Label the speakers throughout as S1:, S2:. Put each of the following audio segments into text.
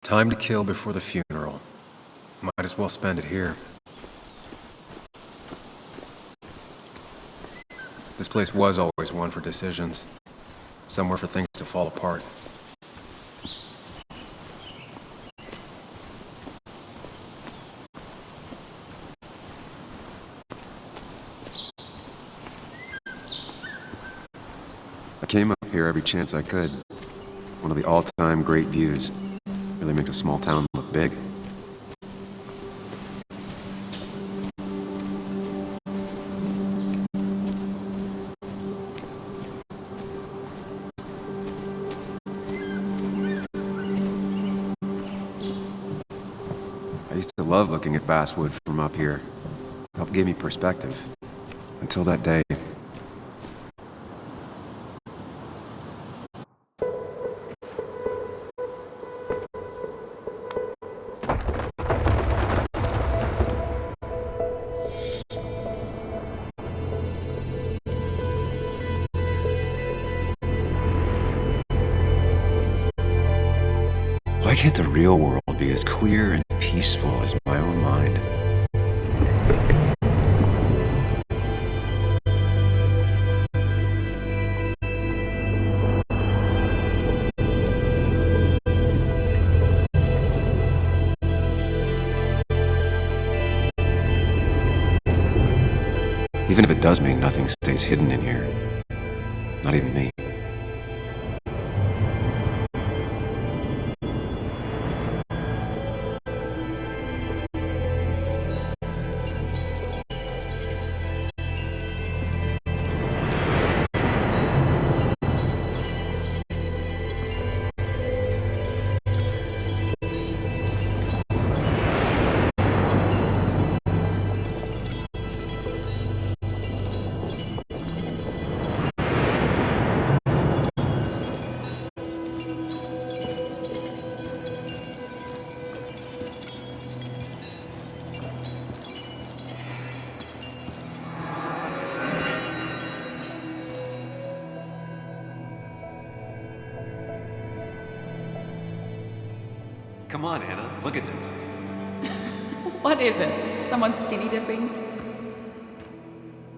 S1: Time to kill before the funeral. Might as well spend it here. This place was always one for decisions. Somewhere for things to fall apart.
S2: I came up here every chance I could. One of the all-time great views. Really makes a small town look big. I used to love looking at Basswood from up here. It helped give me perspective. Until that day. Why can't the real world be as clear and peaceful as my own mind? Even if it does mean nothing stays hidden in here. Not even me. Come on, Anna, look at this.
S3: What is it? Someone skinny dipping?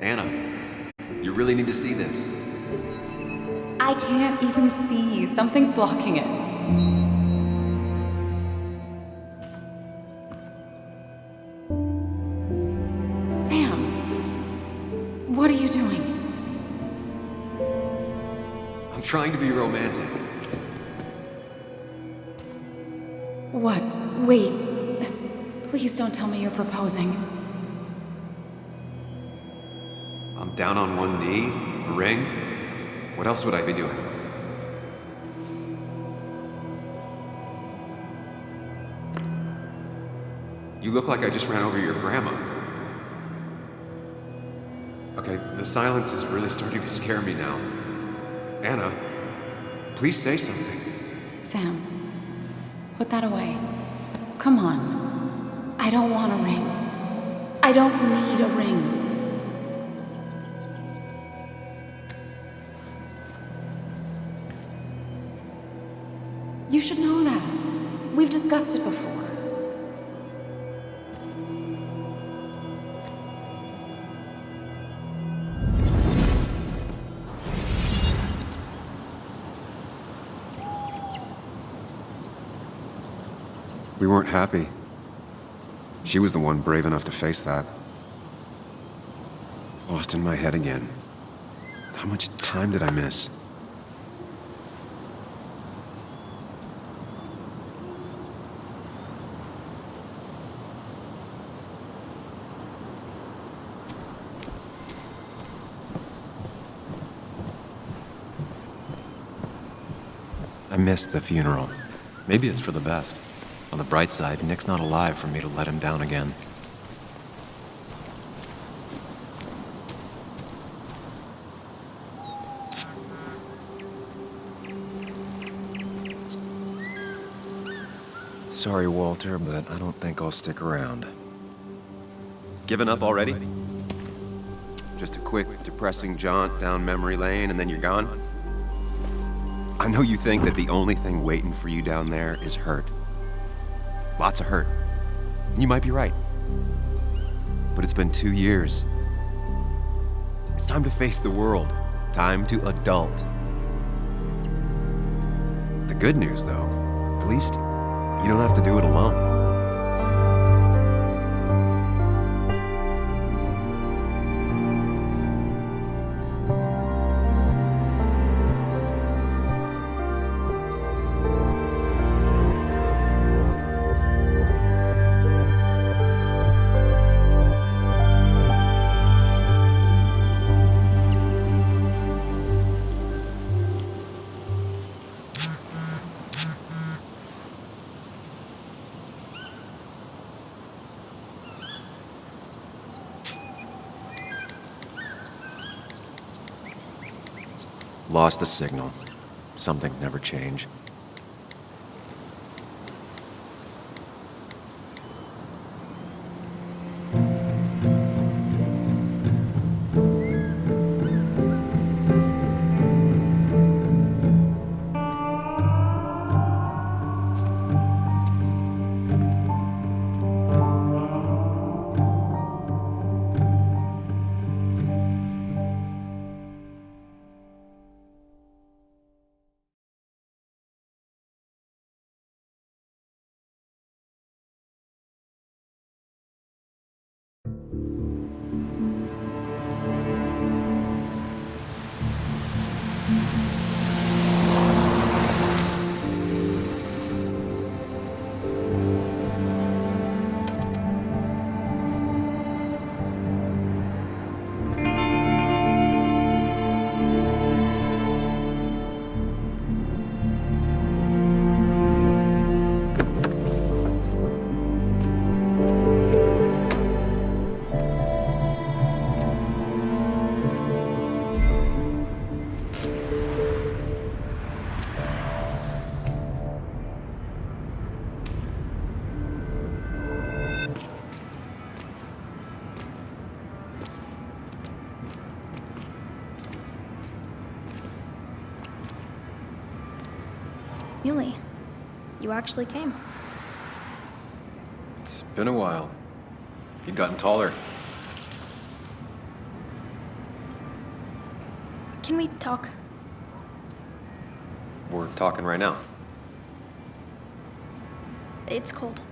S2: Anna, you really need to see this.
S3: I can't even see. Something's blocking it. Sam, what are you doing?
S2: I'm trying to be romantic.
S3: What? Wait. Please don't tell me you're proposing.
S2: I'm down on one knee, a ring. What else would I be doing? You look like I just ran over your grandma. Okay, the silence is really starting to scare me now. Anna, please say something.
S3: Sam, put that away. Come on. I don't want a ring. I don't need a ring. You should know that. We've discussed it before.
S2: We weren't happy. She was the one brave enough to face that. Lost in my head again. How much time did I miss? I missed the funeral. Maybe it's for the best. On the bright side, Nick's not alive for me to let him down again. Sorry, Walter, but I don't think I'll stick around. Given up already? Just a quick, depressing jaunt down memory lane and then you're gone? I know you think that the only thing waiting for you down there is hurt. lots of hurt. You might be right. But it's been 2 years. It's time to face the world. Time to adult. The good news, though, at least you don't have to do it alone. Lost the signal. Something never change.
S4: Muley, you actually came.
S1: It's been a while. You've gotten taller.
S4: Can we talk?
S1: We're talking right now.
S4: It's cold.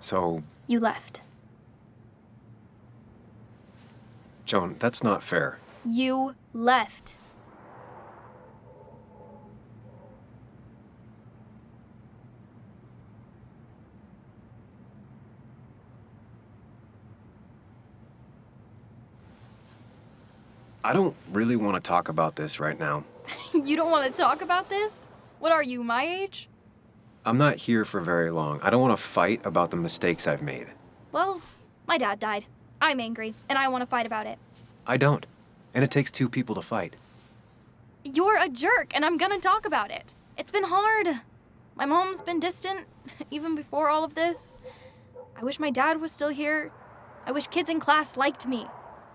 S1: So,
S4: You left.
S1: Joan, that's not fair.
S4: You left.
S1: I don't really want to talk about this right now.
S4: You don't want to talk about this? What are you, my age?
S1: I'm not here for very long. I don't want to fight about the mistakes I've made.
S4: Well, my dad died. I'm angry, and I want to fight about it.
S1: I don't. And it takes 2 people to fight.
S4: You're a jerk, and I'm gonna talk about it. It's been hard. My mom's been distant, even before all of this. I wish my dad was still here. I wish kids in class liked me.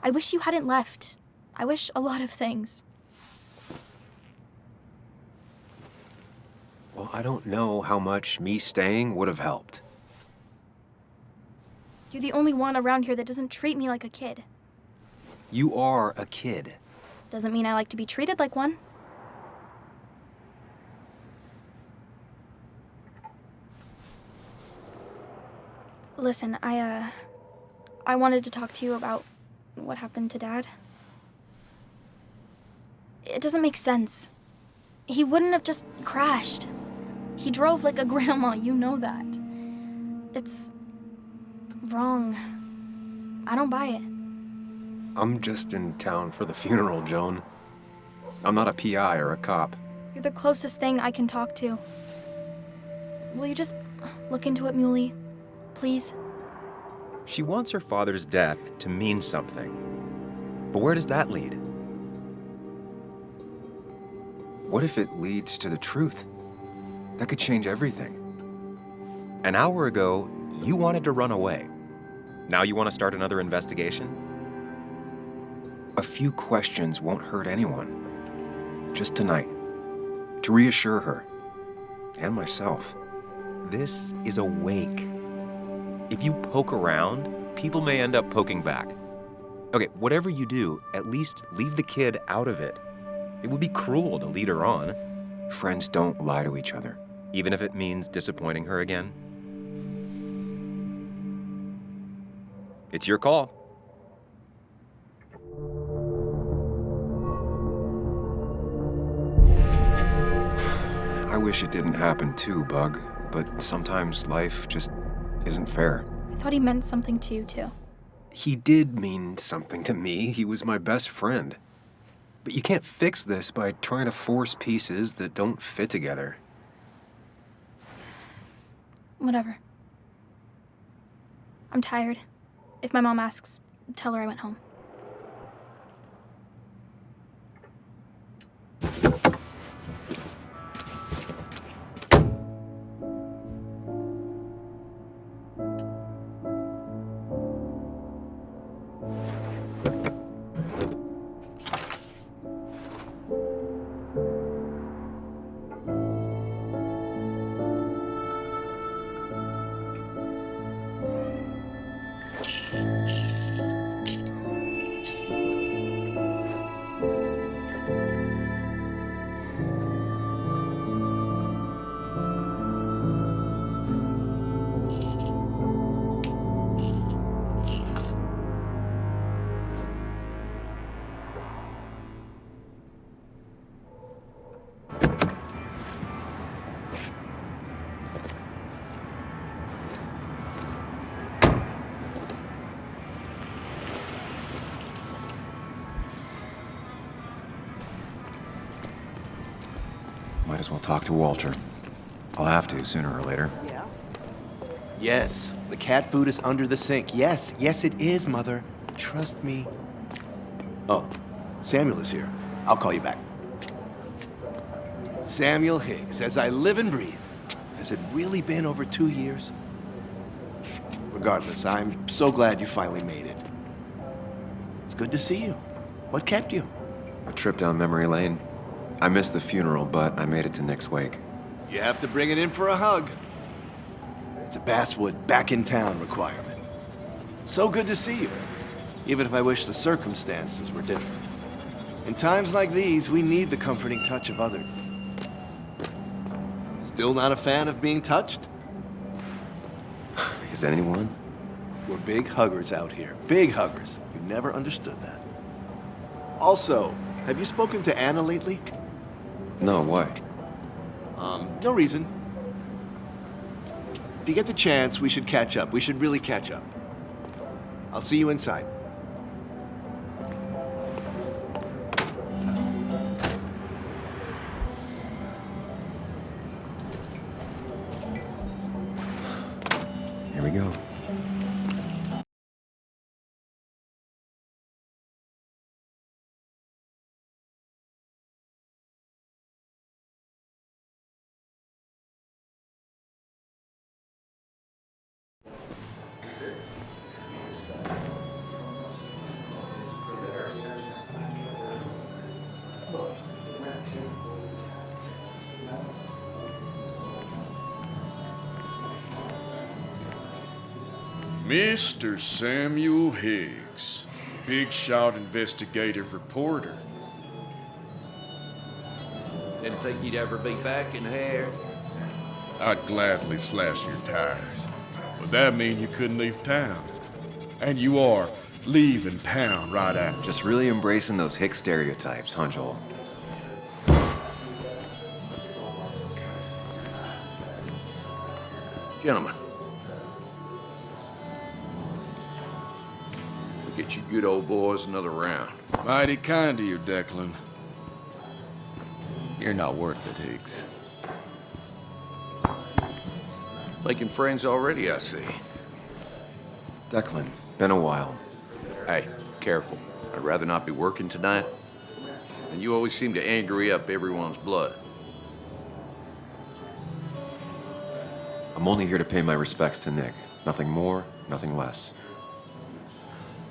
S4: I wish you hadn't left. I wish a lot of things.
S1: Well, I don't know how much me staying would have helped.
S4: You're the only one around here that doesn't treat me like a kid.
S1: You are a kid.
S4: Doesn't mean I like to be treated like one. Listen, I wanted to talk to you about what happened to Dad. It doesn't make sense. He wouldn't have just crashed. He drove like a grandma, you know that. It's wrong. I don't buy it.
S1: I'm just in town for the funeral, Joan. I'm not a PI or a cop.
S4: You're the closest thing I can talk to. Will you just look into it, Muley? Please?
S2: She wants her father's death to mean something. But where does that lead?
S1: What if it leads to the truth? That could change everything.
S2: An hour ago, You wanted to run away. Now you want to start another investigation?
S1: A few questions won't hurt anyone. Just tonight. To reassure her. And myself.
S2: This is a wake. If you poke around, people may end up poking back. Okay, whatever you do, at least leave the kid out of it. It would be cruel to lead her on,
S1: Friends don't lie to each other.
S2: even if it means disappointing her again. It's your call.
S1: I wish it didn't happen too, Bug, but sometimes life just isn't fair.
S4: I thought he meant something to you, too.
S1: He did mean something to me. He was my best friend. But you can't fix this by trying to force pieces that don't fit together.
S4: Whatever. I'm tired. If my mom asks, tell her I went home.
S1: Might as well talk to Walter. I'll have to sooner or later.
S5: Yeah? Yes, the cat food is under the sink. Yes, yes it is, Mother. Trust me. Oh, Samuel is here. I'll call you back. Samuel Higgs, as I live and breathe. Has it really been over 2 years? Regardless, I'm so glad you finally made it. It's good to see you. What kept you?
S1: A trip down memory lane. I missed the funeral, but I made it to Nick's wake.
S5: You have to bring it in for a hug. It's a Basswood back in town requirement. So good to see you, even if I wish the circumstances were different. In times like these, we need the comforting touch of others. Still not a fan of being touched?
S1: Is anyone?
S5: We're big huggers out here. Big huggers. You never understood that. Also, have you spoken to Anna lately?
S1: No, why?
S5: No reason. If you get the chance, we should catch up. We should really catch up. I'll see you inside.
S1: Here we go.
S6: Mr. Samuel Higgs, big shot investigative reporter.
S7: Didn't think you'd ever be back in here.
S6: I'd gladly slash your tires, but that mean you couldn't leave town. And you are leaving town right after.
S1: Just really embracing those hick stereotypes, huh, Joel?
S7: Gentlemen, we'll get you good old boys another round.
S6: Mighty kind of you, Declan.
S7: You're not worth it, Higgs. Making friends already, I see.
S1: Declan, been a while.
S7: Hey, careful. I'd rather not be working tonight. And you always seem to angry up everyone's blood.
S1: I'm only here to pay my respects to Nick.
S2: Nothing more, nothing less.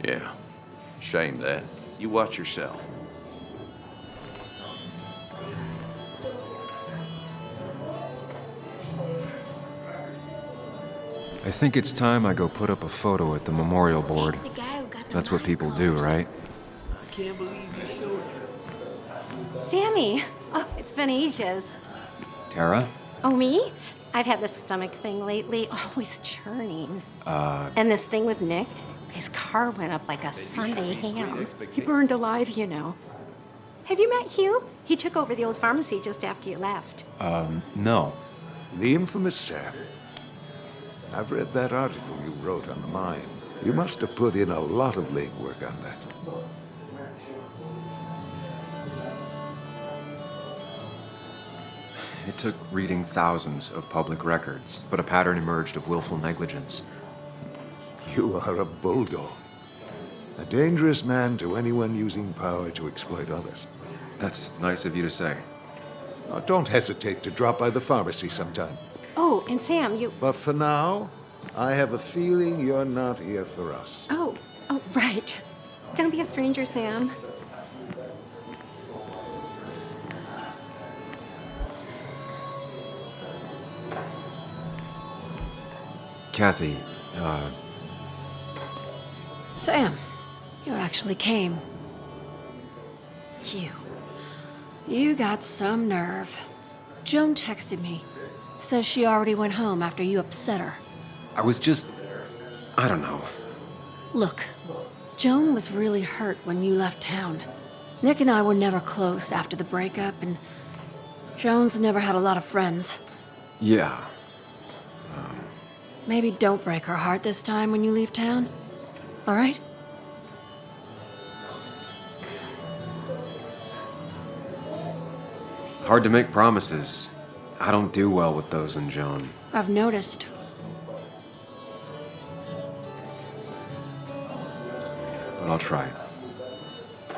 S7: Yeah. Shame that. You watch yourself.
S1: I think it's time I go put up a photo at the memorial board. That's what people do, right?
S8: Sammy! Oh, it's been ages.
S1: Tara?
S8: Oh, me? I've had this stomach thing lately, always churning. And this thing with Nick, his car went up like a Sunday ham. He burned alive, you know. Have you met Hugh? He took over the old pharmacy just after you left.
S1: No.
S9: The infamous Sam. I've read that article you wrote on the mine. You must have put in a lot of legwork on that.
S2: It took reading thousands of public records, but a pattern emerged of willful negligence.
S9: You are a bulldog. A dangerous man to anyone using power to exploit others.
S2: That's nice of you to say.
S9: Now, don't hesitate to drop by the pharmacy sometime.
S8: Oh, and Sam, you...
S9: But for now, I have a feeling you're not here for us.
S8: Oh, right. Don't be a stranger, Sam.
S1: Kathy,
S10: Sam, you actually came. You got some nerve. Joan texted me. Says she already went home after you upset her.
S1: I was just... I don't know.
S10: Look, Joan was really hurt when you left town. Nick and I were never close after the breakup, and Joan's never had a lot of friends.
S1: Yeah.
S10: Maybe don't break her heart this time when you leave town. All right?
S1: Hard to make promises. I don't do well with those in Joan.
S10: I've noticed.
S1: But I'll try.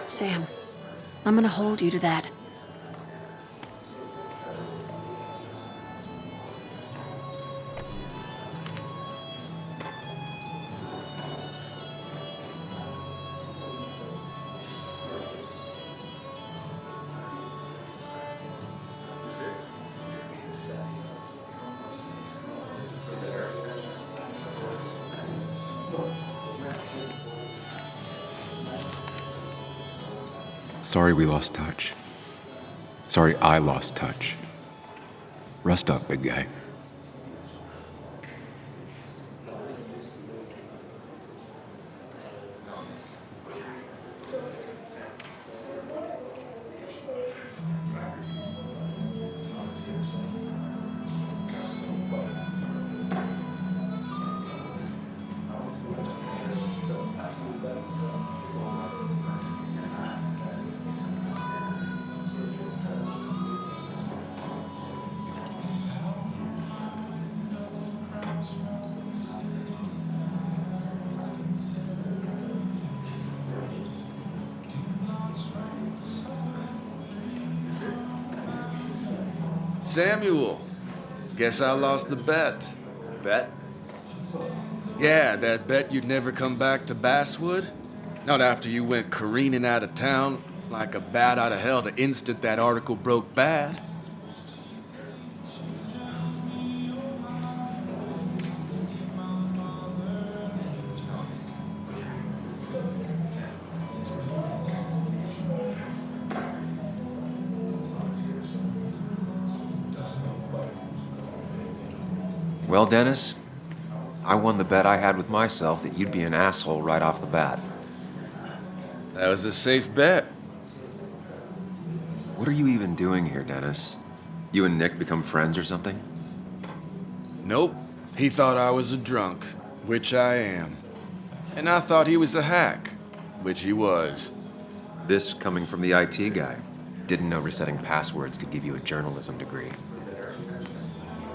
S10: Sam, I'm gonna hold you to that.
S1: Sorry we lost touch. Sorry I lost touch. Rest up, big guy.
S6: Samuel, guess I lost the bet.
S2: Bet?
S6: Yeah, that bet you'd never come back to Basswood. Not after you went careening out of town like a bat out of hell the instant that article broke bad.
S2: Well, Dennis, I won the bet I had with myself that you'd be an asshole right off the bat.
S6: That was a safe bet.
S2: What are you even doing here, Dennis? You and Nick become friends or something?
S6: Nope. He thought I was a drunk, which I am. And I thought he was a hack, which he was.
S2: This coming from the IT guy. Didn't know resetting passwords could give you a journalism degree.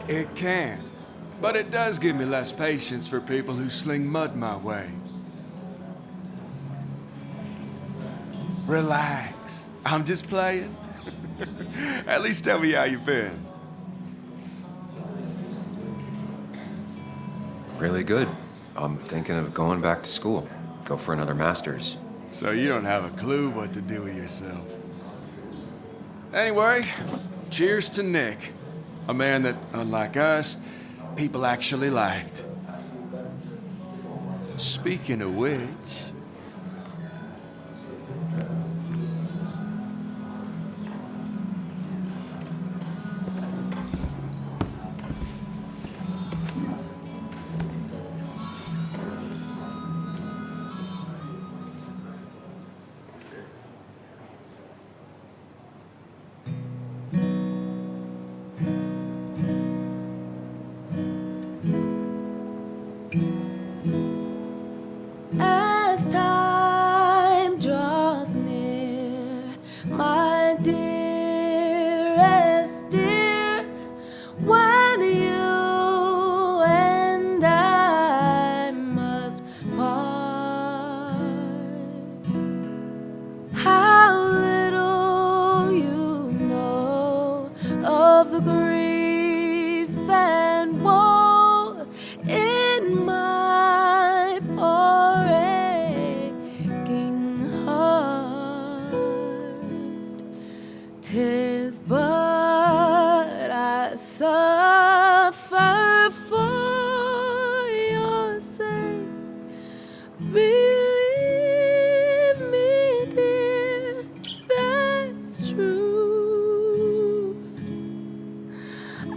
S6: It can. But it does give me less patience for people who sling mud my way. Relax. I'm just playing. At least tell me how you've been.
S2: Really good. I'm thinking of going back to school. Go for another master's.
S6: So you don't have a clue what to do with yourself. Anyway, cheers to Nick. A man that, unlike us, people actually liked. Speaking of which...
S10: As time draws near, my dearest dear, when you and I must part, how little you know of the grief and woe in my poor aching heart. 'Tis but I suffer for your sake. Believe me, dear, that's true.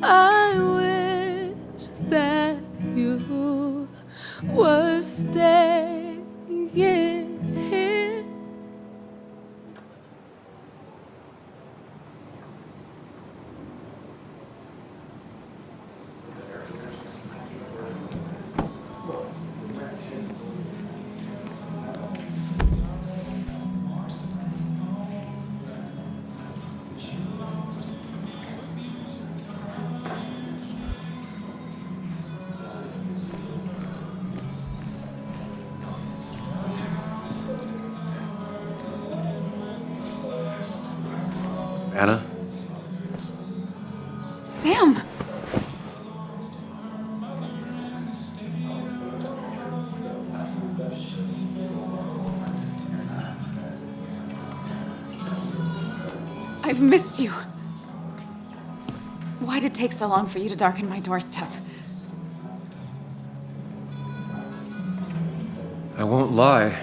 S10: I wish that you were staying here.
S2: Anna?
S3: Sam! I've missed you. Why'd it take so long for you to darken my doorstep?
S2: I won't lie,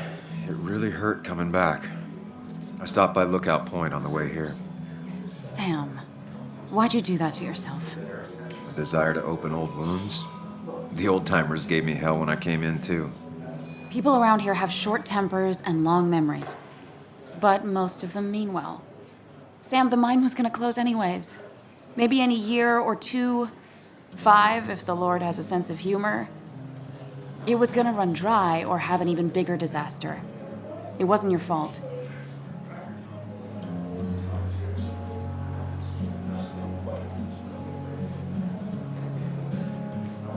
S2: it really hurt coming back. I stopped by Lookout Point on the way here.
S3: Sam, why'd you do that to yourself?
S2: A desire to open old wounds? The old-timers gave me hell when I came in, too.
S3: People around here have short tempers and long memories, but most of them mean well. Sam, the mine was gonna close anyways. Maybe in a year or 2, 5 if the Lord has a sense of humor. It was gonna run dry or have an even bigger disaster. It wasn't your fault.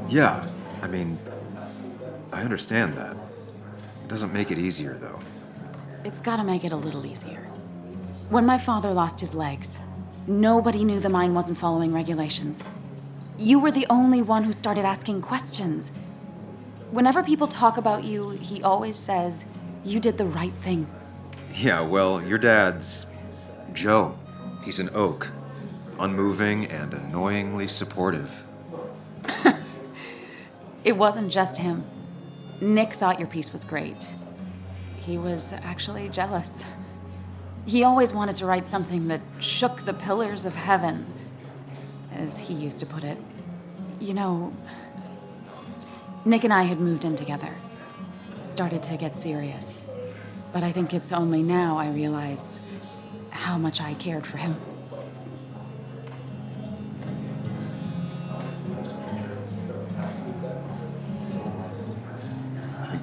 S2: Yeah, I mean, I understand that. It doesn't make it easier, though.
S3: It's gotta make it a little easier. When my father lost his legs, nobody knew the mine wasn't following regulations. You were the only one who started asking questions. Whenever people talk about you, he always says, you did the right thing.
S2: Yeah, well, your dad's Joe. He's an oak. Unmoving and annoyingly supportive.
S3: It wasn't just him. Nick thought your piece was great. He was actually jealous. He always wanted to write something that shook the pillars of heaven, as he used to put it. You know, Nick and I had moved in together. It started to get serious. But I think it's only now I realize how much I cared for him.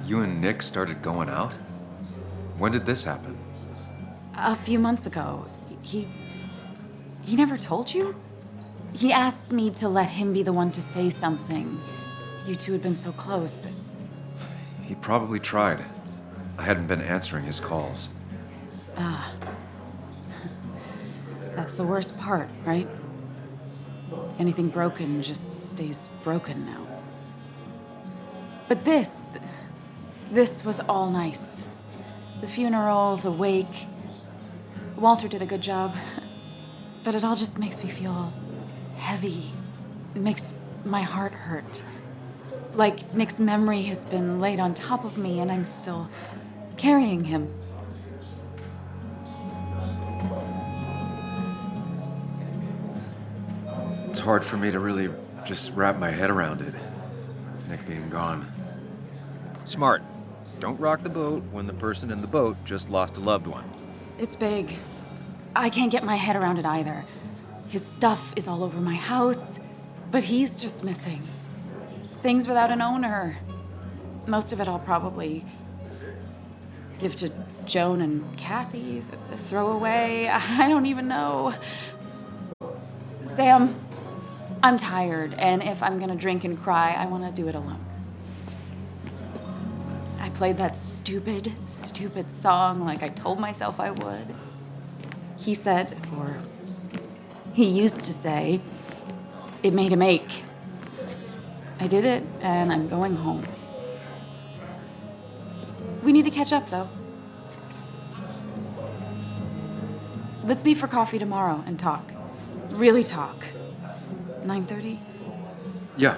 S2: You and Nick started going out? When did this happen?
S3: A few months ago. He never told you? He asked me to let him be the one to say something. You two had been so close.
S2: He probably tried. I hadn't been answering his calls.
S3: Ah. That's the worst part, right? Anything broken just stays broken now. But this was all nice. The funeral, the wake. Walter did a good job. But it all just makes me feel heavy. It makes my heart hurt. Like Nick's memory has been laid on top of me and I'm still carrying him.
S2: It's hard for me to really just wrap my head around it, Nick being gone. Smart. Don't rock the boat when the person in the boat just lost a loved one.
S3: It's big. I can't get my head around it either. His stuff is all over my house, but he's just missing. Things without an owner. Most of it I'll probably give to Joan and Kathy, throw away. I don't even know. Sam, I'm tired, and if I'm gonna drink and cry, I wanna do it alone. I played that stupid song like I told myself I would. He said, or he used to say, it made him ache. I did it, and I'm going home. We need to catch up, though. Let's meet for coffee tomorrow and talk. Really talk. 9:30?
S2: Yeah,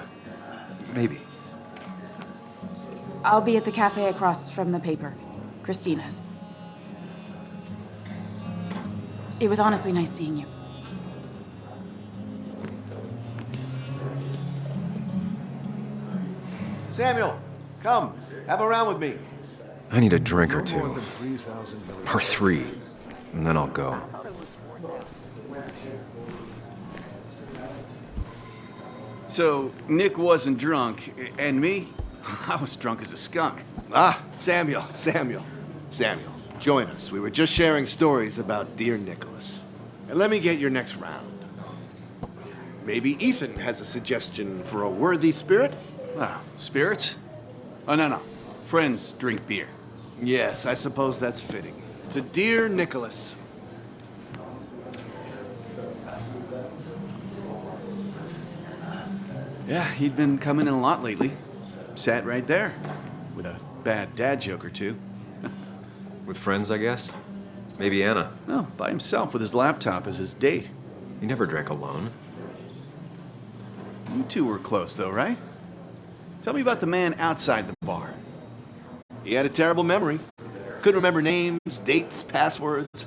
S2: maybe.
S3: I'll be at the cafe across from the paper, Christina's. It was honestly nice seeing you.
S5: Samuel, come, have a round with me.
S2: I need a drink or
S9: No more
S2: two.
S9: than 3,000
S2: Or 3. And then I'll go.
S11: So, Nick wasn't drunk, and me? I was drunk as a skunk.
S5: Ah, Samuel, join us. We were just sharing stories about dear Nicholas. And let me get your next round. Maybe Ethan has a suggestion for a worthy spirit?
S11: Wow, spirits? Oh, no. Friends drink beer.
S5: Yes, I suppose that's fitting. To dear Nicholas.
S11: Yeah, he'd been coming in a lot lately. Sat right there, with a bad dad joke or two.
S2: With friends, I guess? Maybe Anna.
S11: No, by himself with his laptop as his date.
S2: He never drank alone.
S11: You two were close, though, right? Tell me about the man outside the bar.
S5: He had a terrible memory. Couldn't remember names, dates, passwords.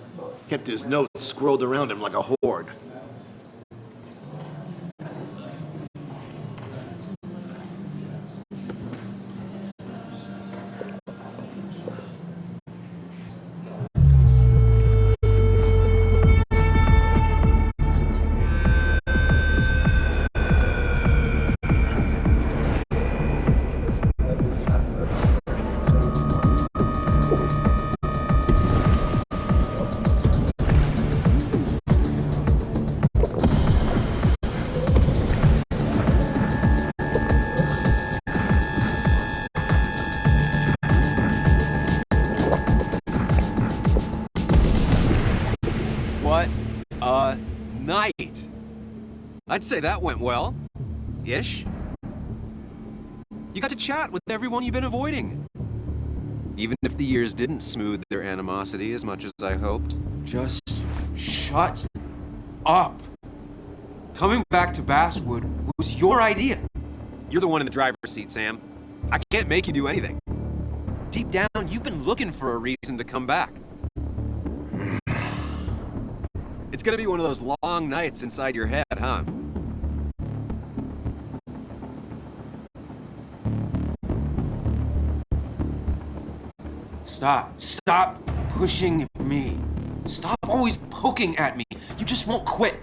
S5: Kept his notes scrolled around him like a hoard.
S1: What a night! I'd say that went well. Ish. You got to chat with everyone you've been avoiding. Even if the years didn't smooth their animosity as much as I hoped. Just shut up. Coming back to Basswood was your idea. You're the one in the driver's seat, Sam. I can't make you do anything. Deep down, you've been looking for a reason to come back. It's gonna be one of those long nights inside your head, huh? Stop pushing me. Stop always poking at me. You just won't quit.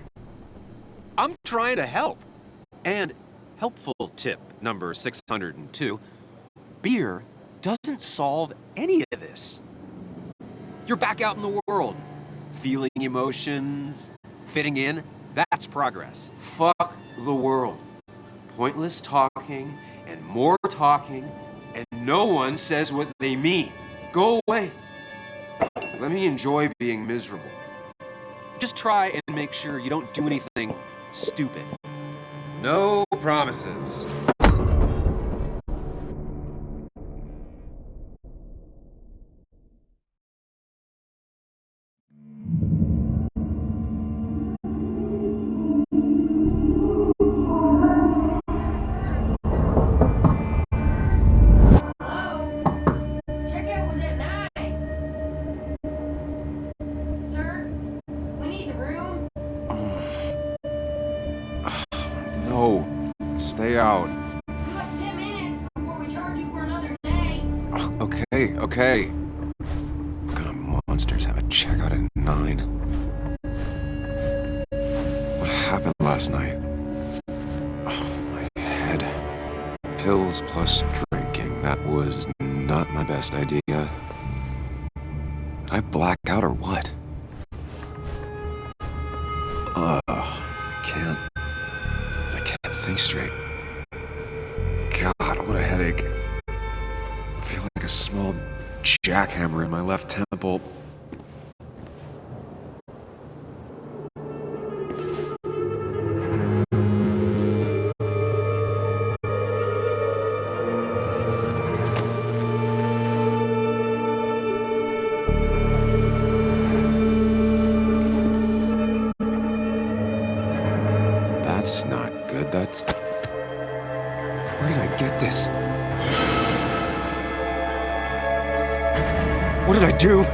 S1: I'm trying to help. And helpful tip number 602, beer doesn't solve any of this. You're back out in the world, feeling emotions, fitting in. That's progress. Fuck the world. Pointless talking and more talking, and no one says what they mean. Go away. Let me enjoy being miserable. Just try and make sure you don't do anything stupid. No promises.
S2: okay. What kind of monsters have a checkout at 9? What happened last night? Oh, my head. Pills plus drinking. That was not my best idea. Did I black out or what? I can't think straight. God, what a headache. I feel like a small jackhammer in my left temple. That's not good. That's... Where did I get this? What did I do?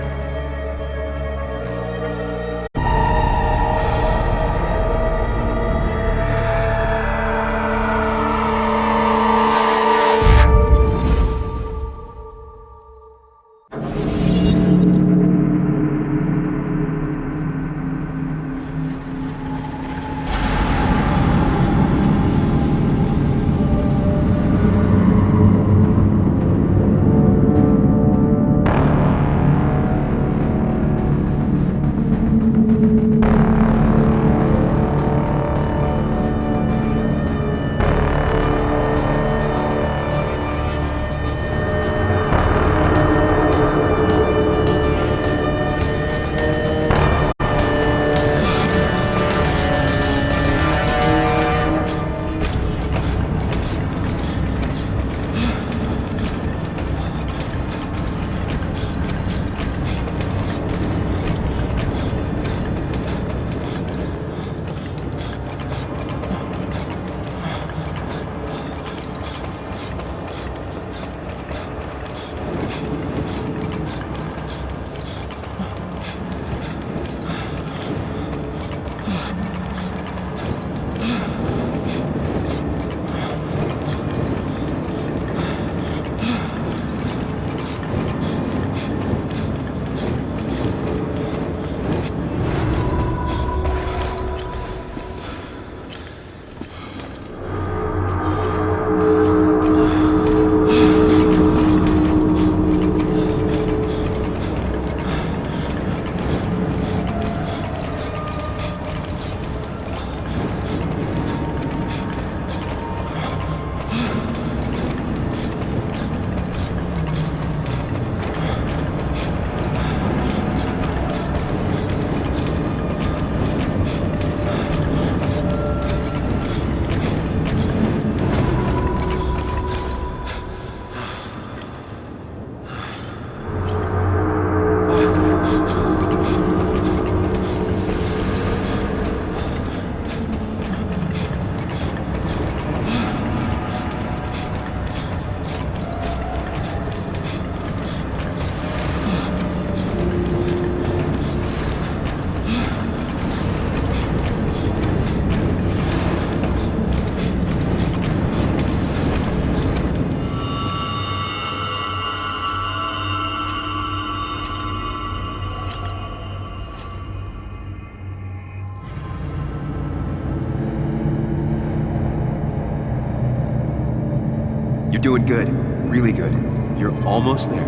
S2: You're doing good. Really good. You're almost there.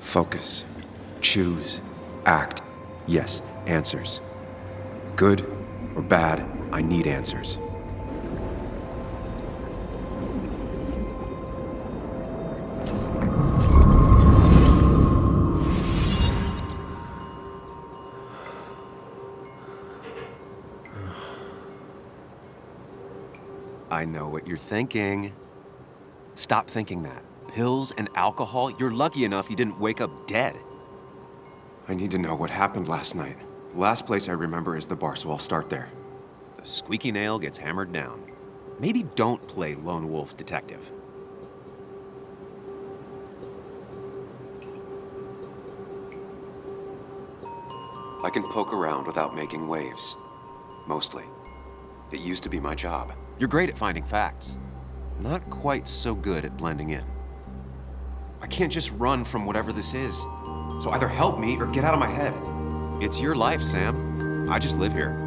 S2: Focus. Choose. Act. Yes, answers. Good or bad, I need answers. I know what you're thinking. Stop thinking that. Pills and alcohol? You're lucky enough you didn't wake up dead. I need to know what happened last night. The last place I remember is the bar, so I'll start there. The squeaky nail gets hammered down. Maybe don't play lone wolf detective. I can poke around without making waves.
S1: mostly. It used to be my job. You're great at finding facts. Not quite so good at blending in. I can't just run from whatever this is. So either help me or get out of my head. It's your life, Sam. I just live here.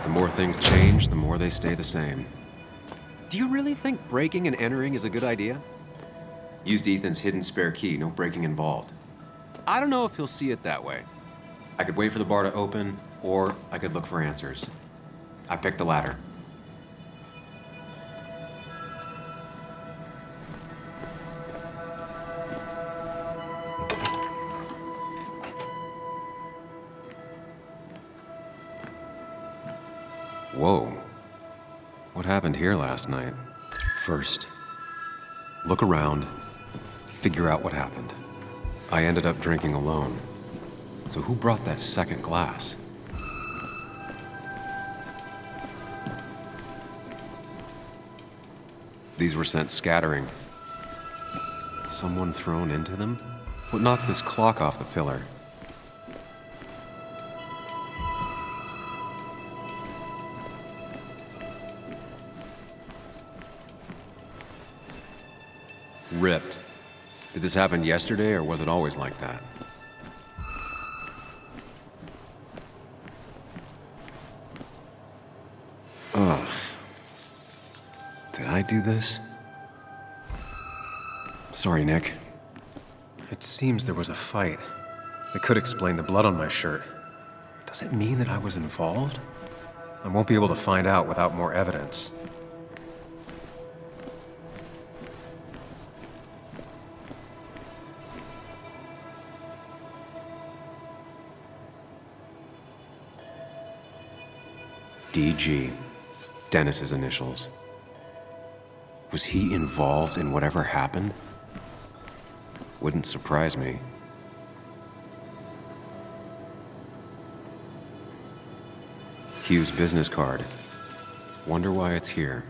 S1: The more things change, the more they stay the same. Do you really think breaking and entering is a good idea? Used Ethan's hidden spare key, no breaking involved. I don't know if he'll see it that way. I could wait for the bar to open, or I could look for answers. I picked the latter. Whoa. What happened here last night? First, look around, figure out what happened. I ended up drinking alone. So who brought that second glass? These were sent scattering. Someone thrown into them? What knocked this clock off the pillar? Ripped. Did this happen yesterday, or was it always like that? Ugh. Did I do this? Sorry, Nick. It seems there was a fight. That could explain the blood on my shirt. Does it mean that I was involved? I won't be able to find out without more evidence. DG. Dennis's initials. Was he involved in whatever happened? Wouldn't surprise me. Hugh's business card. Wonder why it's here.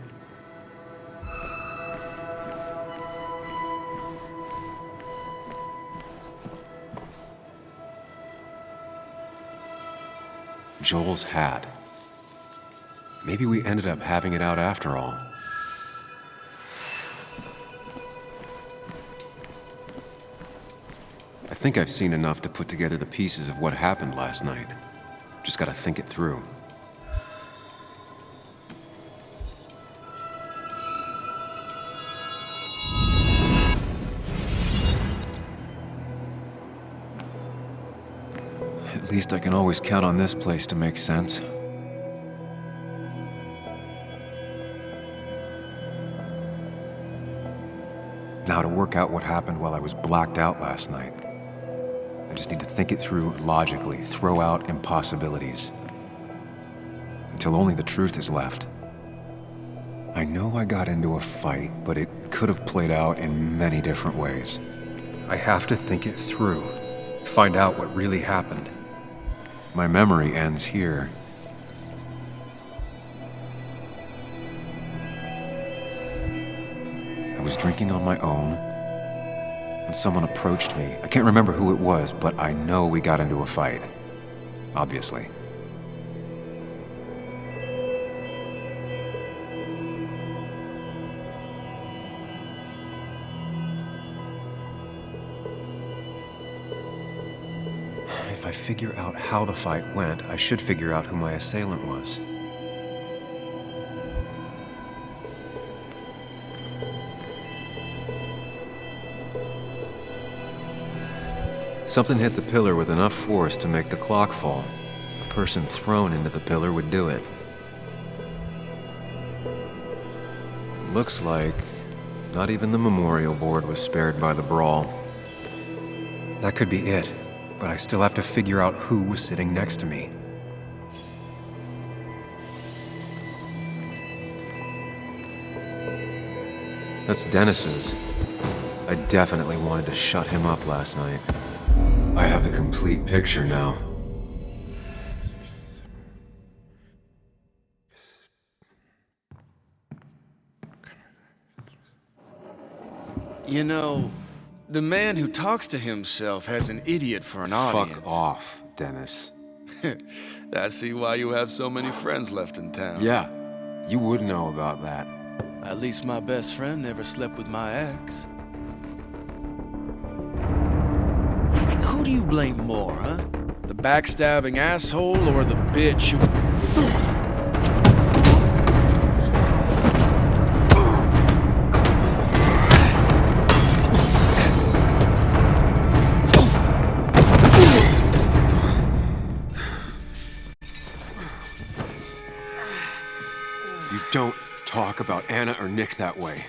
S1: Joel's hat. Maybe we ended up having it out after all. I think I've seen enough to put together the pieces of what happened last night. Just gotta think it through. At least I can always count on this place to make sense. Now to work out what happened while I was blacked out last night. I just need to think it through logically, throw out impossibilities. Until only the truth is left. I know I got into a fight, but it could have played out in many different ways. I have to think it through, find out what really happened. My memory ends here. I was drinking on my own, and someone approached me. I can't remember who it was, but I know we got into a fight. Obviously. If I figure out how the fight went, I should figure out who my assailant was. Something hit the pillar with enough force to make the clock fall. A person thrown into the pillar would do it. Looks like not even the memorial board was spared by the brawl. That could be it, but I still have to figure out who was sitting next to me.
S2: That's Dennis's. I definitely wanted to shut him up last night. I have the complete picture now.
S6: You know, the man who talks to himself has an idiot for an audience.
S2: Fuck off, Dennis.
S6: I see why you have so many friends left in town.
S2: Yeah, you would know about that.
S6: At least my best friend never slept with my ex. Who do you blame more, huh? The backstabbing asshole or the bitch who...
S2: You don't talk about Anna or Nick that way.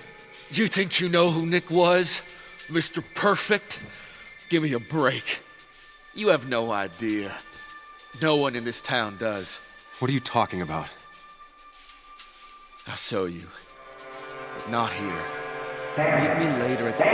S6: You think you know who Nick was? Mr. Perfect? Give me a break. You have no idea. No one in this town does.
S2: What are you talking about?
S6: I'll show you. But not here. Meet me later at the...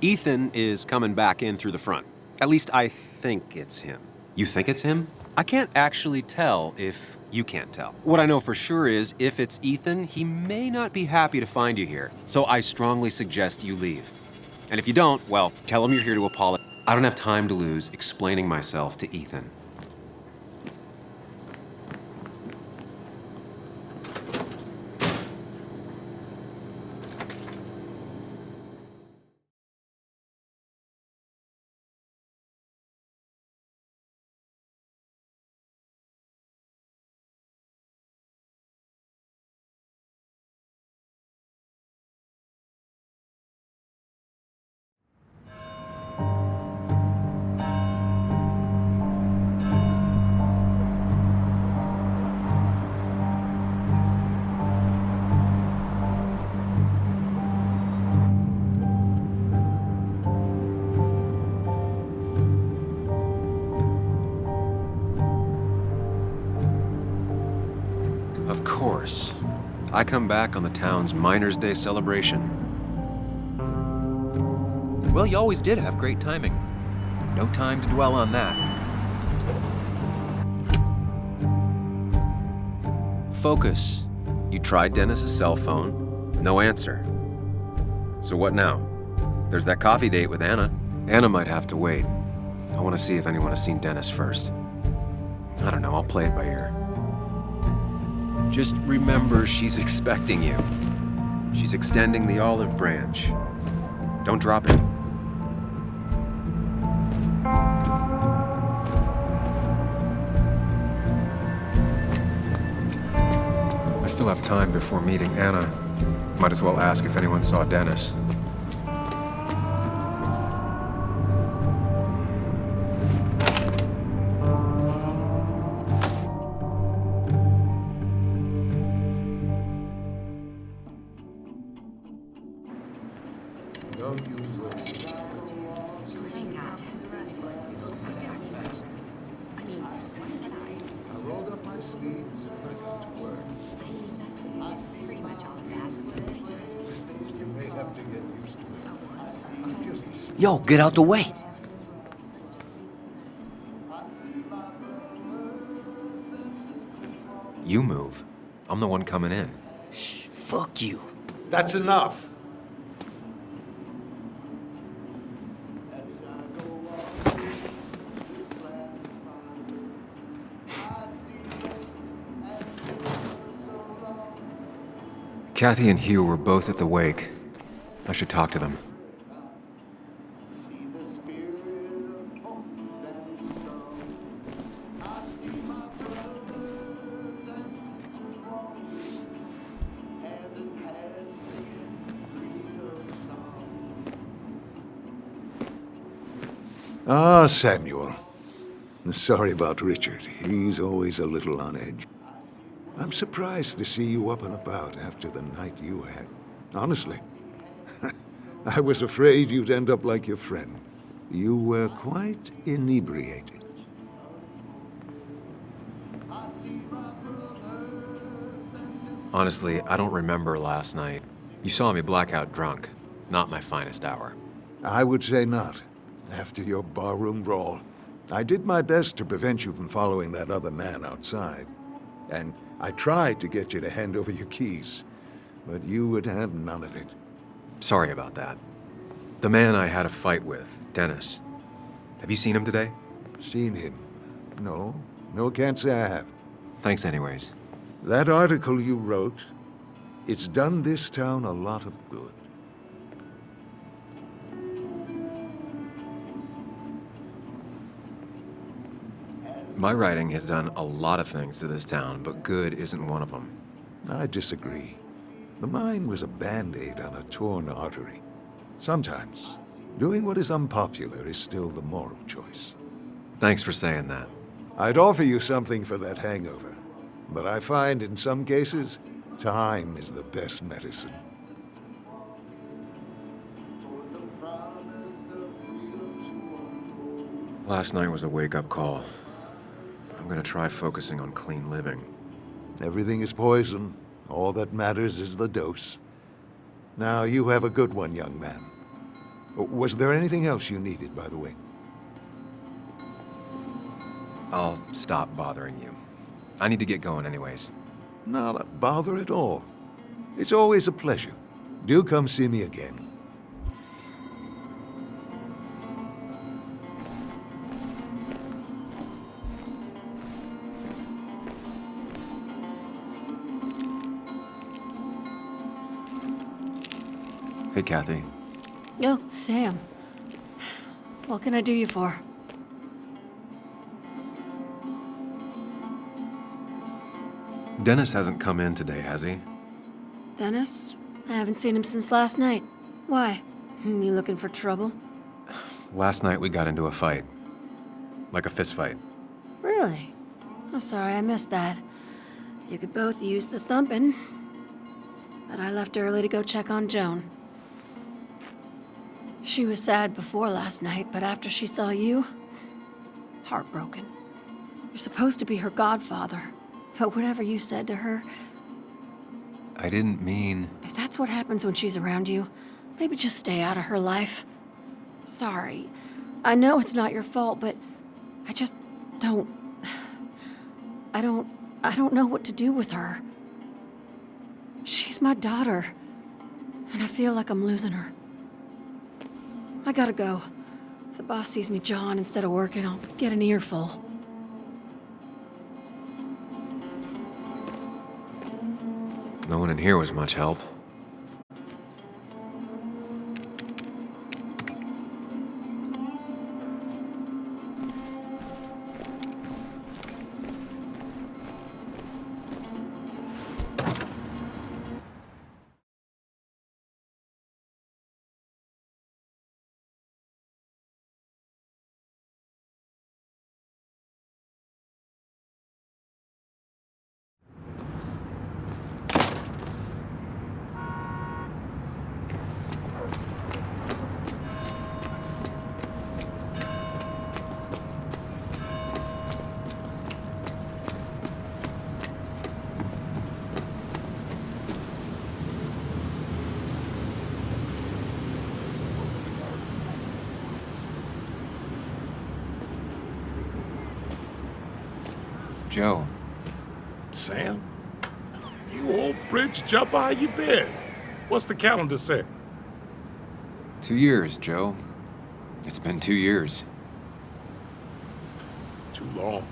S1: Ethan is coming back in through the front. At least I think it's him.
S2: You think it's him?
S1: I can't actually tell if you can't tell. What I know for sure is if it's Ethan, he may not be happy to find you here. So I strongly suggest you leave. And if you don't, well, tell him you're here to apologize.
S2: I don't have time to lose explaining myself to Ethan. Of course. I come back on the town's Miners' Day celebration.
S1: Well, you always did have great timing. No time to dwell on that. Focus. You tried Dennis's cell phone. No answer. So what now? There's that coffee date with Anna.
S2: Anna might have to wait. I want to see if anyone has seen Dennis first. I don't know, I'll play it by ear.
S1: Just remember she's expecting you. She's extending the olive branch. Don't drop it.
S2: I still have time before meeting Anna. Might as well ask if anyone saw Dennis.
S12: Yo, get out the way.
S2: You move. I'm the one coming in.
S12: Shh, fuck you.
S9: That's enough.
S2: Kathy and Hugh were both at the wake. I should talk to them.
S9: Ah, Samuel. Sorry about Richard. He's always a little on edge. I'm surprised to see you up and about after the night you had. Honestly. I was afraid you'd end up like your friend. You were quite inebriated.
S2: Honestly, I don't remember last night. You saw me blackout drunk. Not my finest hour.
S9: I would say not. After your barroom brawl, I did my best to prevent you from following that other man outside. And I tried to get you to hand over your keys, but you would have none of it.
S2: Sorry about that. The man I had a fight with, Dennis. Have you seen him today?
S9: Seen him? No. No, can't say I have.
S2: Thanks anyways.
S9: That article you wrote, it's done this town a lot of good.
S2: My writing has done a lot of things to this town, but good isn't one of them.
S9: I disagree. The mine was a band-aid on a torn artery. Sometimes, doing what is unpopular is still the moral choice.
S2: Thanks for saying that.
S9: I'd offer you something for that hangover, but I find in some cases, time is the best medicine.
S2: Last night was a wake-up call. I'm gonna try focusing on clean living.
S9: Everything is poison. All that matters is the dose. Now, you have a good one, young man. Was there anything else you needed, by the way?
S2: I'll stop bothering you. I need to get going anyways.
S9: Not a bother at all. It's always a pleasure. Do come see me again.
S2: Hey, Kathy.
S10: Oh, Sam. What can I do you for?
S2: Dennis hasn't come in today, has he?
S10: Dennis? I haven't seen him since last night. Why? You looking for trouble?
S2: Last night we got into a fight. Like a fist fight.
S10: Really? Oh, sorry, I missed that. You could both use the thumping. But I left early to go check on Joan. She was sad before last night, but after she saw you, heartbroken. You're supposed to be her godfather, but whatever you said to her...
S2: I didn't mean...
S10: If that's what happens when she's around you, maybe just stay out of her life. Sorry. I know it's not your fault, but I just don't... I don't know what to do with her. She's my daughter, and I feel like I'm losing her. I gotta go. If the boss sees me jawing instead of working, I'll get an earful.
S2: No one in here was much help. Joe.
S13: Sam? You old bridge jumper, how you been? What's the calendar say?
S2: 2 years, Joe. It's been 2 years.
S13: Too long.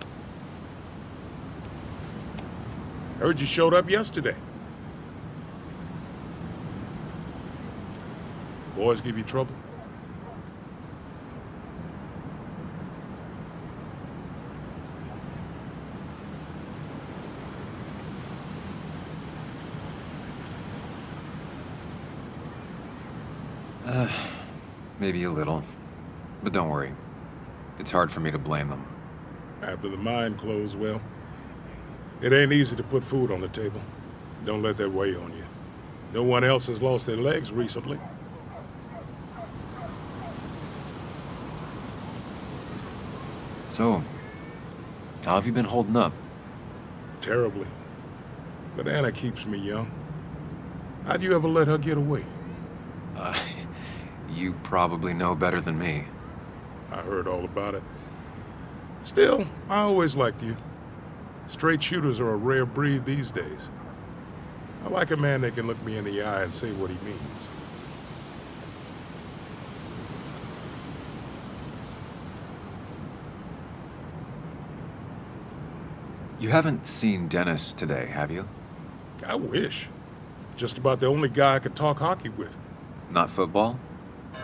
S13: Heard you showed up yesterday. Boys give you trouble?
S2: Maybe a little. But don't worry. It's hard for me to blame them.
S13: After the mine closed, well, it ain't easy to put food on the table. Don't let that weigh on you. No one else has lost their legs recently.
S2: So, how have you been holding up?
S13: Terribly. But Anna keeps me young. How'd you ever let her get away?
S2: You probably know better than me.
S13: I heard all about it. Still, I always liked you. Straight shooters are a rare breed these days. I like a man that can look me in the eye and say what he means.
S2: You haven't seen Dennis today, have you?
S13: I wish. Just about the only guy I could talk hockey with.
S2: Not football?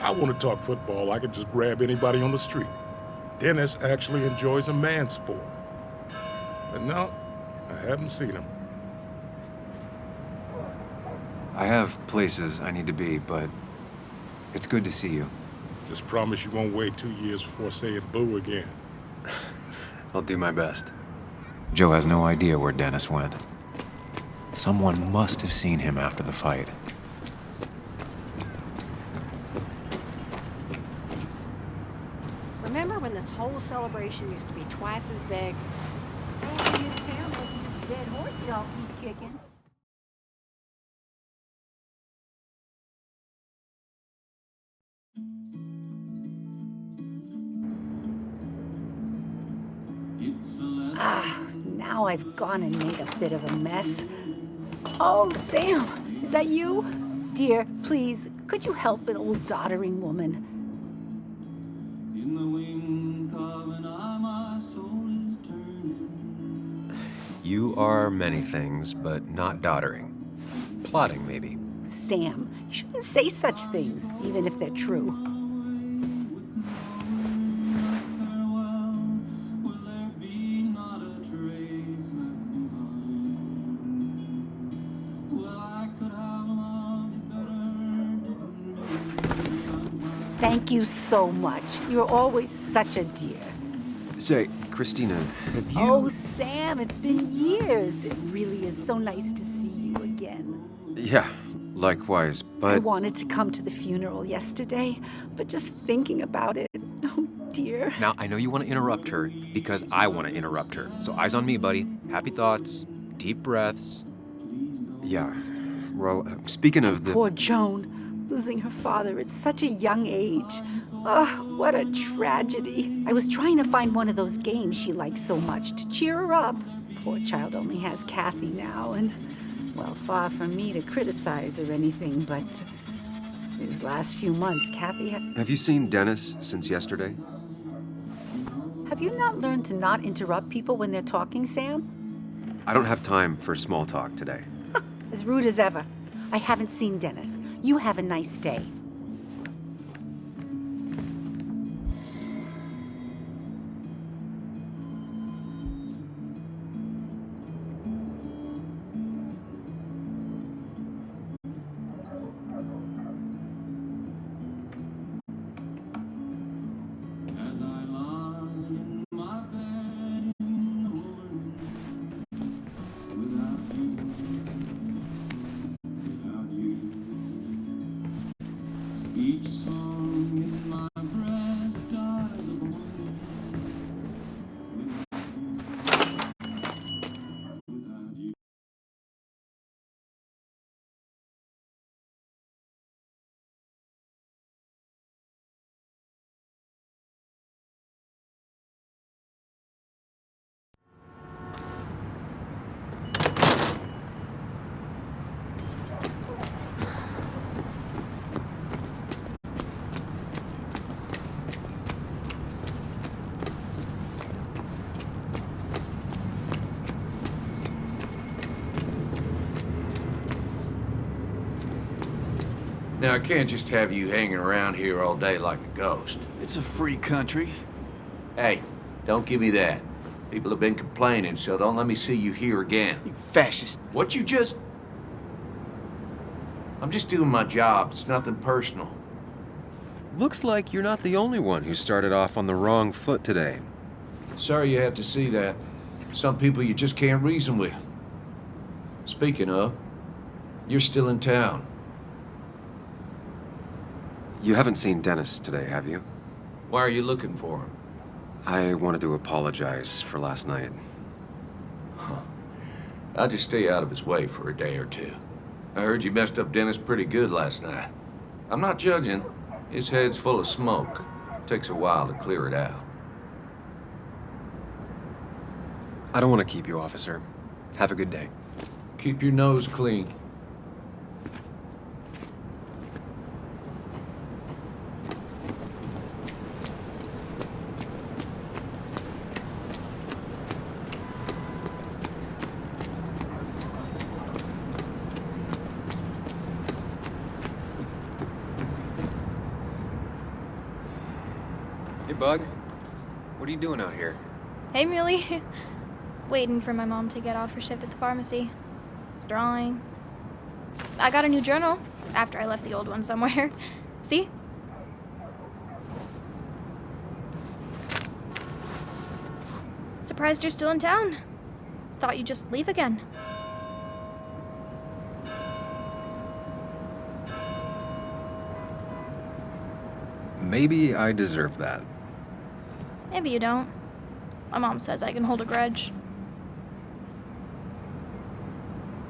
S13: I want to talk football. I could just grab anybody on the street. Dennis actually enjoys a man's sport. But no, I haven't seen him.
S2: I have places I need to be, but it's good to see you.
S13: Just promise you won't wait 2 years before saying boo again.
S2: I'll do my best. Joe has no idea where Dennis went. Someone must have seen him after the fight.
S8: Remember when this whole celebration used to be twice as big? Hey, this town wasn't just a dead horse y'all keep kicking.
S14: Now I've gone and made a bit of a mess. Oh, Sam, is that you? Dear, please, could you help an old doddering woman?
S2: You are many things, but not doddering. Plotting, maybe.
S14: Sam, you shouldn't say such things, even if they're true. Thank you so much. You're always such a dear.
S2: Say, Christina, have you...
S14: Oh, Sam, it's been years. It really is so nice to see you again.
S2: Yeah, likewise, but...
S14: I wanted to come to the funeral yesterday, but just thinking about it, oh dear.
S2: Now, I know you want to interrupt her because I want to interrupt her. So eyes on me, buddy. Happy thoughts, deep breaths. Yeah, well, speaking of the...
S14: Poor Joan, losing her father at such a young age. Oh, what a tragedy. I was trying to find one of those games she likes so much to cheer her up. Poor child only has Kathy now, and, well, far from me to criticize or anything, but these last few months, Kathy
S2: Have you seen Dennis since yesterday?
S14: Have you not learned to not interrupt people when they're talking, Sam?
S2: I don't have time for small talk today.
S14: As rude as ever. I haven't seen Dennis. You have a nice day.
S7: Now, I can't just have you hanging around here all day like a ghost.
S11: It's a free country.
S7: Hey, don't give me that. People have been complaining, so don't let me see you here again.
S11: You fascist.
S7: What you just... I'm just doing my job. It's nothing personal.
S2: Looks like you're not the only one who started off on the wrong foot today.
S7: Sorry you had to see that. Some people you just can't reason with. Speaking of, you're still in town.
S2: You haven't seen Dennis today, have you?
S7: Why are you looking for him?
S2: I wanted to apologize for last night.
S7: Huh. I'd just stay out of his way for a day or two. I heard you messed up Dennis pretty good last night. I'm not judging. His head's full of smoke. Takes a while to clear it out.
S1: I don't want to keep you, officer. Have a good day.
S7: Keep your nose clean.
S1: Hey, Bug. What are you doing out here?
S4: Hey, Muley. Waiting for my mom to get off her shift at the pharmacy. Drawing. I got a new journal after I left the old one somewhere. See? Surprised you're still in town. Thought you'd just leave again.
S1: Maybe I deserve that.
S4: Maybe you don't. My mom says I can hold a grudge.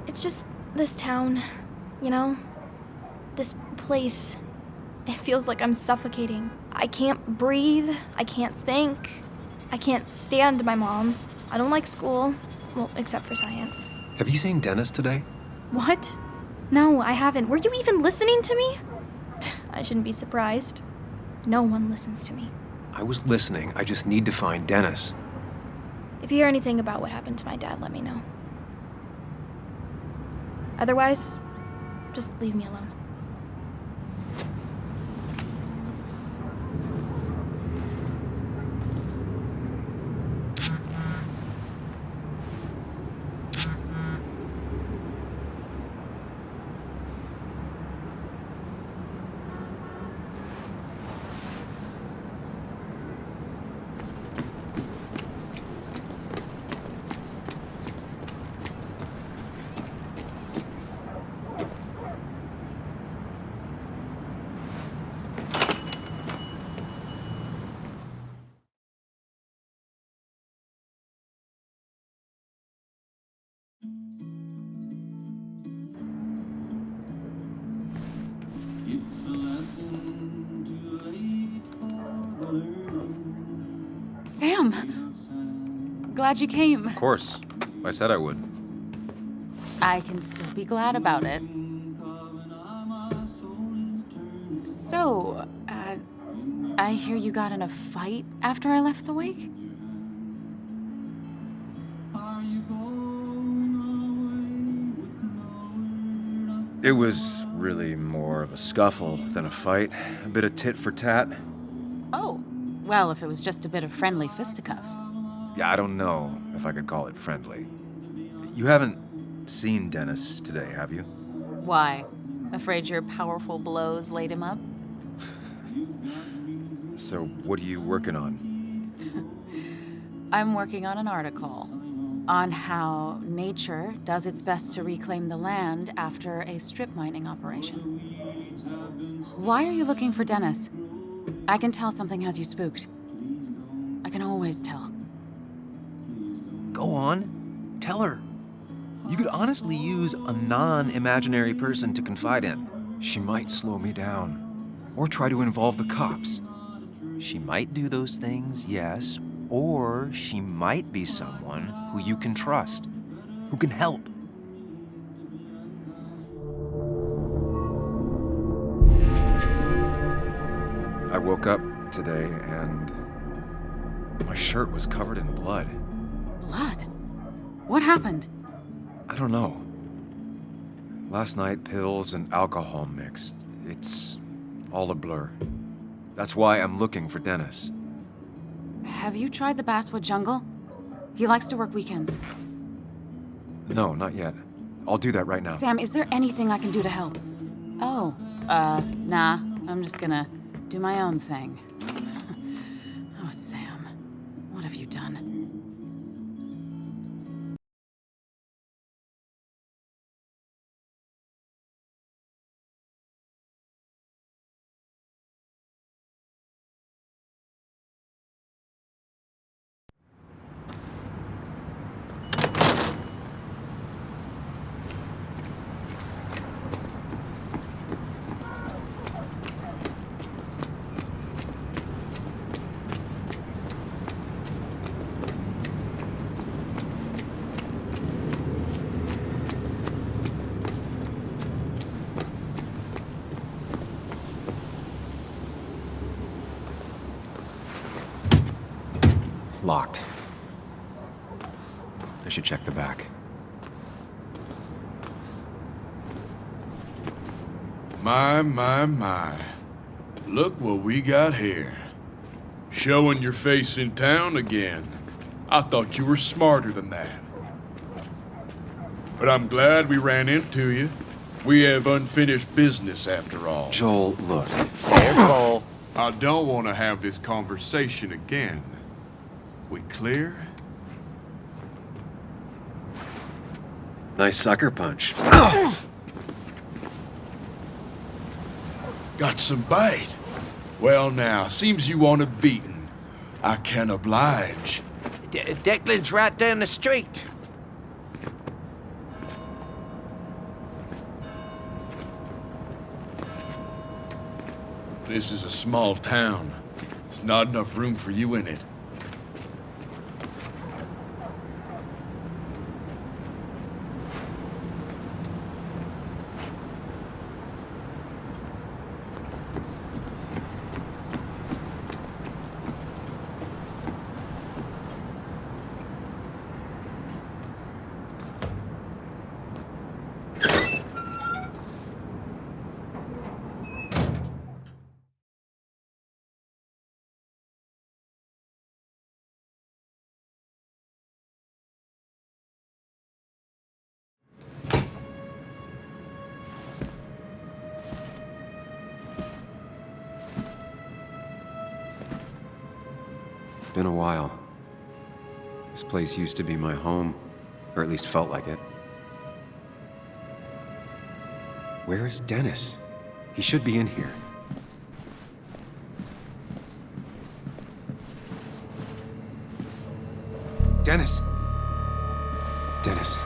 S4: It's just this town, you know? This place. It feels like I'm suffocating. I can't breathe. I can't think. I can't stand my mom. I don't like school. Well, except for science.
S1: Have you seen Dennis today?
S4: What? No, I haven't. Were you even listening to me? I shouldn't be surprised. No one listens to me.
S1: I was listening. I just need to find Dennis.
S4: If you hear anything about what happened to my dad, let me know. Otherwise, just leave me alone.
S3: Sam! Glad you came.
S1: Of course. I said I would.
S3: I can still be glad about it. So, I hear you got in a fight after I left the wake?
S1: It was really more of a scuffle than a fight. A bit of tit for tat.
S3: Oh, well, if it was just a bit of friendly fisticuffs.
S1: Yeah, I don't know if I could call it friendly. You haven't seen Dennis today, have you?
S3: Why? Afraid your powerful blows laid him up?
S1: So, what are you working on?
S3: I'm working on an article on how nature does its best to reclaim the land after a strip mining operation. Why are you looking for Dennis? I can tell something has you spooked. I can always tell.
S1: Go on. Tell her. You could honestly use a non-imaginary person to confide in. She might slow me down. Or try to involve the cops. She might do those things, yes. Or she might be someone who you can trust. Who can help. I woke up today and my shirt was covered in blood.
S3: Blood? What happened?
S1: I don't know. Last night, pills and alcohol mixed. It's all a blur. That's why I'm looking for Dennis.
S3: Have you tried the Basswood Jungle? He likes to work weekends.
S1: No, not yet. I'll do that right now.
S3: Sam, is there anything I can do to help? Oh, nah. I'm just gonna do my own thing. Oh, Sam. What have you done?
S2: Locked. I should check the back.
S6: My. Look what we got here. Showing your face in town again. I thought you were smarter than that. But I'm glad we ran into you. We have unfinished business after all.
S2: Joel, look.
S6: Careful. I don't want to have this conversation again. We clear?
S2: Nice sucker punch.
S6: Got some bite. Well now, seems you want a beating. I can oblige.
S12: Declan's right down the street.
S6: This is a small town. There's not enough room for you in it.
S2: Been a while. This place used to be my home, or at least felt like it. Where is Dennis? He should be in here. Dennis! Dennis.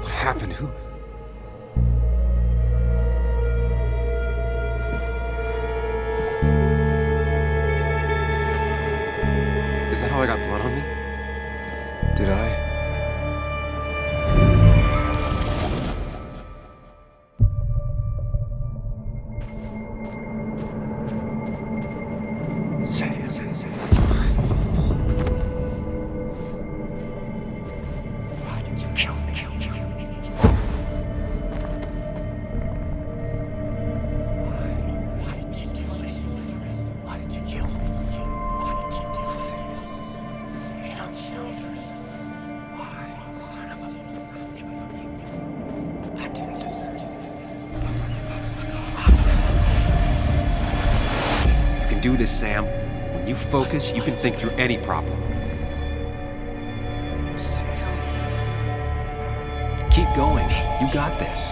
S2: What happened? Who? Is that how I got blood on me? Did I? Do this, Sam. When you focus, you can think through any problem. Keep going. You got this.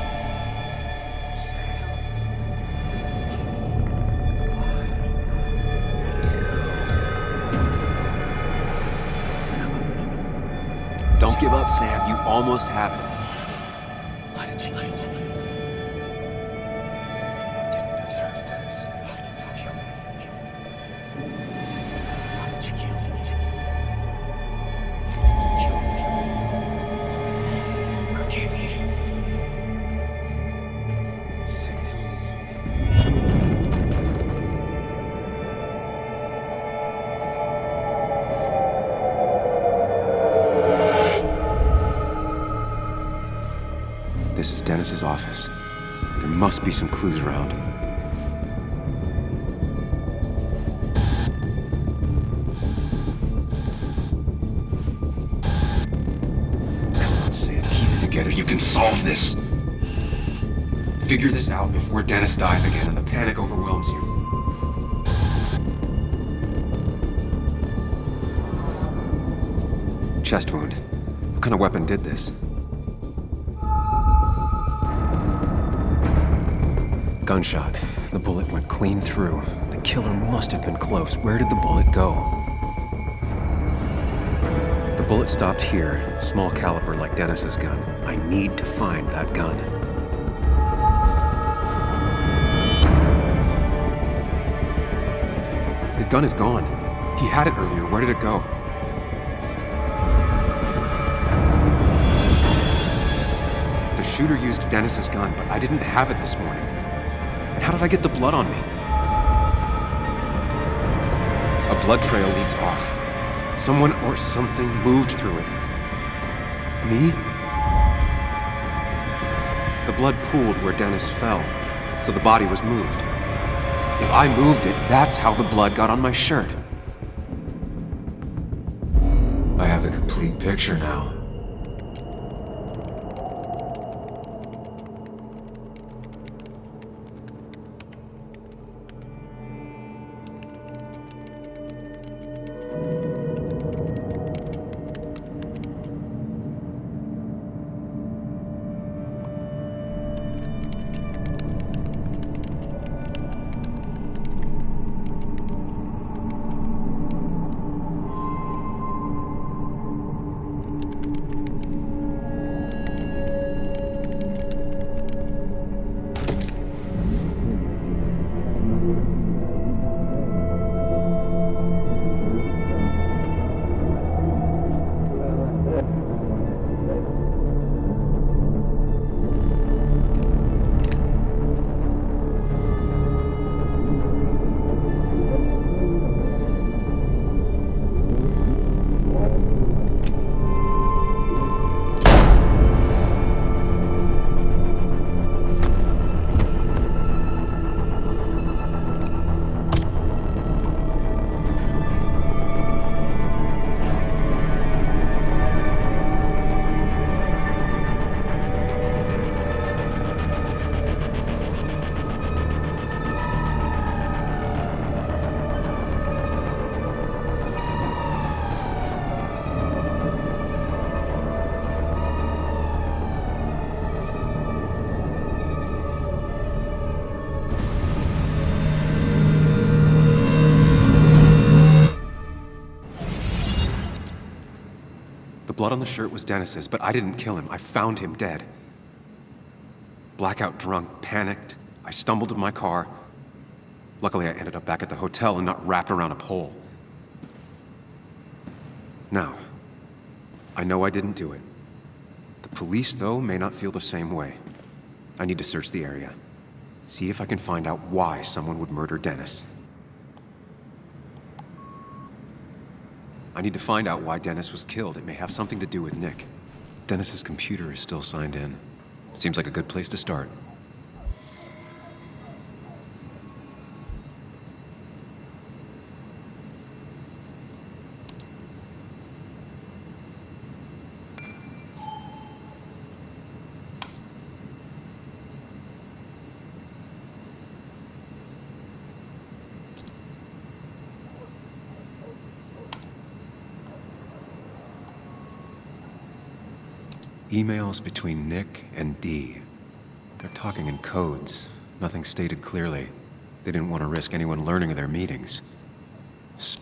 S2: Don't give up, Sam. You almost have it. Why did you kill me? I didn't deserve this. Why did you kill me? Why did you kill me? Forgive me. This is Dennis's office. There must be some clues around. Sam, keep it together. You can solve this. Figure this out before Dennis dies again and the panic overwhelms you. Chest wound. What kind of weapon did this? Gunshot. The bullet went clean through. The killer must have been close. Where did the bullet go? The bullet stopped here. Small caliber like Dennis's gun. I need to find that gun. His gun is gone. He had it earlier. Where did it go? The shooter used Dennis's gun, but I didn't have it this morning. And how did I get the blood on me?
S1: A blood trail leads off. Someone or something moved through it. Me? The blood pooled where Dennis fell, so the body was moved. If I moved it, that's how the blood got on my shirt. I have the complete picture now. The blood on the shirt was Dennis's, but I didn't kill him. I found him dead. Blackout drunk, panicked. I stumbled to my car. Luckily, I ended up back at the hotel and not wrapped around a pole. Now, I know I didn't do it. The police, though, may not feel the same way. I need to search the area. See if I can find out why someone would murder Dennis. I need to find out why Dennis was killed. It may have something to do with Nick. Dennis's computer is still signed in. Seems like a good place to start. Emails between Nick and Dee. They're talking in codes. Nothing stated clearly. They didn't want to risk anyone learning of their meetings.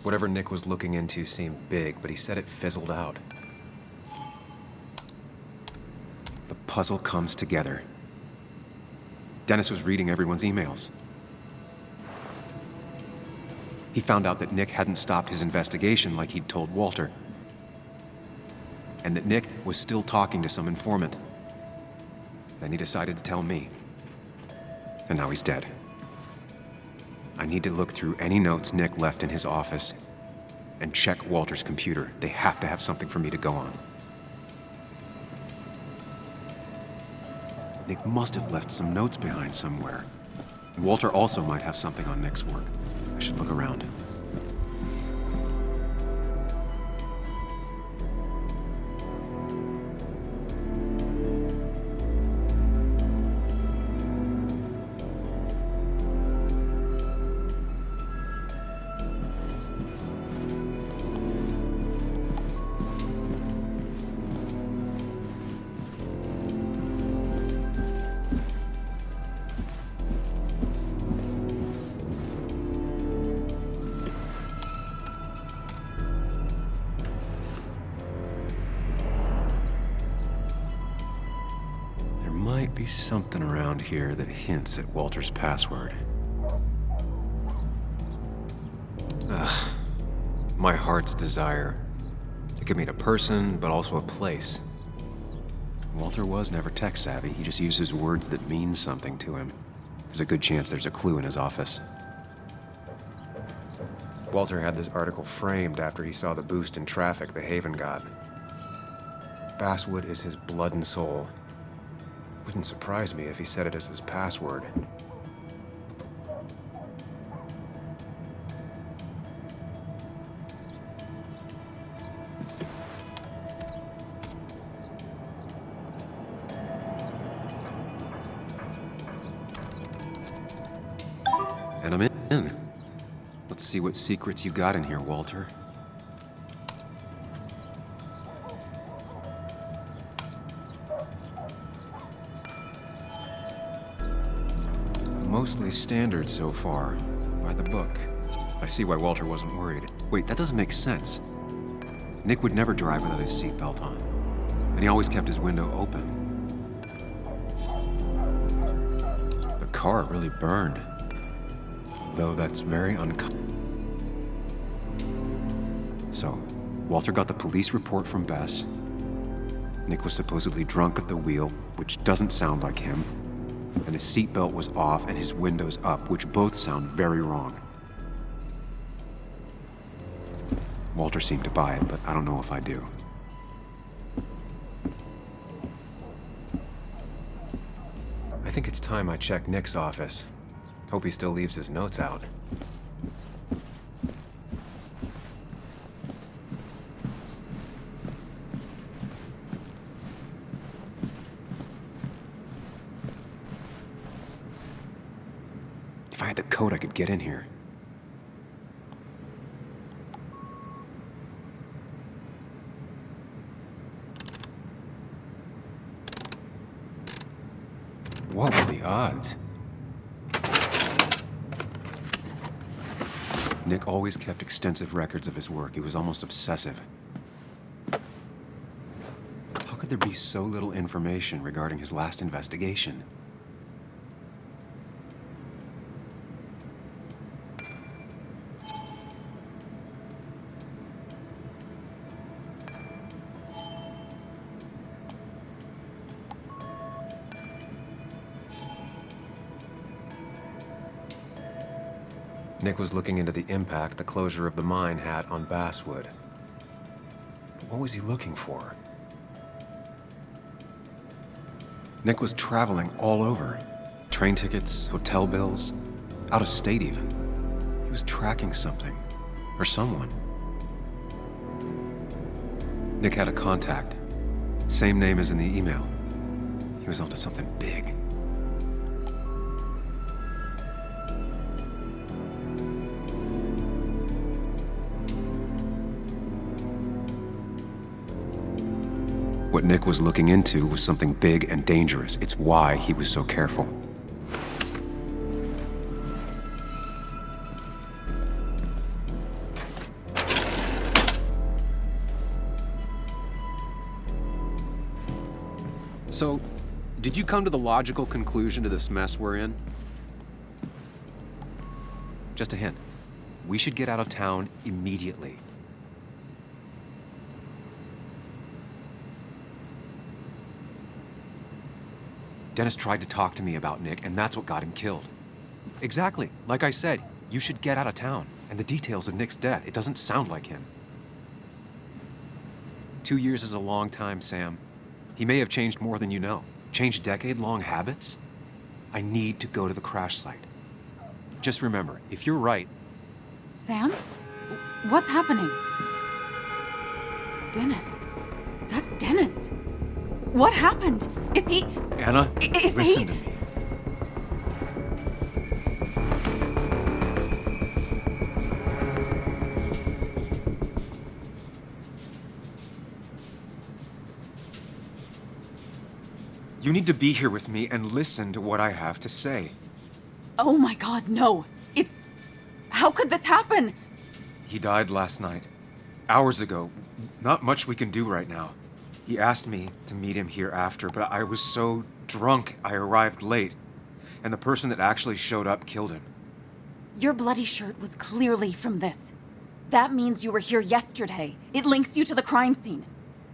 S1: Whatever Nick was looking into seemed big, but he said it fizzled out. The puzzle comes together. Dennis was reading everyone's emails. He found out that Nick hadn't stopped his investigation like he'd told Walter. And that Nick was still talking to some informant. Then he decided to tell me. And now he's dead. I need to look through any notes Nick left in his office and check Walter's computer. They have to have something for me to go on. Nick must have left some notes behind somewhere. Walter also might have something on Nick's work. I should look around. Might be something around here that hints at Walter's password. Ugh. My heart's desire. It could mean a person, but also a place. Walter was never tech savvy. He just uses words that mean something to him. There's a good chance there's a clue in his office.
S2: Walter had this article framed after he saw the boost in traffic the Haven got. Basswood is his blood and soul. Wouldn't surprise me if he said it as his password.
S1: And I'm in. Let's see what secrets you got in here, Walter. Mostly standard so far, by the book. I see why Walter wasn't worried. Wait, that doesn't make sense. Nick would never drive without his seatbelt on, and he always kept his window open. The car really burned, though that's very uncommon. So, Walter got the police report from Bess. Nick was supposedly drunk at the wheel, which doesn't sound like him. And his seatbelt was off and his windows up, which both sound very wrong. Walter seemed to buy it, but I don't know if I do. I think it's time I check Nick's office. Hope he still leaves his notes out. If I had the code, I could get in here. What were the odds? Nick always kept extensive records of his work. He was almost obsessive. How could there be so little information regarding his last investigation? Nick was looking into the impact the closure of the mine had on Basswood. But what was he looking for? Nick was traveling all over. Train tickets, hotel bills, out of state even. He was tracking something, or someone. Nick had a contact. Same name as in the email. He was onto something big. What Nick was looking into was something big and dangerous. It's why he was so careful. So, did you come to the logical conclusion to this mess we're in? Just a hint. We should get out of town immediately. Dennis tried to talk to me about Nick, and that's what got him killed. Exactly. Like I said, you should get out of town. And the details of Nick's death, it doesn't sound like him. 2 years is a long time, Sam. He may have changed more than you know. Changed decade-long habits? I need to go to the crash site. Just remember, if you're right...
S3: Sam? What's happening? Dennis. That's Dennis. What happened? Is he...
S1: Anna, listen to me. You need to be here with me and listen to what I have to say.
S3: Oh my God, no. It's... How could this happen?
S1: He died last night. Hours ago. Not much we can do right now. He asked me to meet him here after, but I was so drunk I arrived late. And the person that actually showed up killed him.
S3: Your bloody shirt was clearly from this. That means you were here yesterday. It links you to the crime scene.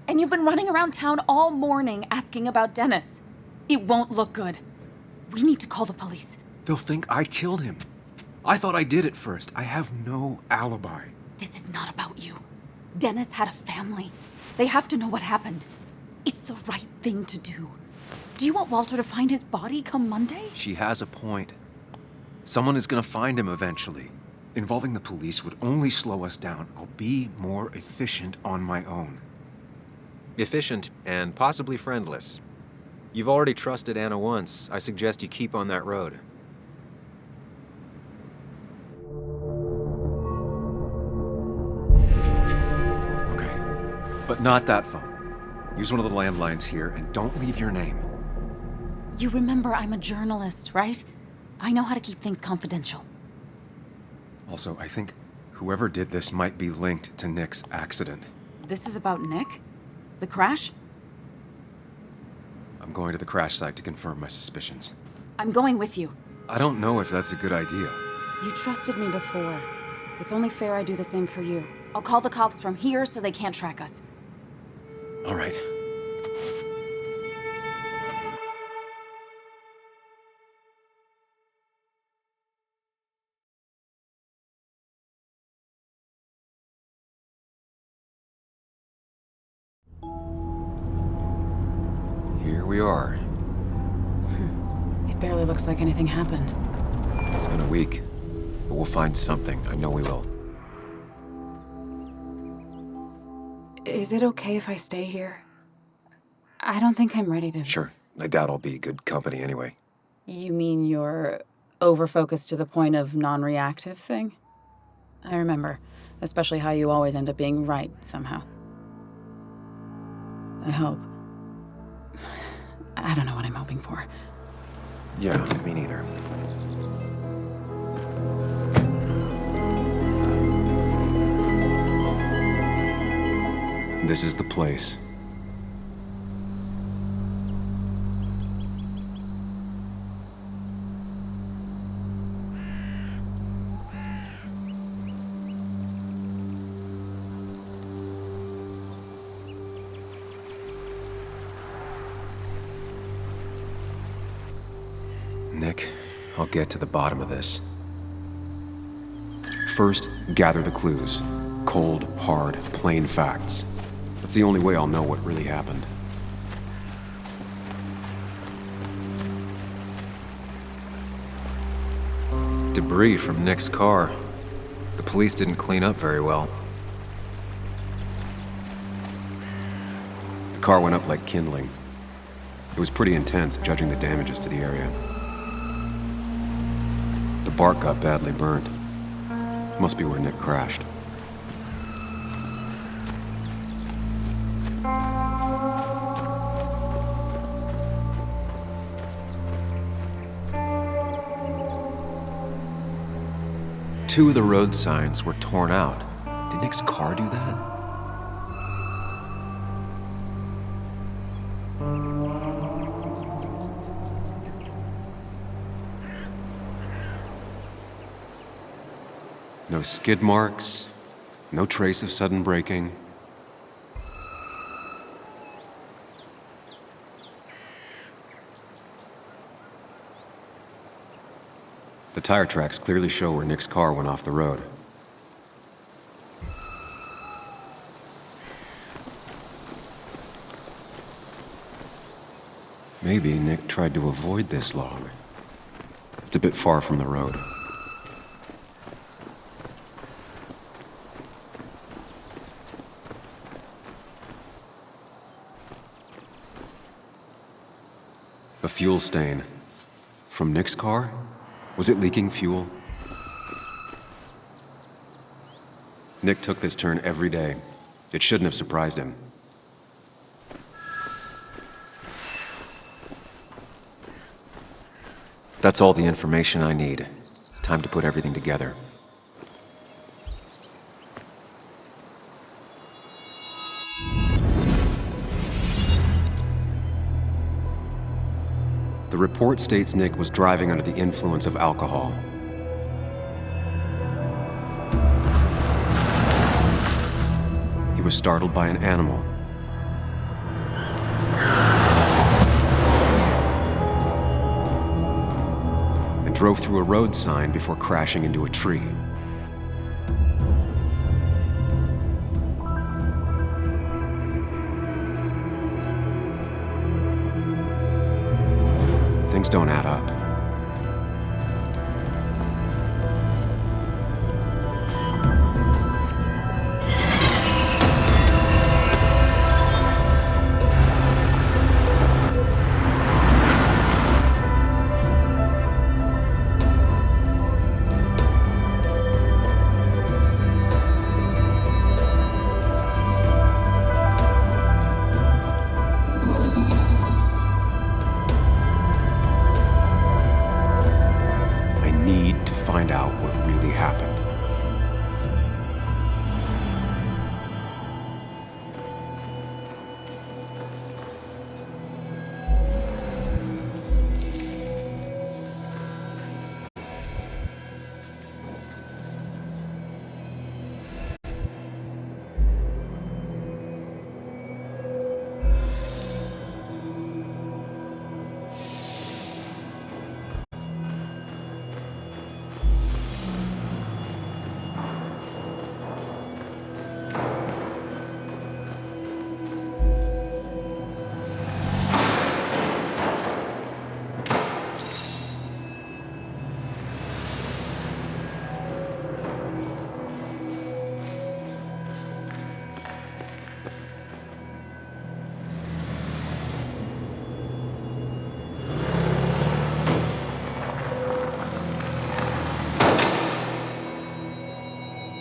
S3: And you've been running around town all morning asking about Dennis. It won't look good. We need to call the police.
S1: They'll think I killed him. I thought I did at first. I have no alibi.
S3: This is not about you. Dennis had a family. They have to know what happened. It's the right thing to do. Do you want Walter to find his body come Monday?
S1: She has a point. Someone is gonna find him eventually. Involving the police would only slow us down. I'll be more efficient on my own.
S2: Efficient and possibly friendless. You've already trusted Anna once. I suggest you keep on that road.
S1: Okay. But not that phone. Use one of the landlines here and don't leave your name.
S3: You remember I'm a journalist, right? I know how to keep things confidential.
S1: Also, I think whoever did this might be linked to Nick's accident.
S3: This is about Nick? The crash?
S1: I'm going to the crash site to confirm my suspicions.
S3: I'm going with you.
S1: I don't know if that's a good idea.
S3: You trusted me before. It's only fair I do the same for you. I'll call the cops from here so they can't track us.
S1: All right. Here we are.
S3: It barely looks like anything happened.
S1: It's been a week, but we'll find something. I know we will.
S3: Is it okay if I stay here? I don't think I'm ready to...
S1: Sure. I doubt I'll be good company anyway.
S3: You mean you're over-focused to the point of non-reactive thing? I remember, especially how you always end up being right somehow. I hope. I don't know what I'm hoping for.
S1: Yeah, me neither. This is the place. Nick, I'll get to the bottom of this. First, gather the clues. Cold, hard, plain facts. That's the only way I'll know what really happened. Debris from Nick's car. The police didn't clean up very well. The car went up like kindling. It was pretty intense, judging the damages to the area. The bark got badly burned. Must be where Nick crashed. Two of the road signs were torn out. Did Nick's car do that? No skid marks, no trace of sudden braking. The tire tracks clearly show where Nick's car went off the road. Maybe Nick tried to avoid this log. It's a bit far from the road. A fuel stain. From Nick's car? Was it leaking fuel? Nick took this turn every day. It shouldn't have surprised him. That's all the information I need. Time to put everything together. The report states Nick was driving under the influence of alcohol. He was startled by an animal. And drove through a road sign before crashing into a tree. Things don't add up. Find out what really happened.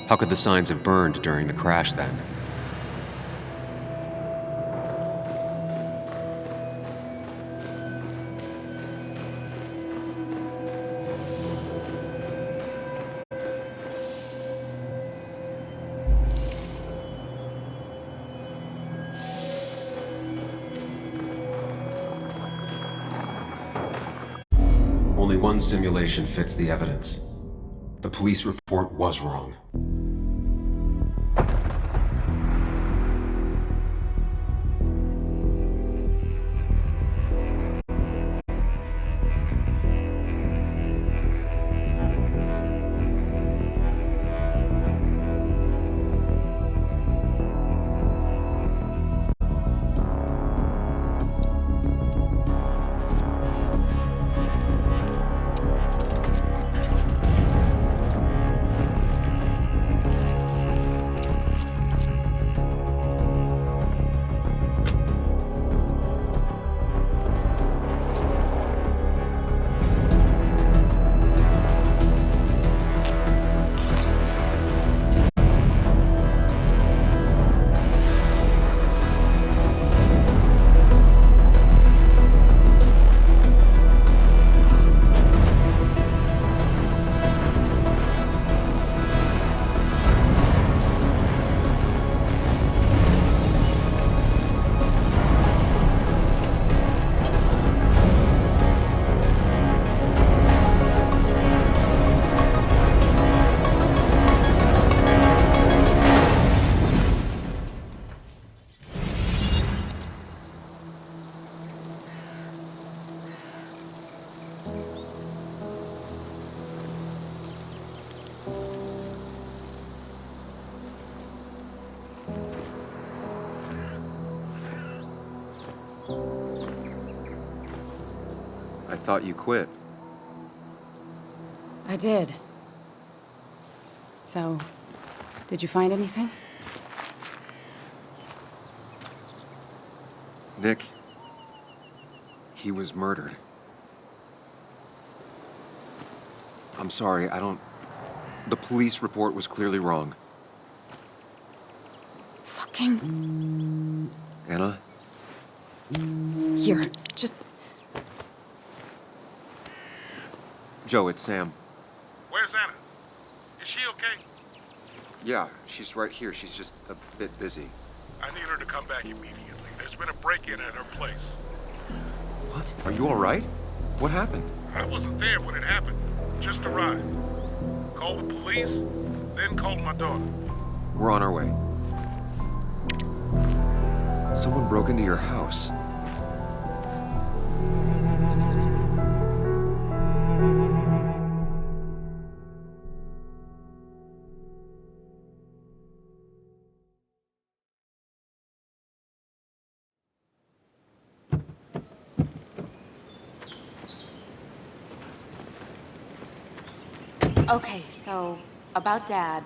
S1: How could the signs have burned during the crash then? Only one simulation fits the evidence. The police report was wrong. I thought you quit.
S3: I did. So, did you find anything?
S1: Nick, he was murdered. I'm sorry, the police report was clearly wrong.
S3: Fucking...
S1: Anna?
S3: Here, just...
S1: Joe, it's Sam.
S13: Where's Anna? Is she okay?
S1: Yeah, she's right here. She's just a bit busy.
S13: I need her to come back immediately. There's been a break-in at her place.
S1: What? Are you all right? What happened?
S13: I wasn't there when it happened. Just arrived. Called the police, then called my daughter.
S1: We're on our way. Someone broke into your house.
S3: Okay, so about Dad.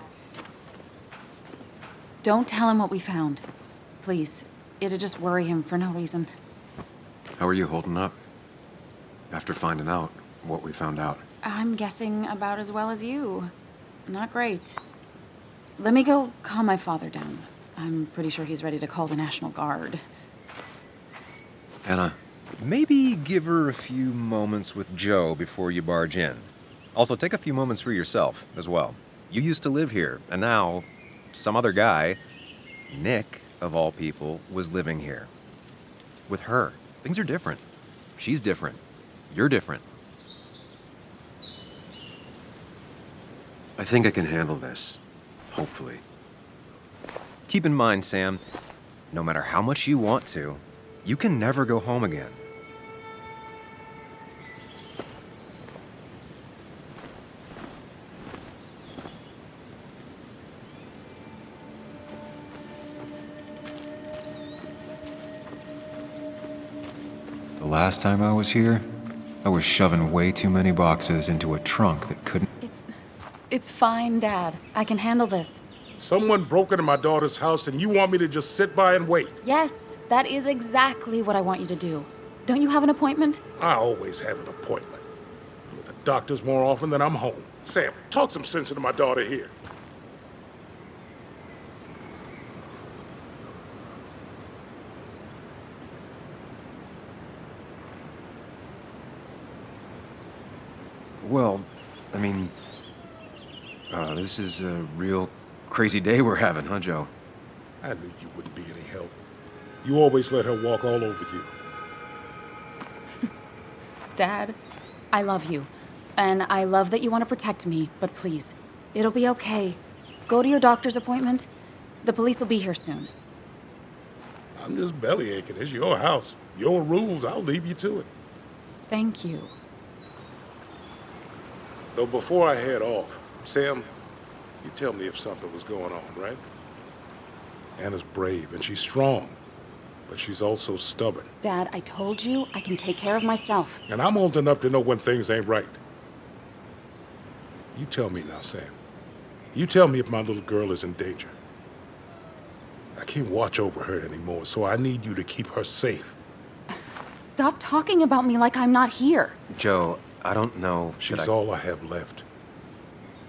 S3: Don't tell him what we found. Please. It'd just worry him for no reason.
S1: How are you holding up? After finding out what we found out.
S3: I'm guessing about as well as you. Not great. Let me go calm my father down. I'm pretty sure he's ready to call the National Guard.
S1: Anna, maybe give her a few moments with Joe before you barge in. Also, take a few moments for yourself as well. You used to live here, and now some other guy, Nick, of all people, was living here. With her. Things are different. She's different. You're different. I think I can handle this. Hopefully. Keep in mind, Sam, no matter how much you want to, you can never go home again. The last time I was here, I was shoving way too many boxes into a trunk that couldn't...
S3: It's fine, Dad. I can handle this.
S13: Someone broke into my daughter's house and you want me to just sit by and wait?
S3: Yes, that is exactly what I want you to do. Don't you have an appointment?
S13: I always have an appointment. I'm at the doctor's more often than I'm home. Sam, talk some sense into my daughter here.
S1: Well, I mean... this is a real crazy day we're having, huh, Joe?
S13: I knew you wouldn't be any help. You always let her walk all over you.
S3: Dad, I love you. And I love that you want to protect me, but please, it'll be okay. Go to your doctor's appointment. The police will be here soon.
S13: I'm just bellyaching. It's your house. Your rules. I'll leave you to it.
S3: Thank you.
S13: Though before I head off, Sam, you tell me if something was going on, right? Anna's brave and she's strong, but she's also stubborn.
S3: Dad, I told you I can take care of myself.
S13: And I'm old enough to know when things ain't right. You tell me now, Sam. You tell me if my little girl is in danger. I can't watch over her anymore, so I need you to keep her safe.
S3: Stop talking about me like I'm not here.
S1: Joe, I don't know.
S13: She's all I have left.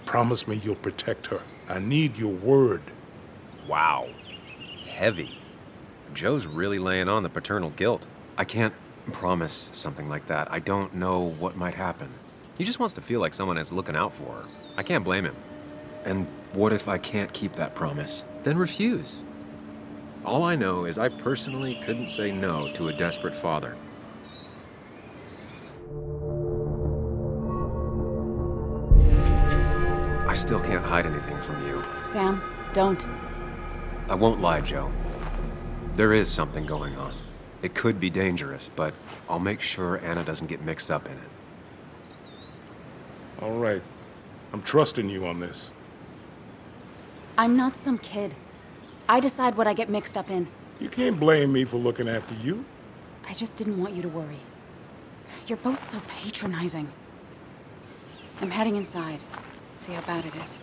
S13: Promise me you'll protect her. I need your word.
S1: Wow. Heavy. Joe's really laying on the paternal guilt. I can't promise something like that. I don't know what might happen. He just wants to feel like someone is looking out for her. I can't blame him. And what if I can't keep that promise? Then refuse. All I know is I personally couldn't say no to a desperate father. I still can't hide anything from you.
S3: Sam, don't.
S1: I won't lie, Joe. There is something going on. It could be dangerous, but I'll make sure Anna doesn't get mixed up in it.
S13: All right. I'm trusting you on this.
S3: I'm not some kid. I decide what I get mixed up in.
S13: You can't blame me for looking after you.
S3: I just didn't want you to worry. You're both so patronizing. I'm heading inside. See how bad it is.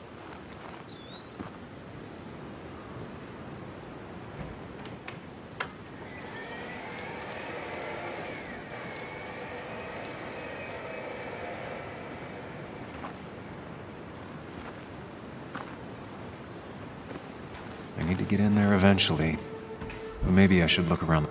S1: I need to get in there eventually. But maybe I should look around.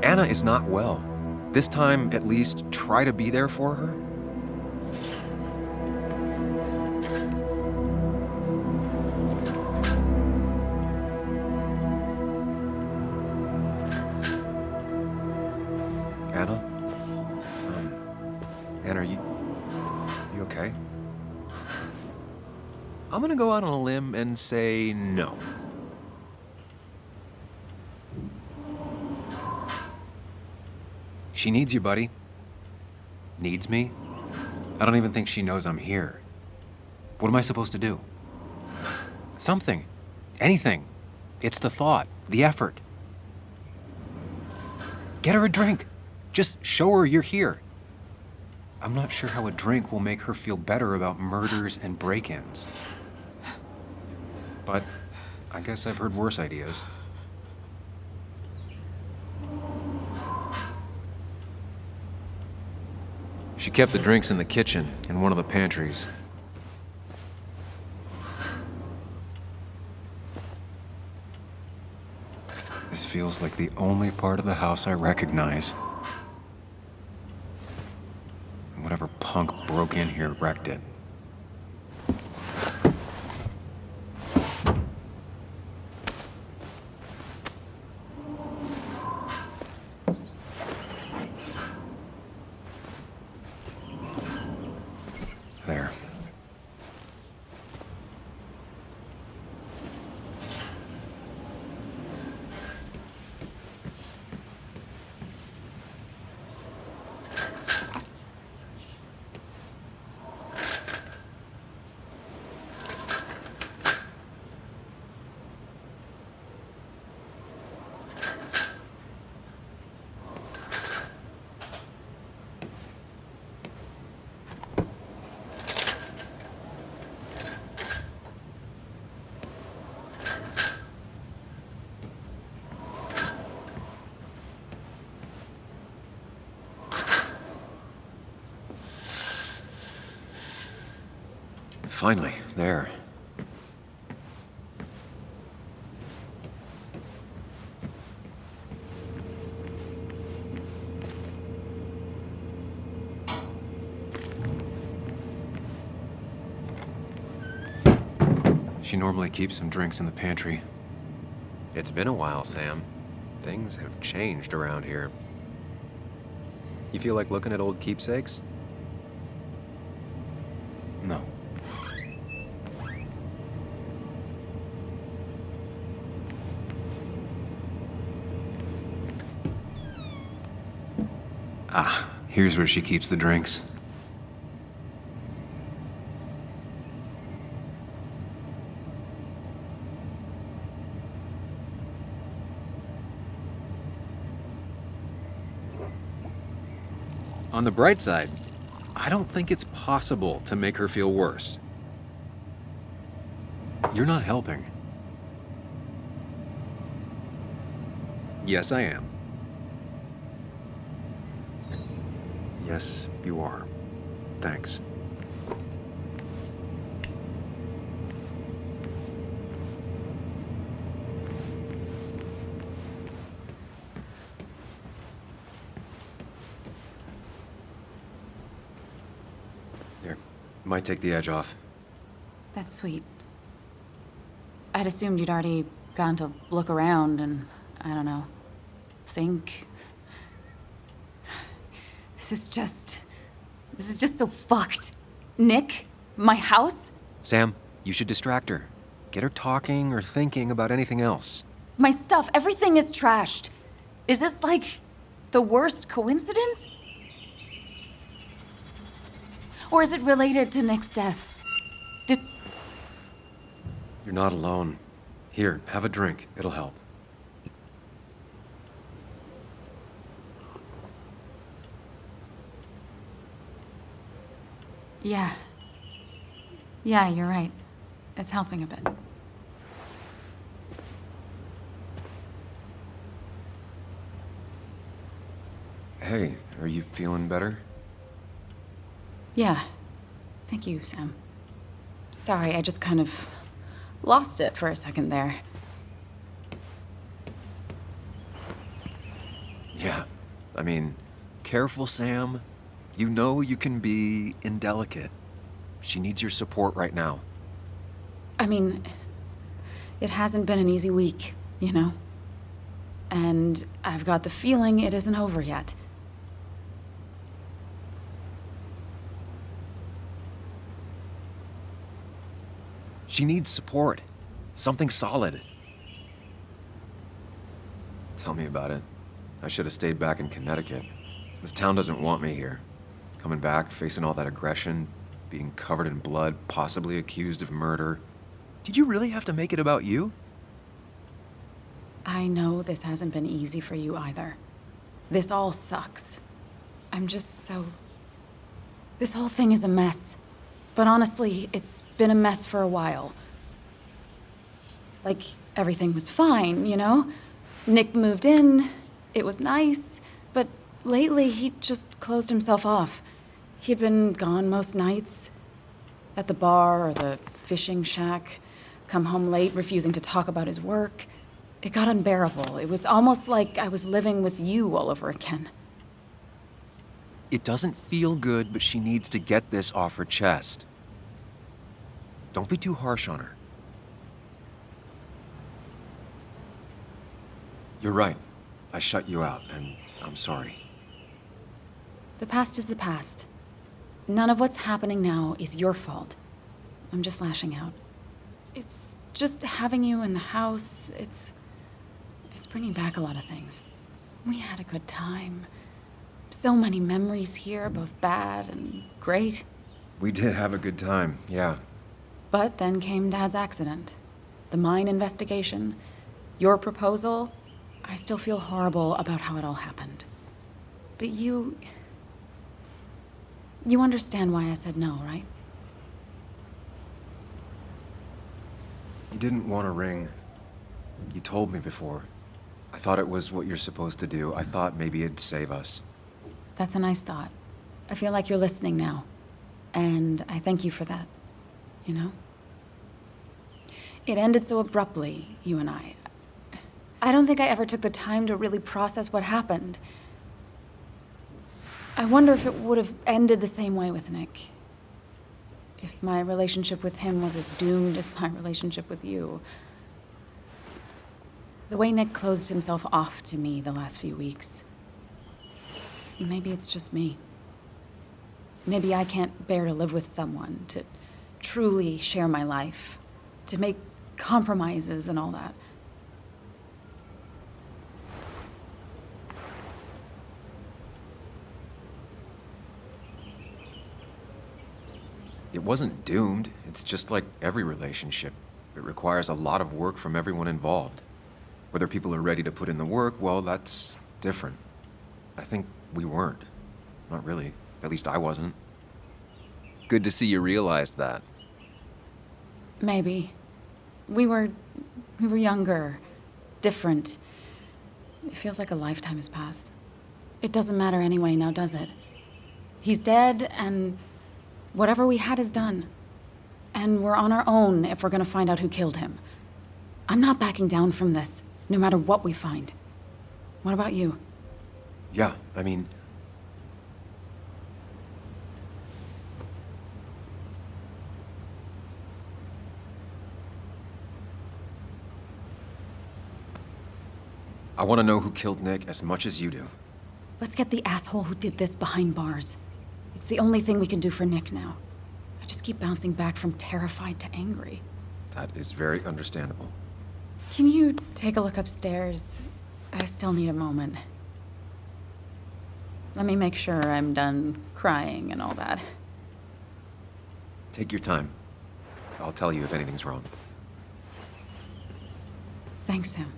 S1: Anna is not well. This time, at least, try to be there for her.
S2: I'm gonna go out on a limb and say no. She needs you, buddy. Needs me? I don't even think she knows I'm here. What am I supposed to do? Something. Anything. It's the thought, the effort. Get her a drink. Just show her you're here. I'm not sure how a drink will make her feel better about murders and break-ins. But I guess I've heard worse ideas. She kept the drinks in the kitchen, in one of the pantries. This feels like the only part of the house I recognize. Whatever punk broke in here wrecked it. There. Finally, there. She normally keeps some drinks in the pantry. It's been a while, Sam. Things have changed around here. You feel like looking at old keepsakes? No. Ah, here's where she keeps the drinks. On the bright side, I don't think it's possible to make her feel worse. You're not helping. Yes, I am. Yes, you are. Thanks. Here, might take the edge off.
S3: That's sweet. I'd assumed you'd already gone to look around and, I don't know, think. This is just so fucked. Nick? My house?
S2: Sam, you should distract her. Get her talking or thinking about anything else.
S3: My stuff, everything is trashed. Is this like the worst coincidence? Or is it related to Nick's death?
S2: You're not alone. Here, have a drink. It'll help.
S3: Yeah. Yeah, you're right. It's helping a bit.
S2: Hey, are you feeling better?
S3: Yeah. Thank you, Sam. Sorry, I just kind of lost it for a second there.
S2: Yeah. I mean, careful, Sam. You know you can be indelicate. She needs your support right now.
S3: I mean, it hasn't been an easy week, you know? And I've got the feeling it isn't over yet.
S2: She needs support. Something solid. Tell me about it. I should have stayed back in Connecticut. This town doesn't want me here. Coming back, facing all that aggression, being covered in blood, possibly accused of murder. Did you really have to make it about you?
S3: I know this hasn't been easy for you either. This all sucks. I'm just so... This whole thing is a mess. But honestly, it's been a mess for a while. Like, everything was fine, you know? Nick moved in, it was nice, but lately he just closed himself off. He'd been gone most nights, at the bar or the fishing shack, come home late, refusing to talk about his work. It got unbearable. It was almost like I was living with you all over again.
S2: It doesn't feel good, but she needs to get this off her chest. Don't be too harsh on her. You're right. I shut you out, and I'm sorry.
S3: The past is the past. None of what's happening now is your fault. I'm just lashing out. It's just having you in the house, it's bringing back a lot of things. We had a good time. So many memories here, both bad and great.
S2: We did have a good time, yeah.
S3: But then came Dad's accident. The mine investigation. Your proposal. I still feel horrible about how it all happened. But you understand why I said no, right?
S2: You didn't want a ring. You told me before. I thought it was what you're supposed to do. I thought maybe it'd save us.
S3: That's a nice thought. I feel like you're listening now. And I thank you for that. You know? It ended so abruptly, you and I. I don't think I ever took the time to really process what happened. I wonder if it would have ended the same way with Nick. If my relationship with him was as doomed as my relationship with you. The way Nick closed himself off to me the last few weeks. Maybe it's just me. Maybe I can't bear to live with someone, to truly share my life, to make compromises and all that.
S2: It wasn't doomed. It's just like every relationship. It requires a lot of work from everyone involved. Whether people are ready to put in the work, well, that's different. I think we weren't. Not really. At least I wasn't. Good to see you realized that.
S3: Maybe. We were younger, different. It feels like a lifetime has passed. It doesn't matter anyway now, does it? He's dead, and whatever we had is done. And we're on our own if we're gonna find out who killed him. I'm not backing down from this, no matter what we find. What about you?
S2: Yeah, I mean... I want to know who killed Nick as much as you do.
S3: Let's get the asshole who did this behind bars. It's the only thing we can do for Nick now. I just keep bouncing back from terrified to angry.
S2: That is very understandable.
S3: Can you take a look upstairs? I still need a moment. Let me make sure I'm done crying and all that.
S2: Take your time. I'll tell you if anything's wrong.
S3: Thanks, Sam.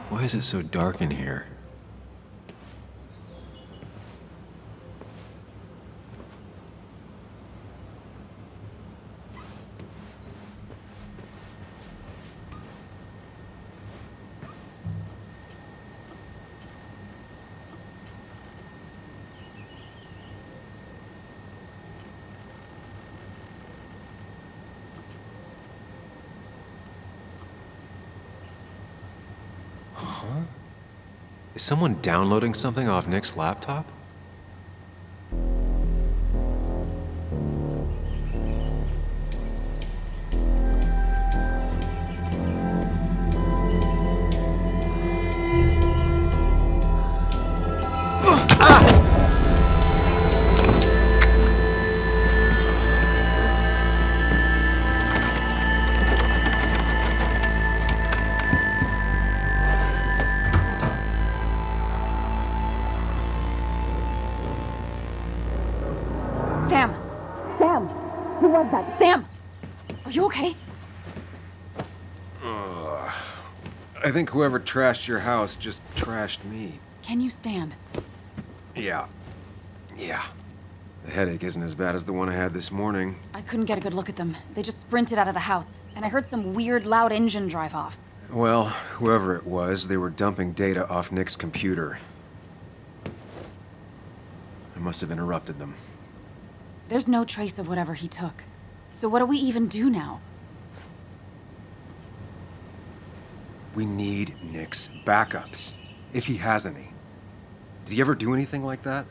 S2: Why is it so dark in here? Huh? Is someone downloading something off Nick's laptop?
S3: Who was that? Sam! Are you okay?
S1: I think whoever trashed your house just trashed me.
S3: Can you stand?
S1: Yeah. The headache isn't as bad as the one I had this morning.
S3: I couldn't get a good look at them. They just sprinted out of the house, and I heard some weird, loud engine drive off.
S1: Well, whoever it was, they were dumping data off Nick's computer. I must have interrupted them.
S3: There's no trace of whatever he took. So what do we even do now?
S1: We need Nick's backups, if he has any. Did he ever do anything like that?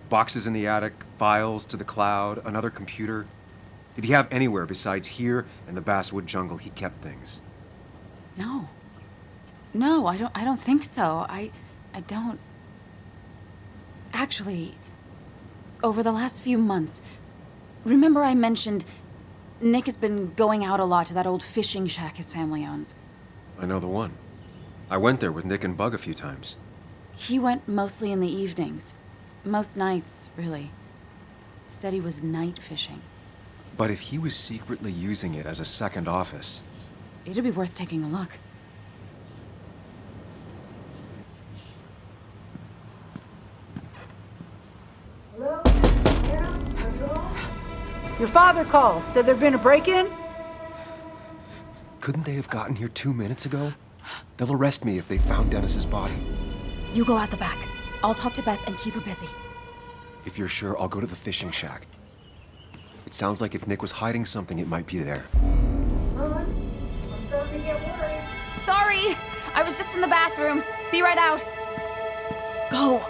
S1: Boxes in the attic, files to the cloud, another computer? Did he have anywhere besides here and the basswood jungle he kept things?
S3: No. No, I don't think so. I don't... Actually, over the last few months, remember I mentioned Nick has been going out a lot to that old fishing shack his family owns.
S1: I know the one. I went there with Nick and Bug a few times.
S3: He went mostly in the evenings. Most nights, really. Said he was night fishing.
S1: But if he was secretly using it as a second office...
S3: It'd be worth taking a look.
S14: Hello? Your father called. Said there'd been a break-in?
S1: Couldn't they have gotten here 2 minutes ago? They'll arrest me if they found Dennis's body.
S3: You go out the back. I'll talk to Bess and keep her busy.
S1: If you're sure, I'll go to the fishing shack. It sounds like if Nick was hiding something, it might be there.
S14: I'm starting to get worried.
S3: Sorry! I was just in the bathroom. Be right out. Go!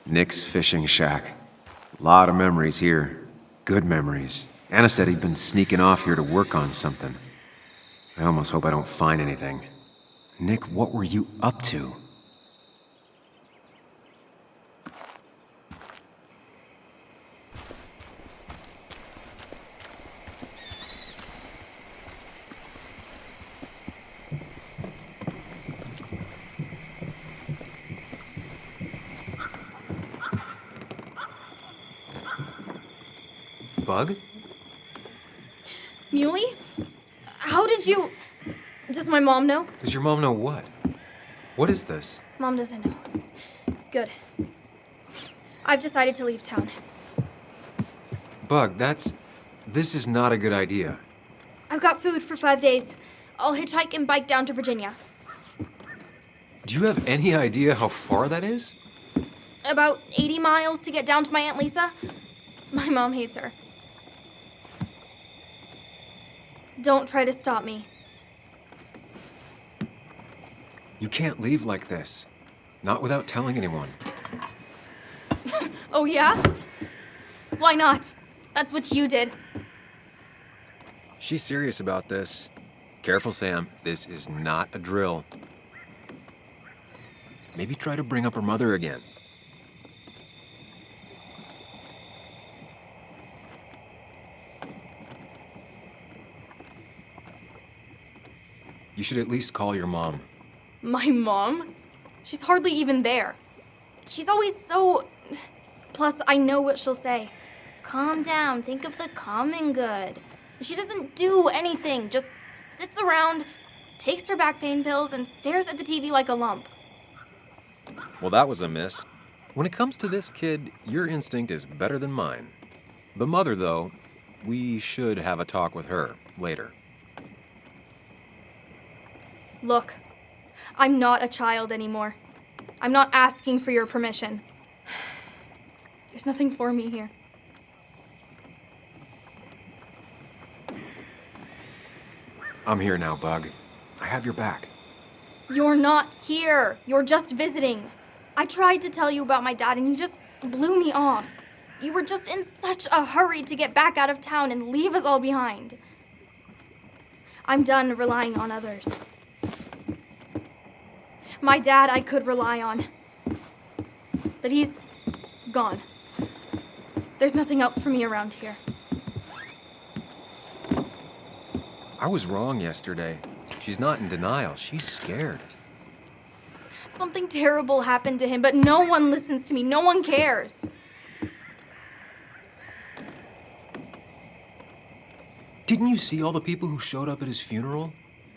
S1: Nick's fishing shack. A lot of memories here. Good memories. Anna said he'd been sneaking off here to work on something. I almost hope I don't find anything. Nick, what were you up to? Bug?
S4: Muley? How did you... Does my mom know?
S1: Does your mom know what? What is this?
S4: Mom doesn't know. Good. I've decided to leave town.
S1: Bug, this is not a good idea.
S4: I've got food for 5 days. I'll hitchhike and bike down to Virginia.
S1: Do you have any idea how far that is?
S4: About 80 miles to get down to my Aunt Lisa. My mom hates her. Don't try to stop me.
S1: You can't leave like this. Not without telling anyone.
S4: Oh, yeah? Why not? That's what you did.
S1: She's serious about this. Careful, Sam. This is not a drill. Maybe try to bring up her mother again. You should at least call your mom.
S4: My mom? She's hardly even there. She's always so... Plus, I know what she'll say. Calm down, think of the common good. She doesn't do anything, just sits around, takes her back pain pills, and stares at the TV like a lump.
S1: Well, that was a miss. When it comes to this kid, your instinct is better than mine. The mother, though, we should have a talk with her later.
S4: Look, I'm not a child anymore. I'm not asking for your permission. There's nothing for me here.
S1: I'm here now, Bug. I have your back.
S4: You're not here. You're just visiting. I tried to tell you about my dad and you just blew me off. You were just in such a hurry to get back out of town and leave us all behind. I'm done relying on others. My dad I could rely on. But he's gone. There's nothing else for me around here.
S2: I was wrong yesterday. She's not in denial. She's scared.
S4: Something terrible happened to him, but no one listens to me. No one cares.
S2: Didn't you see all the people who showed up at his funeral?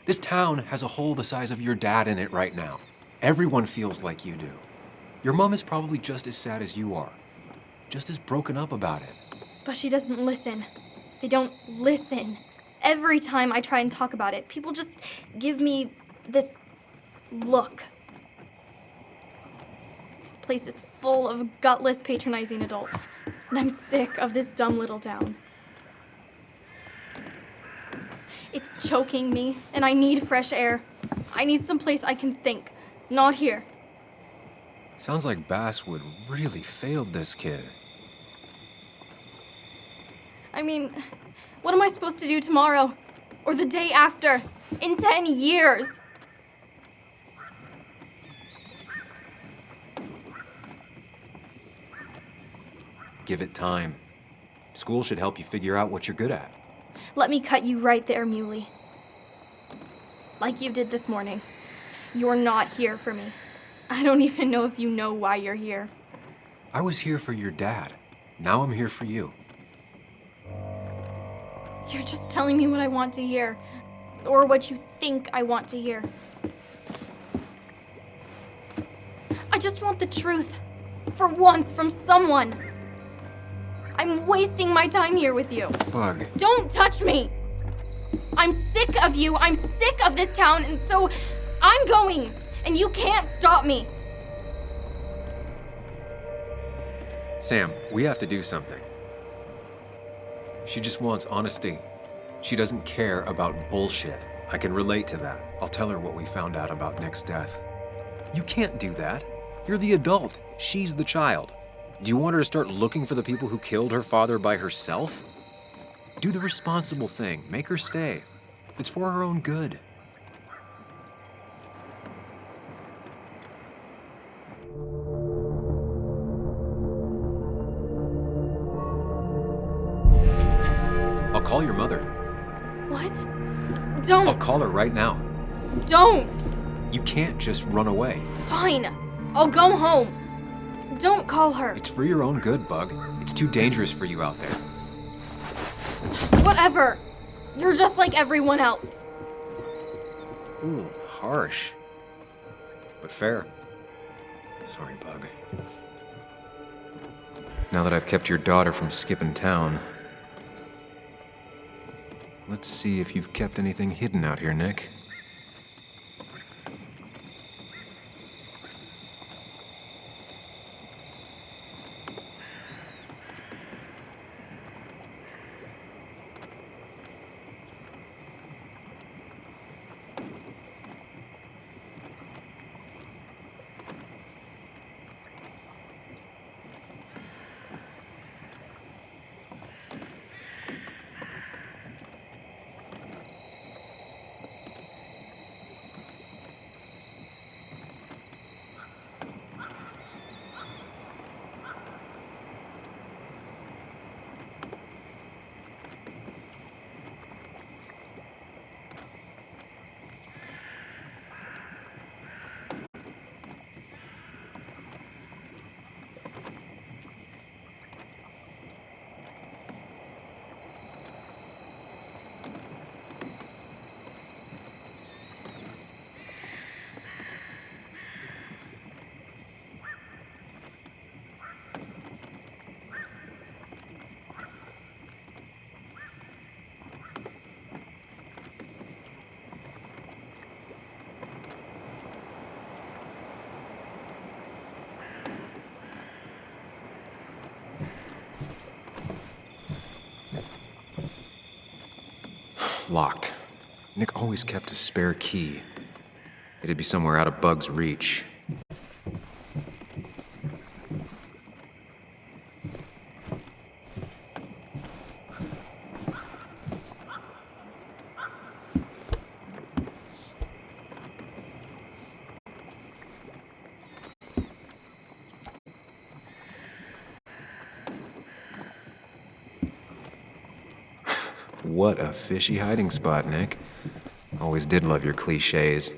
S2: This town has a hole the size of your dad in it right now. Everyone feels like you do. Your mom is probably just as sad as you are. Just as broken up about it.
S4: But she doesn't listen. They don't listen. Every time I try and talk about it, people just give me this look. This place is full of gutless, patronizing adults, and I'm sick of this dumb little town. It's choking me, and I need fresh air. I need someplace I can think, not here.
S2: Sounds like Basswood really failed this kid.
S4: I mean, what am I supposed to do tomorrow? Or the day after? In 10 years?
S2: Give it time. School should help you figure out what you're good at.
S4: Let me cut you right there, Muley. Like you did this morning. You're not here for me. I don't even know if you know why you're here.
S2: I was here for your dad. Now I'm here for you.
S4: You're just telling me what I want to hear. Or what you think I want to hear. I just want the truth. For once, from someone. I'm wasting my time here with you.
S2: Bug.
S4: Don't touch me! I'm sick of you, I'm sick of this town, and so I'm going, and you can't stop me.
S2: Sam, we have to do something. She just wants honesty. She doesn't care about bullshit. I can relate to that. I'll tell her what we found out about Nick's death. You can't do that. You're the adult. She's the child. Do you want her to start looking for the people who killed her father by herself? Do the responsible thing. Make her stay. It's for her own good. I'll call your mother.
S4: What? Don't!
S2: I'll call her right now.
S4: Don't!
S2: You can't just run away.
S4: Fine. I'll go home. Don't call her.
S2: It's for your own good, Bug. It's too dangerous for you out there.
S4: Whatever. You're just like everyone else.
S2: Ooh, harsh. But fair. Sorry, Bug. Now that I've kept your daughter from skipping town, let's see if you've kept anything hidden out here, Nick. Locked. Nick always kept a spare key. It'd be somewhere out of Bug's reach. What a fishy hiding spot, Nick. Always did love your cliches.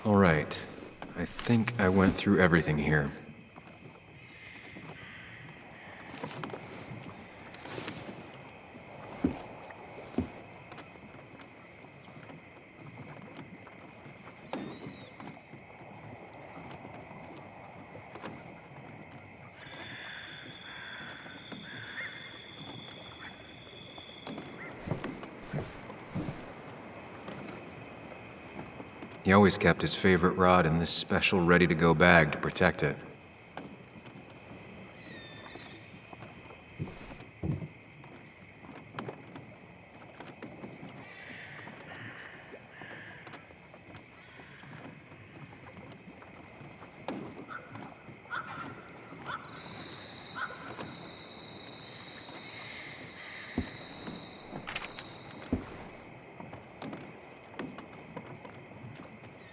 S2: All right. I think I went through everything here. He always kept his favorite rod in this special ready-to-go bag to protect it.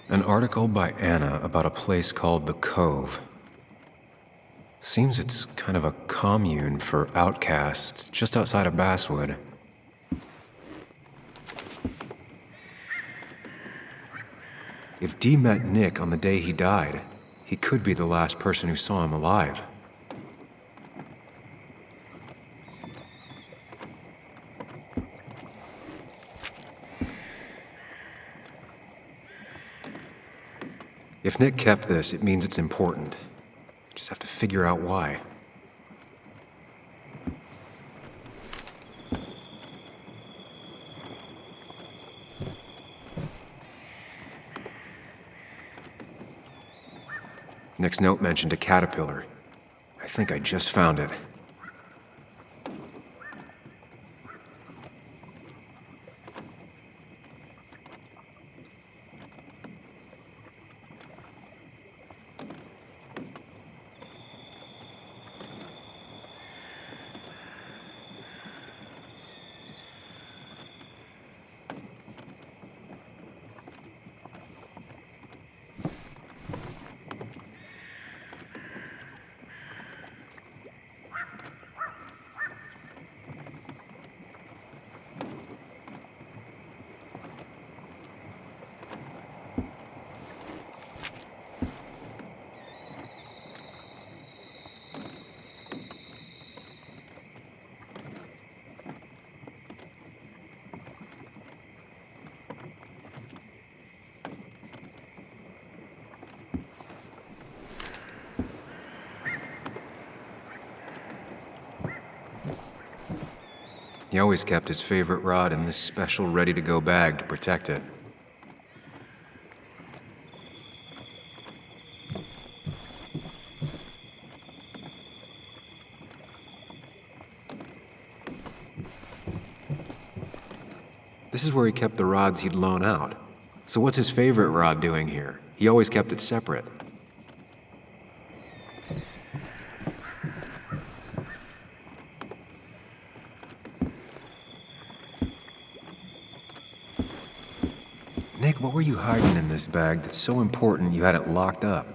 S2: An article by Anna about a place called the Cove. Seems it's kind of a commune for outcasts just outside of Basswood. If Dee met Nick on the day he died, he could be the last person who saw him alive. If Nick kept this, it means it's important. Just have to figure out why. Nick's note mentioned a caterpillar. I think I just found it. He always kept his favorite rod in this special ready-to-go bag to protect it. This is where he kept the rods he'd loan out. So what's his favorite rod doing here? He always kept it separate. Nick, what were you hiding in this bag that's so important you had it locked up?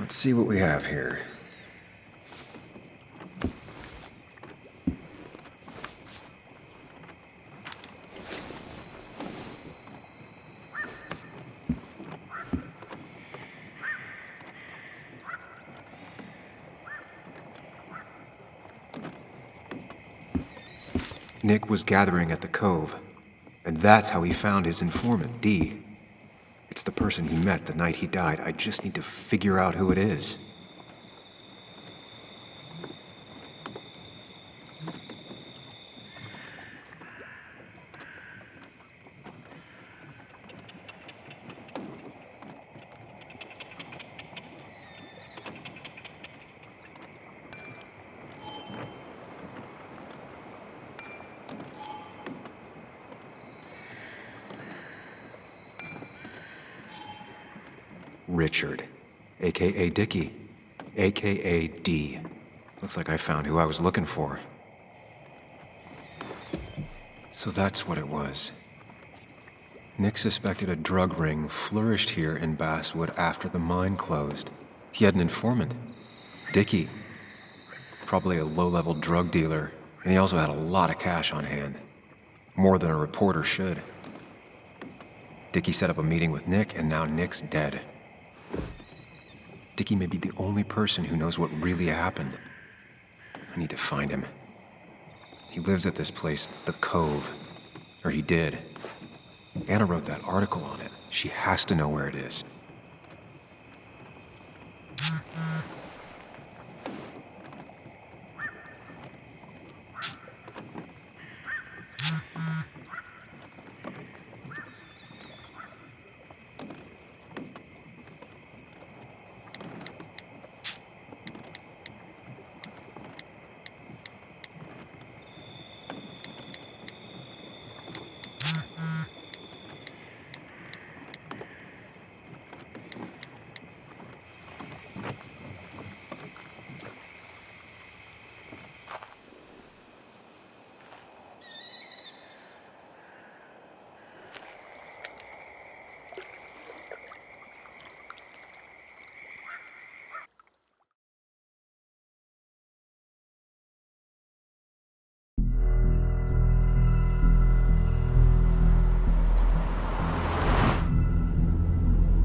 S2: Let's see what we have here. Nick was gathering at the cove, and that's how he found his informant, Dee. It's the person he met the night he died. I just need to figure out who it is. Richard, a.k.a. Dickie, a.k.a. D. Looks like I found who I was looking for. So that's what it was. Nick suspected a drug ring flourished here in Basswood after the mine closed. He had an informant, Dickie. Probably a low-level drug dealer, and he also had a lot of cash on hand. More than a reporter should. Dickie set up a meeting with Nick, and now Nick's dead. Dickie may be the only person who knows what really happened. I need to find him. He lives at this place, The Cove. Or he did. Anna wrote that article on it. She has to know where it is.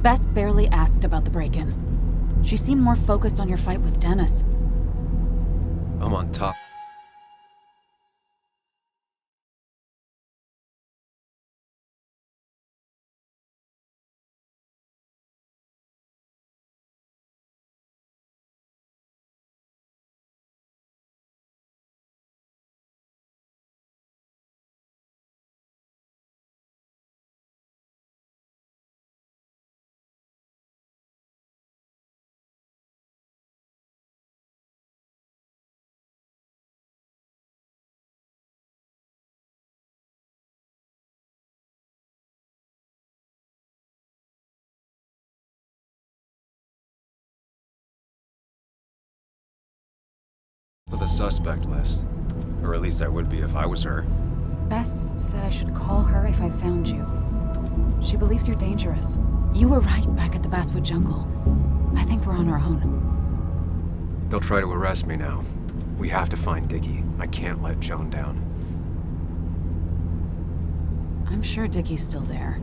S3: Bess barely asked about the break-in. She seemed more focused on your fight with Dennis.
S2: I'm on top. For the suspect list. Or at least I would be if I was her.
S3: Bess said I should call her if I found you. She believes you're dangerous. You were right back at the Basswood jungle. I think we're on our own.
S2: They'll try to arrest me now. We have to find Dickie. I can't let Joan down.
S3: I'm sure Dickie's still there.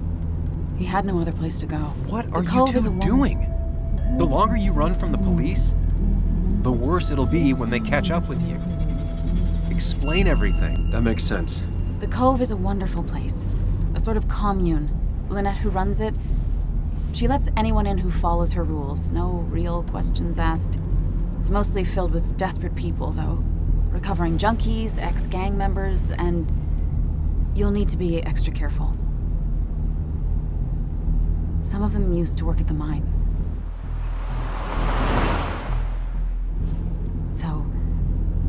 S3: He had no other place to go.
S2: What are you two doing? The longer you run from the police, the worse it'll be when they catch up with you. Explain everything. That makes sense.
S3: The Cove is a wonderful place. A sort of commune. Lynette, who runs it, she lets anyone in who follows her rules. No real questions asked. It's mostly filled with desperate people, though. Recovering junkies, ex-gang members, and you'll need to be extra careful. Some of them used to work at the mine. So,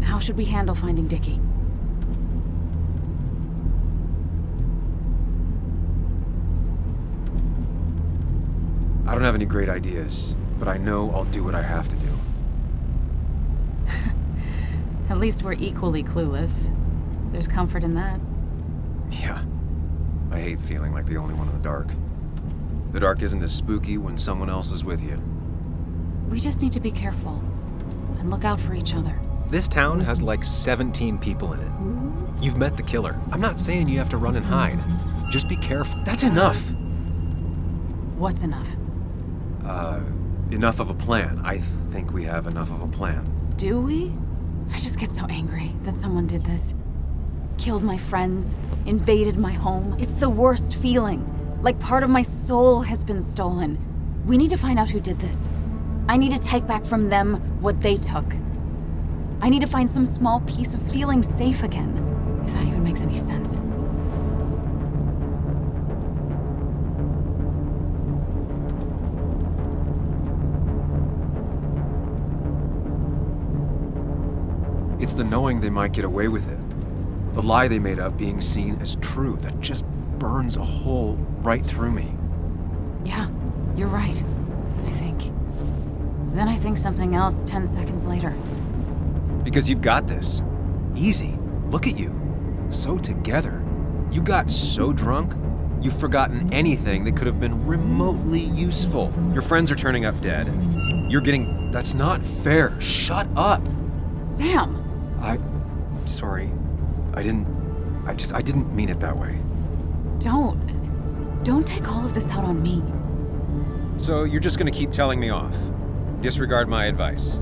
S3: how should we handle finding Dickie?
S2: I don't have any great ideas, but I know I'll do what I have to do.
S3: At least we're equally clueless. There's comfort in that.
S2: Yeah. I hate feeling like the only one in the dark. The dark isn't as spooky when someone else is with you.
S3: We just need to be careful and look out for each other.
S2: This town has like 17 people in it. You've met the killer. I'm not saying you have to run and hide. Just be careful. That's enough.
S3: What's enough?
S2: Enough of a plan. I think we have enough of a plan.
S3: Do we? I just get so angry that someone did this. Killed my friends, invaded my home. It's the worst feeling. Like part of my soul has been stolen. We need to find out who did this. I need to take back from them what they took. I need to find some small piece of feeling safe again, if that even makes any sense.
S2: It's the knowing they might get away with it. The lie they made up being seen as true that just burns a hole right through me.
S3: Yeah, you're right, I think. Then I think something else 10 seconds later.
S2: Because you've got this. Easy. Look at you. So together. You got so drunk, you've forgotten anything that could have been remotely useful. Your friends are turning up dead. You're getting... That's not fair. Shut up.
S3: Sam!
S2: Sorry. I didn't mean it that way.
S3: Don't take all of this out on me.
S2: So you're just gonna keep telling me off? Disregard my advice?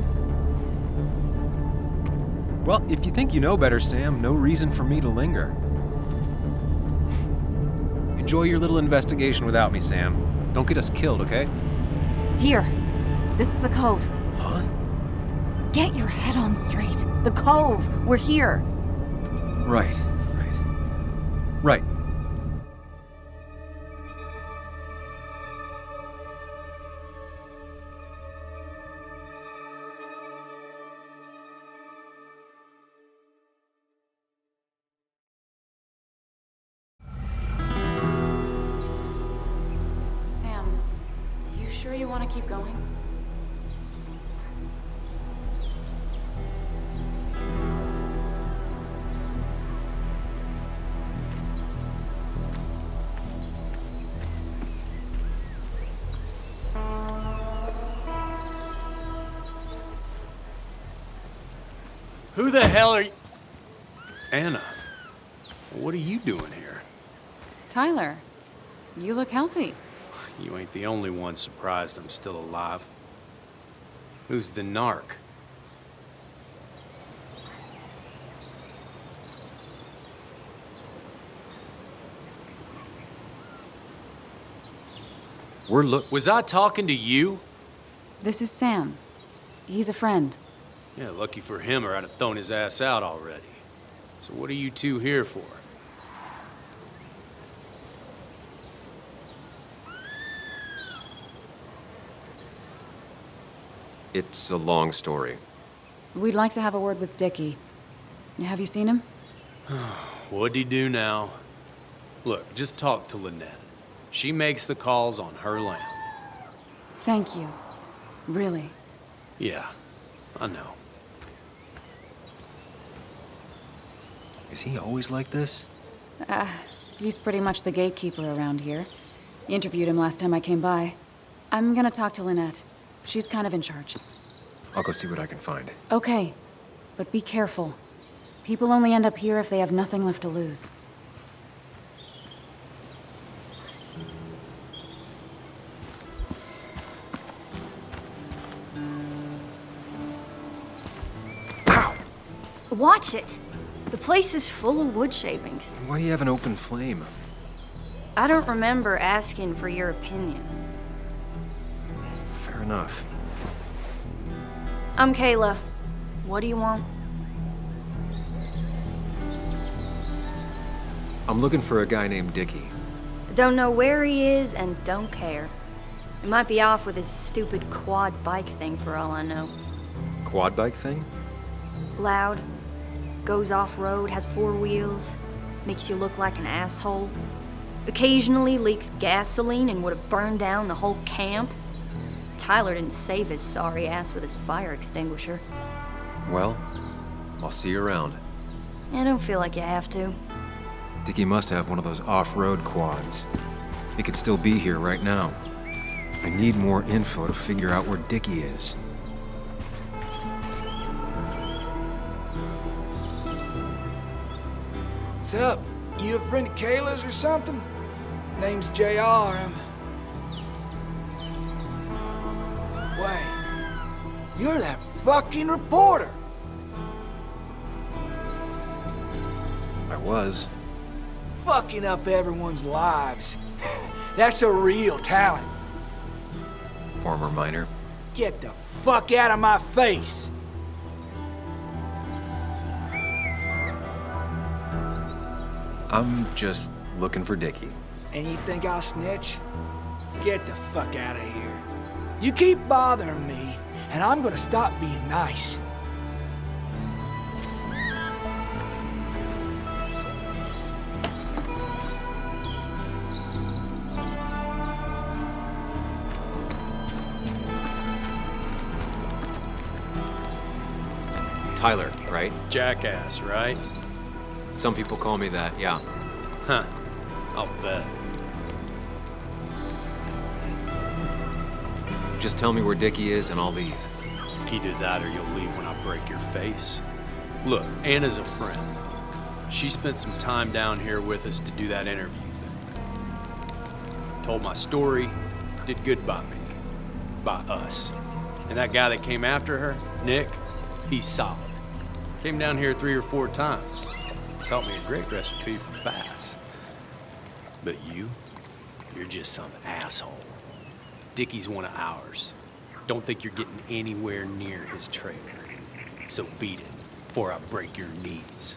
S2: Well, if you think you know better, Sam, no reason for me to linger. Enjoy your little investigation without me, Sam. Don't get us killed, okay?
S3: Here. This is the cove.
S2: Huh?
S3: Get your head on straight. The cove. We're here.
S2: Right.
S3: Sam, you sure you want to keep going?
S11: Who the hell are you? Anna, what are you doing here?
S3: Tyler, you look healthy.
S11: You ain't the only one surprised I'm still alive. Who's the narc? Was I talking to you?
S3: This is Sam. He's a friend.
S11: Yeah, lucky for him or I'd have thrown his ass out already. So what are you two here for?
S2: It's a long story.
S3: We'd like to have a word with Dickie. Have you seen him?
S11: What'd he do now? Look, just talk to Lynette. She makes the calls on her land.
S3: Thank you. Really.
S11: Yeah, I know.
S2: Is he always like this?
S3: He's pretty much the gatekeeper around here. Interviewed him last time I came by. I'm gonna talk to Lynette. She's kind of in charge.
S2: I'll go see what I can find.
S3: Okay, but be careful. People only end up here if they have nothing left to lose.
S4: Watch it. The place is full of wood shavings.
S2: Why do you have an open flame?
S4: I don't remember asking for your opinion.
S2: Fair enough.
S4: I'm Kayla. What do you want?
S2: I'm looking for a guy named Dickie.
S4: Don't know where he is and don't care. He might be off with his stupid quad bike thing for all I know.
S2: Quad bike thing?
S4: Loud. Goes off-road, has 4 wheels. Makes you look like an asshole. Occasionally leaks gasoline and would have burned down the whole camp. Tyler didn't save his sorry ass with his fire extinguisher.
S2: Well, I'll see you around.
S4: I don't feel like you have to.
S2: Dickie must have one of those off-road quads. He could still be here right now. I need more info to figure out where Dickie is.
S15: What's up? You a friend of Kayla's or something? Name's JR. Wait, you're that fucking reporter.
S2: I was.
S15: Fucking up everyone's lives. That's a real talent.
S2: Former miner.
S15: Get the fuck out of my face.
S2: I'm just looking for Dickie.
S15: And you think I'll snitch? Get the fuck out of here. You keep bothering me, and I'm gonna stop being nice.
S2: Tyler, right?
S11: Jackass, right?
S2: Some people call me that, yeah.
S11: Huh. I'll bet.
S2: Just tell me where Dickie is and I'll leave.
S11: Either that or you'll leave when I break your face. Look, Anna's a friend. She spent some time down here with us to do that interview thing. Told my story, did good by me. By us. And that guy that came after her, Nick, he's solid. Came down here 3 or 4 times. Taught me a great recipe for bass. But you're just some asshole. Dickie's one of ours. Don't think you're getting anywhere near his trailer. So beat it, or I break your knees.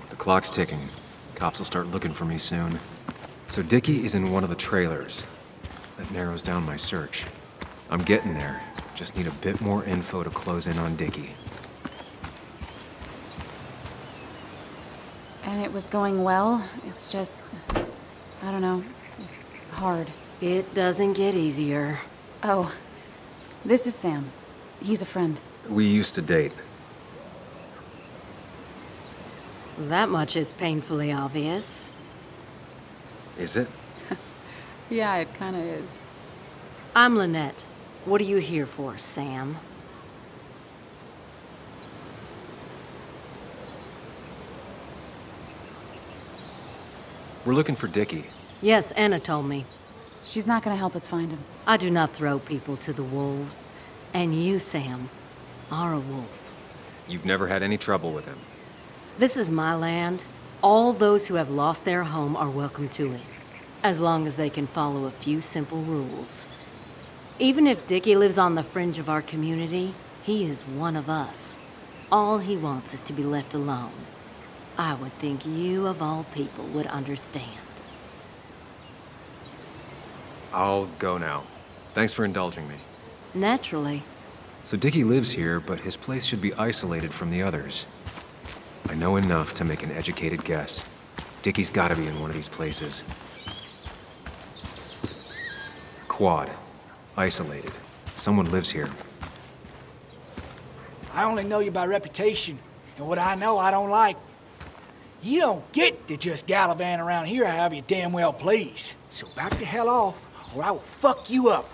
S2: The clock's ticking. Cops will start looking for me soon. So Dickie is in one of the trailers. That narrows down my search. I'm getting there. Just need a bit more info to close in on Dickie.
S3: And it was going well. It's just, I don't know, hard.
S8: It doesn't get easier.
S3: Oh, this is Sam. He's a friend.
S2: We used to date.
S8: That much is painfully obvious.
S2: Is it?
S3: Yeah, it kind of is.
S8: I'm Lynette. What are you here for, Sam?
S2: We're looking for Dickie.
S8: Yes, Anna told me.
S3: She's not going to help us find him.
S8: I do not throw people to the wolves. And you, Sam, are a wolf.
S2: You've never had any trouble with him.
S8: This is my land. All those who have lost their home are welcome to it, as long as they can follow a few simple rules. Even if Dickie lives on the fringe of our community, he is one of us. All he wants is to be left alone. I would think you, of all people, would understand.
S2: I'll go now. Thanks for indulging me.
S8: Naturally.
S2: So Dickie lives here, but his place should be isolated from the others. I know enough to make an educated guess. Dickie's gotta be in one of these places. Quad. Isolated. Someone lives here.
S15: I only know you by reputation, and what I know I don't like. You don't get to just gallivant around here however you damn well please. So back the hell off, or I will fuck you up.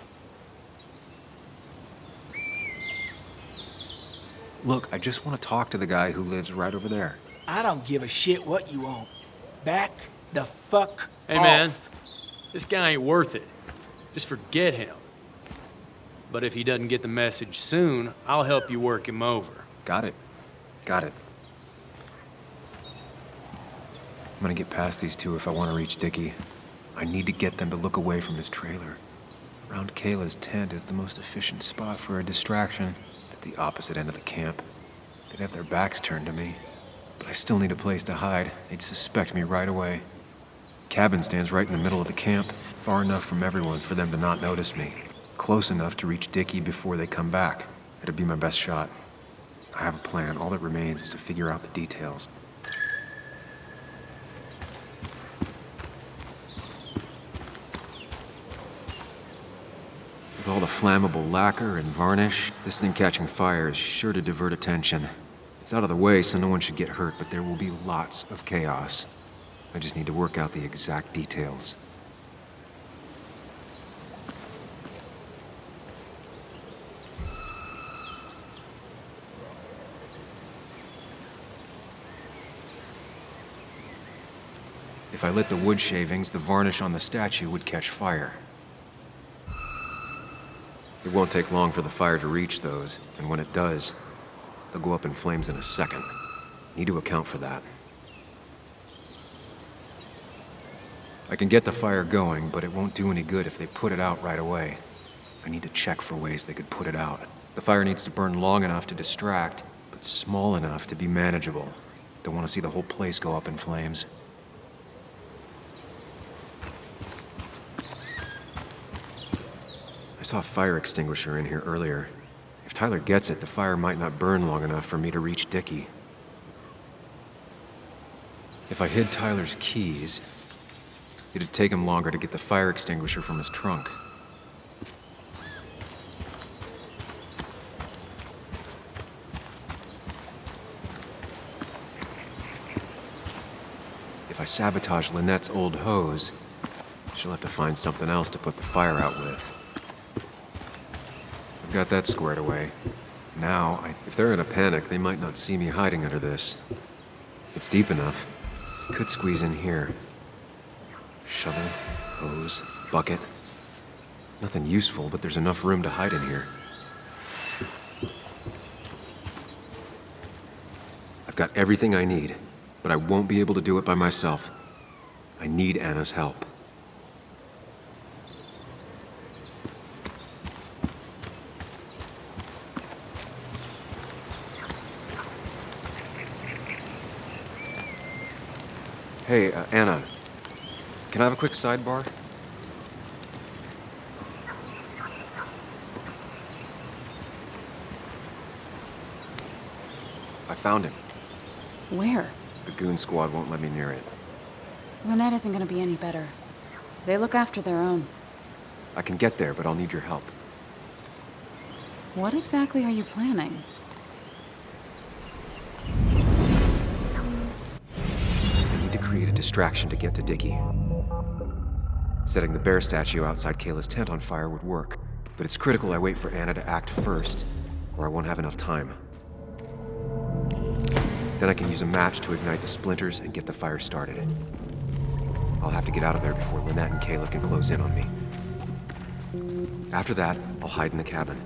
S2: Look, I just want to talk to the guy who lives right over there.
S15: I don't give a shit what you want. Back the fuck off.
S11: Hey, man, this guy ain't worth it. Just forget him. But if he doesn't get the message soon, I'll help you work him over.
S2: Got it. Got it. I'm gonna get past these two if I want to reach Dickie. I need to get them to look away from his trailer. Around Kayla's tent is the most efficient spot for a distraction. It's at the opposite end of the camp. They'd have their backs turned to me. But I still need a place to hide. They'd suspect me right away. Cabin stands right in the middle of the camp, far enough from everyone for them to not notice me. Close enough to reach Dickie before they come back. It'd be my best shot. I have a plan. All that remains is to figure out the details. all the flammable lacquer and varnish, this thing catching fire is sure to divert attention. It's out of the way, so no one should get hurt, but there will be lots of chaos. I just need to work out the exact details. If I lit the wood shavings, the varnish on the statue would catch fire. It won't take long for the fire to reach those, and when it does, they'll go up in flames in a second. Need to account for that. I can get the fire going, but it won't do any good if they put it out right away. I need to check for ways they could put it out. The fire needs to burn long enough to distract, but small enough to be manageable. Don't want to see the whole place go up in flames. I saw a fire extinguisher in here earlier. If Tyler gets it, the fire might not burn long enough for me to reach Dickie. If I hid Tyler's keys, it'd take him longer to get the fire extinguisher from his trunk. If I sabotage Lynette's old hose, she'll have to find something else to put the fire out with. I've got that squared away. Now, if they're in a panic, they might not see me hiding under this. It's deep enough. Could squeeze in here. Shovel, hose, bucket. Nothing useful, but there's enough room to hide in here. I've got everything I need, but I won't be able to do it by myself. I need Anna's help. Hey, Anna, can I have a quick sidebar? I found him.
S3: Where?
S2: The goon squad won't let me near it.
S3: Lynette isn't gonna be any better. They look after their own.
S2: I can get there, but I'll need your help.
S3: What exactly are you planning?
S2: Create a distraction to get to Dickie. Setting the bear statue outside Kayla's tent on fire would work, but it's critical I wait for Anna to act first, or I won't have enough time. Then I can use a match to ignite the splinters and get the fire started. I'll have to get out of there before Lynette and Kayla can close in on me. After that, I'll hide in the cabin.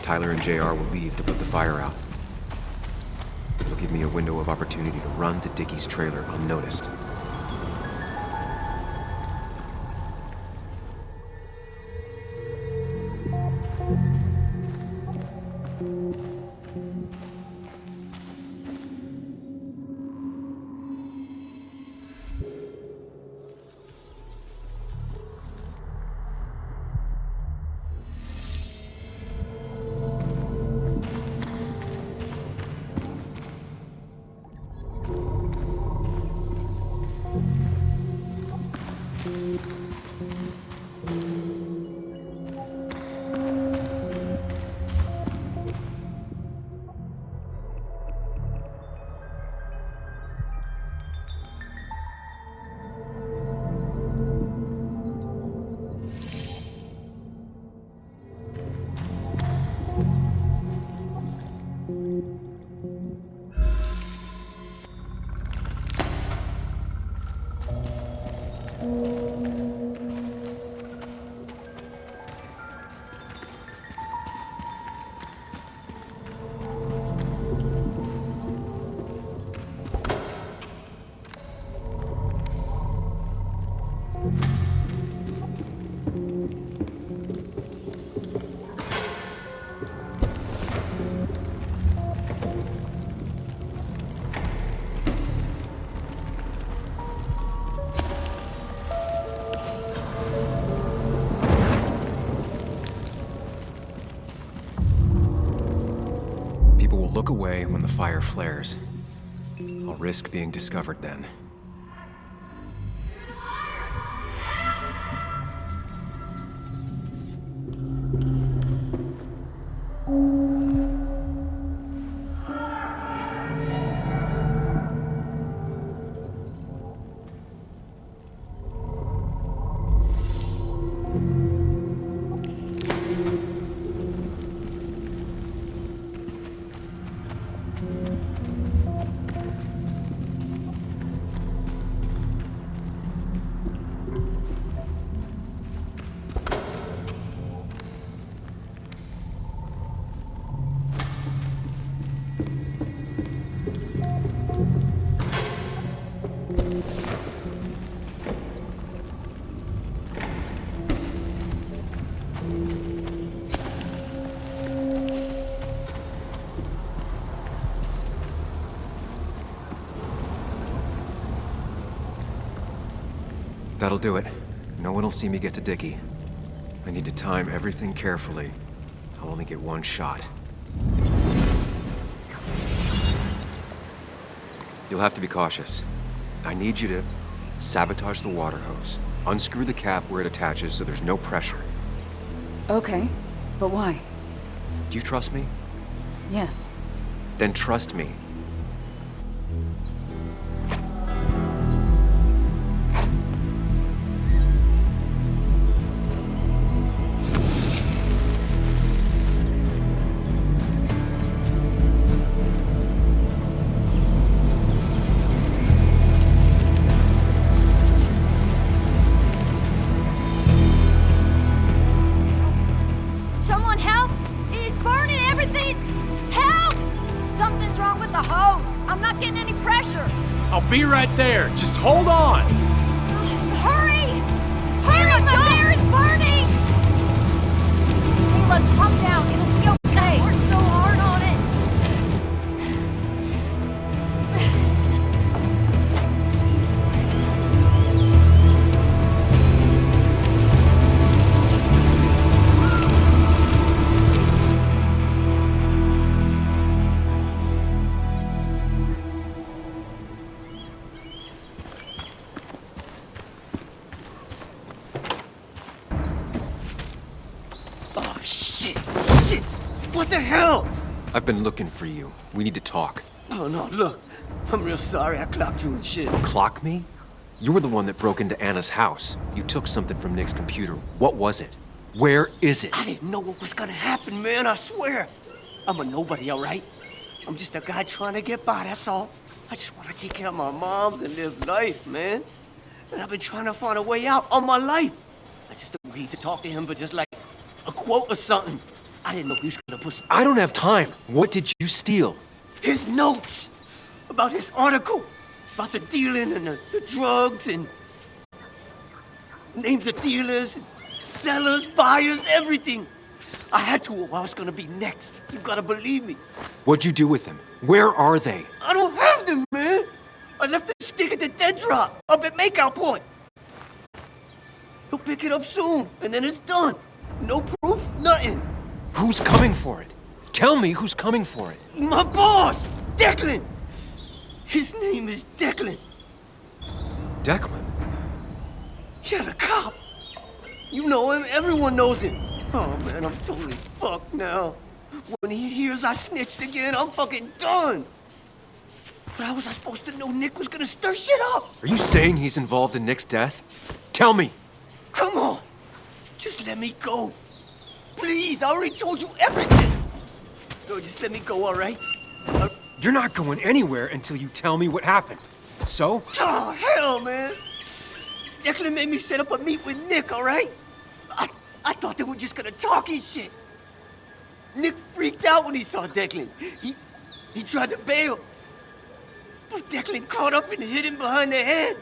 S2: Tyler and JR will leave to put the fire out. It'll give me a window of opportunity to run to Dickie's trailer unnoticed. Look away when the fire flares. I'll risk being discovered then. That'll do it. No one will see me get to Dickie. I need to time everything carefully. I'll only get one shot. You'll have to be cautious. I need you to sabotage the water hose. Unscrew the cap where it attaches so there's no pressure.
S3: Okay, but why?
S2: Do you trust me?
S3: Yes.
S2: Then trust me.
S4: Someone help! It's burning everything! Help!
S16: Something's wrong with the hose. I'm not getting any pressure.
S11: I'll be right there. Just hold on.
S4: Hurry! Hurry! My bear is burning!
S16: Ayla, calm down. It'll be okay.
S4: I worked so hard on it.
S12: Oh, shit! Shit! What the hell?
S2: I've been looking for you. We need to talk.
S12: Oh, no, look. I'm real sorry I clocked you and shit.
S2: Clock me? You were the one that broke into Anna's house. You took something from Nick's computer. What was it? Where is it?
S12: I didn't know what was gonna happen, man, I swear. I'm a nobody, all right? I'm just a guy trying to get by, that's all. I just want to take care of my moms and live life, man. And I've been trying to find a way out all my life. I just agreed to talk to him for just like a quote or something. I didn't know he was gonna put
S2: I don't have time. What did you steal?
S12: his notes about his article, about the dealing and the drugs and names of dealers, sellers, buyers, everything. I had to or I was gonna be next. You gotta believe me.
S2: What'd you do with them? Where are they?
S12: I don't have them, man. I left the stick at the dead drop up at Makeout Point. He'll pick it up soon, and then it's done. No proof, nothing.
S2: Who's coming for it? Tell me who's coming for it.
S12: My boss, Declan. His name is Declan.
S2: Declan?
S12: Yeah, the cop. You know him, everyone knows him. Oh man, I'm totally fucked now. When he hears I snitched again, I'm fucking done. But how was I supposed to know Nick was gonna stir shit up?
S2: Are you saying he's involved in Nick's death? Tell me!
S12: Come on, just let me go. Please, I already told you everything. No, just let me go, all right?
S2: You're not going anywhere until you tell me what happened. So?
S12: Oh, hell, man. Declan made me set up a meet with Nick, all right? I thought they were just gonna talk and shit. Nick freaked out when he saw Declan. He tried to bail. But Declan caught up and hit him behind the head.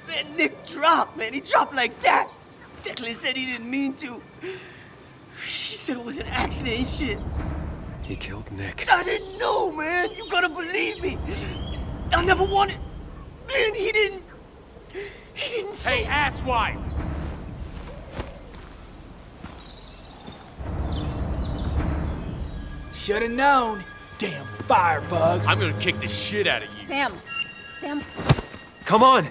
S12: Then Nick dropped, man. He dropped like that. Declan said he didn't mean to. She said it was an accident and shit.
S2: He killed Nick.
S12: I didn't know, man. You gotta believe me. I never wanted. Man, he didn't say.
S11: Hey, asswipe!
S15: Should've known. Damn firebug.
S11: I'm gonna kick the shit out of you.
S16: Sam.
S2: Come on!
S11: You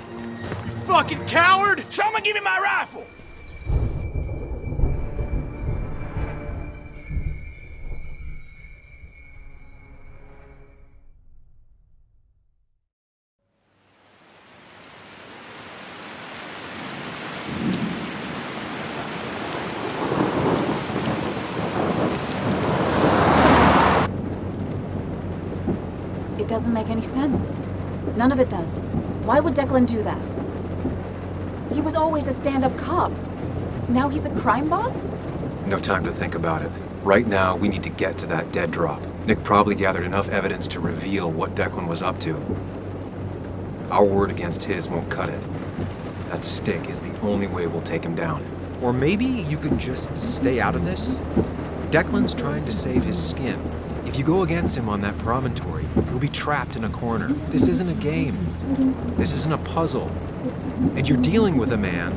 S11: fucking coward!
S15: Someone give me my rifle.
S3: It doesn't make any sense. None of it does. Why would Declan do that? He was always a stand-up cop. Now he's a crime boss?
S2: No time to think about it. Right now, we need to get to that dead drop. Nick probably gathered enough evidence to reveal what Declan was up to. Our word against his won't cut it. That stick is the only way we'll take him down. Or maybe you can just stay out of this? Declan's trying to save his skin. If you go against him on that promontory, he'll be trapped in a corner. This isn't a game. This isn't a puzzle. And you're dealing with a man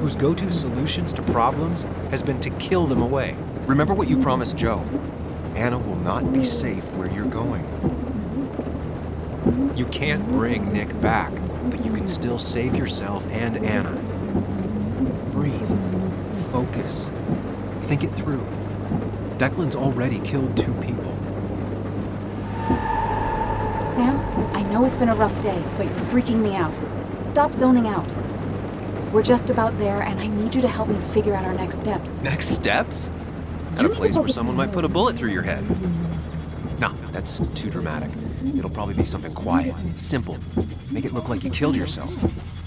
S2: whose go-to solutions to problems has been to kill them away. Remember what you promised Joe. Anna will not be safe where you're going. You can't bring Nick back, but you can still save yourself and Anna. Breathe. Focus. Think it through. Declan's already killed 2 people.
S3: Sam, I know it's been a rough day, but you're freaking me out. Stop zoning out. We're just about there, and I need you to help me figure out our next steps.
S2: Next steps? At a place where someone might put a bullet through your head. No, that's too dramatic. It'll probably be something quiet, simple. Make it look like you killed yourself.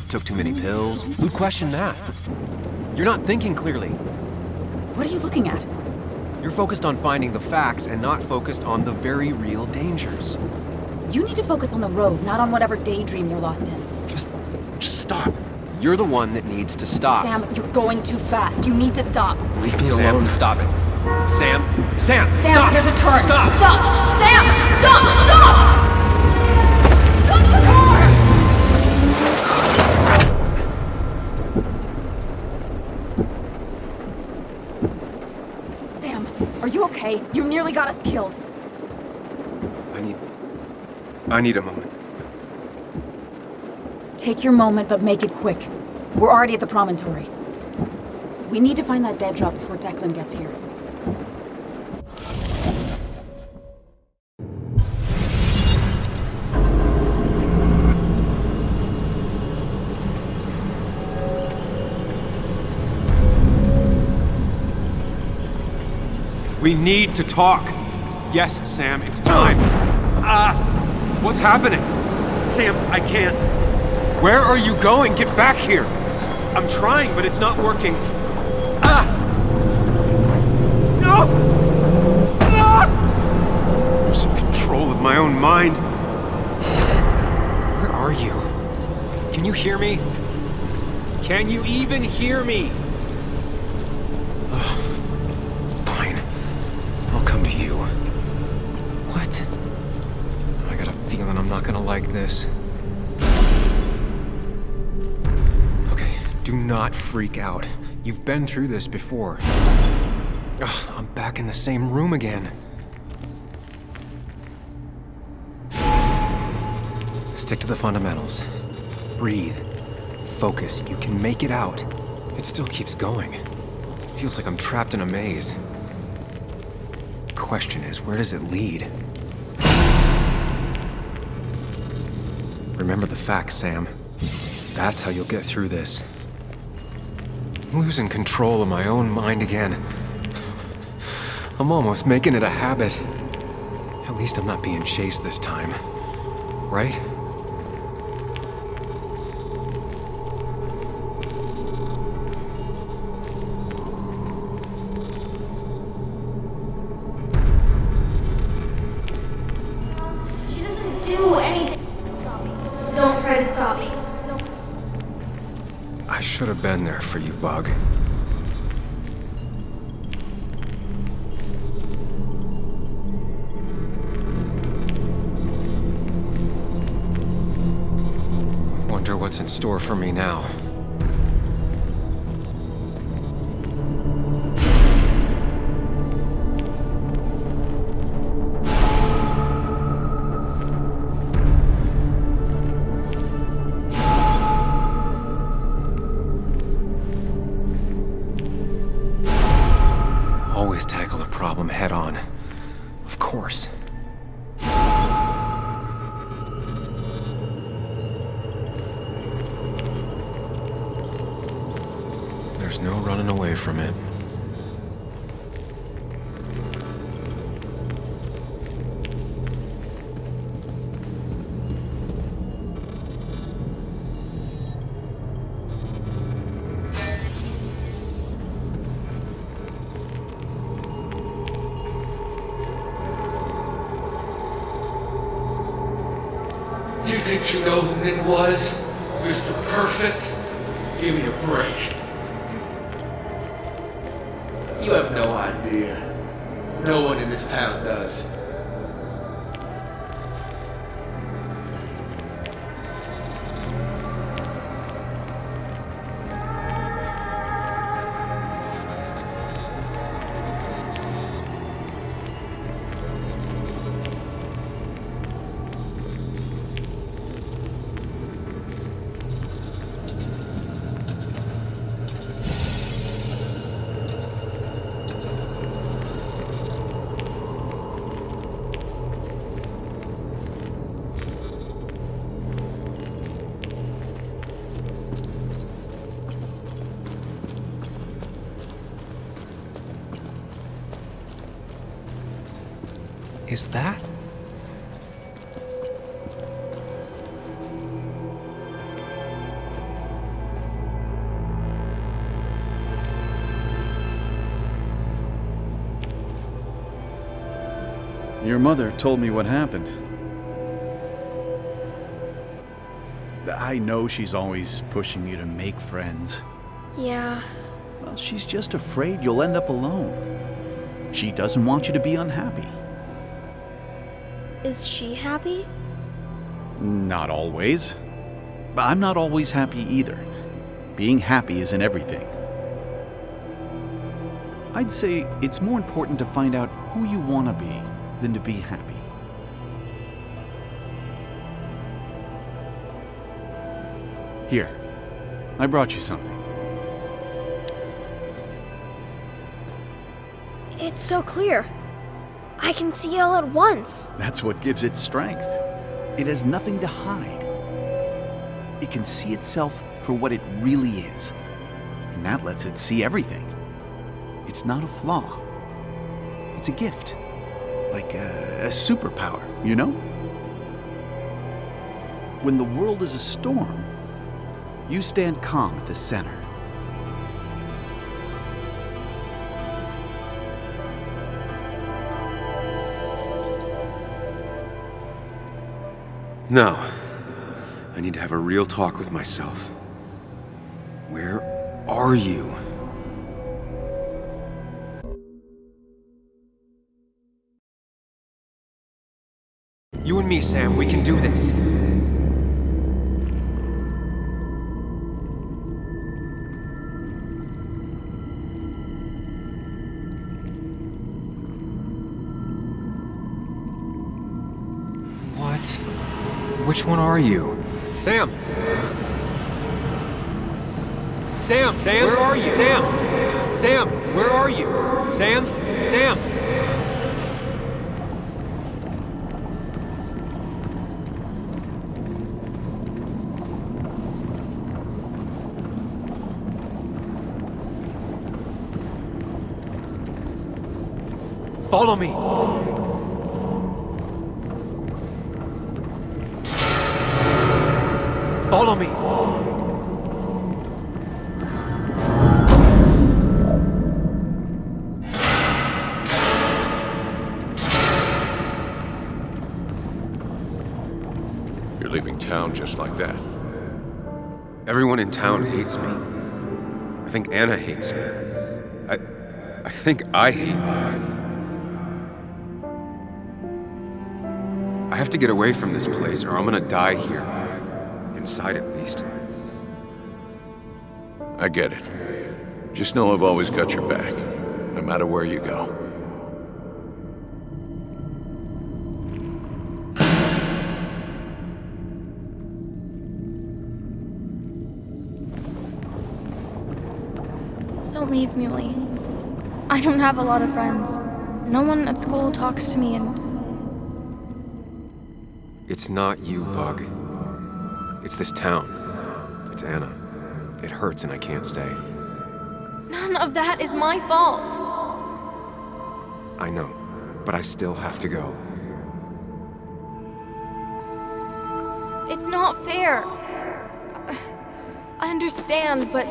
S2: Took too many pills. Who'd question that? You're not thinking clearly.
S3: What are you looking at?
S2: You're focused on finding the facts and not focused on the very real dangers.
S3: You need to focus on the road, not on whatever daydream you're lost in.
S2: Just stop. You're the one that needs to stop.
S3: Sam, you're going too fast. You need to stop.
S2: Leave me alone. Stop it. Sam,
S3: Sam,
S2: stop!
S3: There's a turn.
S2: Stop!
S3: Stop! Sam, stop! Stop! Stop the car! Sam, are you okay? You nearly got us killed.
S2: I need a moment.
S3: Take your moment, but make it quick. We're already at the promontory. We need to find that dead drop before Declan gets here.
S1: We need to talk. Yes, Sam, it's time. What's happening? Sam, I can't. Where are you going? Get back here. I'm trying, but it's not working. No! Losing control of my own mind.
S2: Where are you? Can you hear me?
S1: Can you even hear me?
S2: Fine. I'll come to you. What? I got a feeling I'm not gonna like this. Okay, do not freak out. You've been through this before. Ugh, I'm back in the same room again. Stick to the fundamentals. Breathe. Focus. You can make it out. It still keeps going. It feels like I'm trapped in a maze. Question is, where does it lead? Remember the facts, Sam. That's how you'll get through this. I'm losing control of my own mind again. I'm almost making it a habit. At least I'm not being chased this time. Right? I should have been there for you, Bug. Wonder what's in store for me now. Always tackle a problem head on. Of course. There's no running away from it.
S6: You think you know who Nick was? Mr. Perfect? Give me a break. You have no idea. No one in this town does.
S17: is that?
S18: Your mother told me what happened. I know she's always pushing you to make friends.
S10: Yeah.
S18: Well, she's just afraid you'll end up alone. She doesn't want you to be unhappy.
S10: Is she happy?
S18: Not always. I'm not always happy either. Being happy isn't everything. I'd say it's more important to find out who you want to be than to be happy. Here, I brought you something.
S10: It's so clear. I can see it all at once.
S18: That's what gives it strength. It has nothing to hide. It can see itself for what it really is, and that lets it see everything. It's not a flaw. It's a gift. Like a superpower, you know? When the world is a storm, you stand calm at the center.
S1: Now, I need to have a real talk with myself. Where are you? You and me, Sam, we can do this. What? Which one are you? Sam! Sam! Sam! Where are you? Sam! Sam! Where are you? Sam! Sam! Follow me! Follow me!
S7: You're leaving town just like that.
S1: Everyone in town hates me. I think Anna hates me. I think I hate me. I have to get away from this place or I'm gonna die here. Inside at least.
S7: I get it. Just know I've always got your back, no matter where you go.
S4: Don't leave me, Lee. I don't have a lot of friends. No one at school talks to me and...
S1: It's not you, Bug. It's this town. It's Anna. It hurts and I can't stay.
S4: None of that is my fault.
S1: I know, but I still have to go.
S4: It's not fair. I understand, but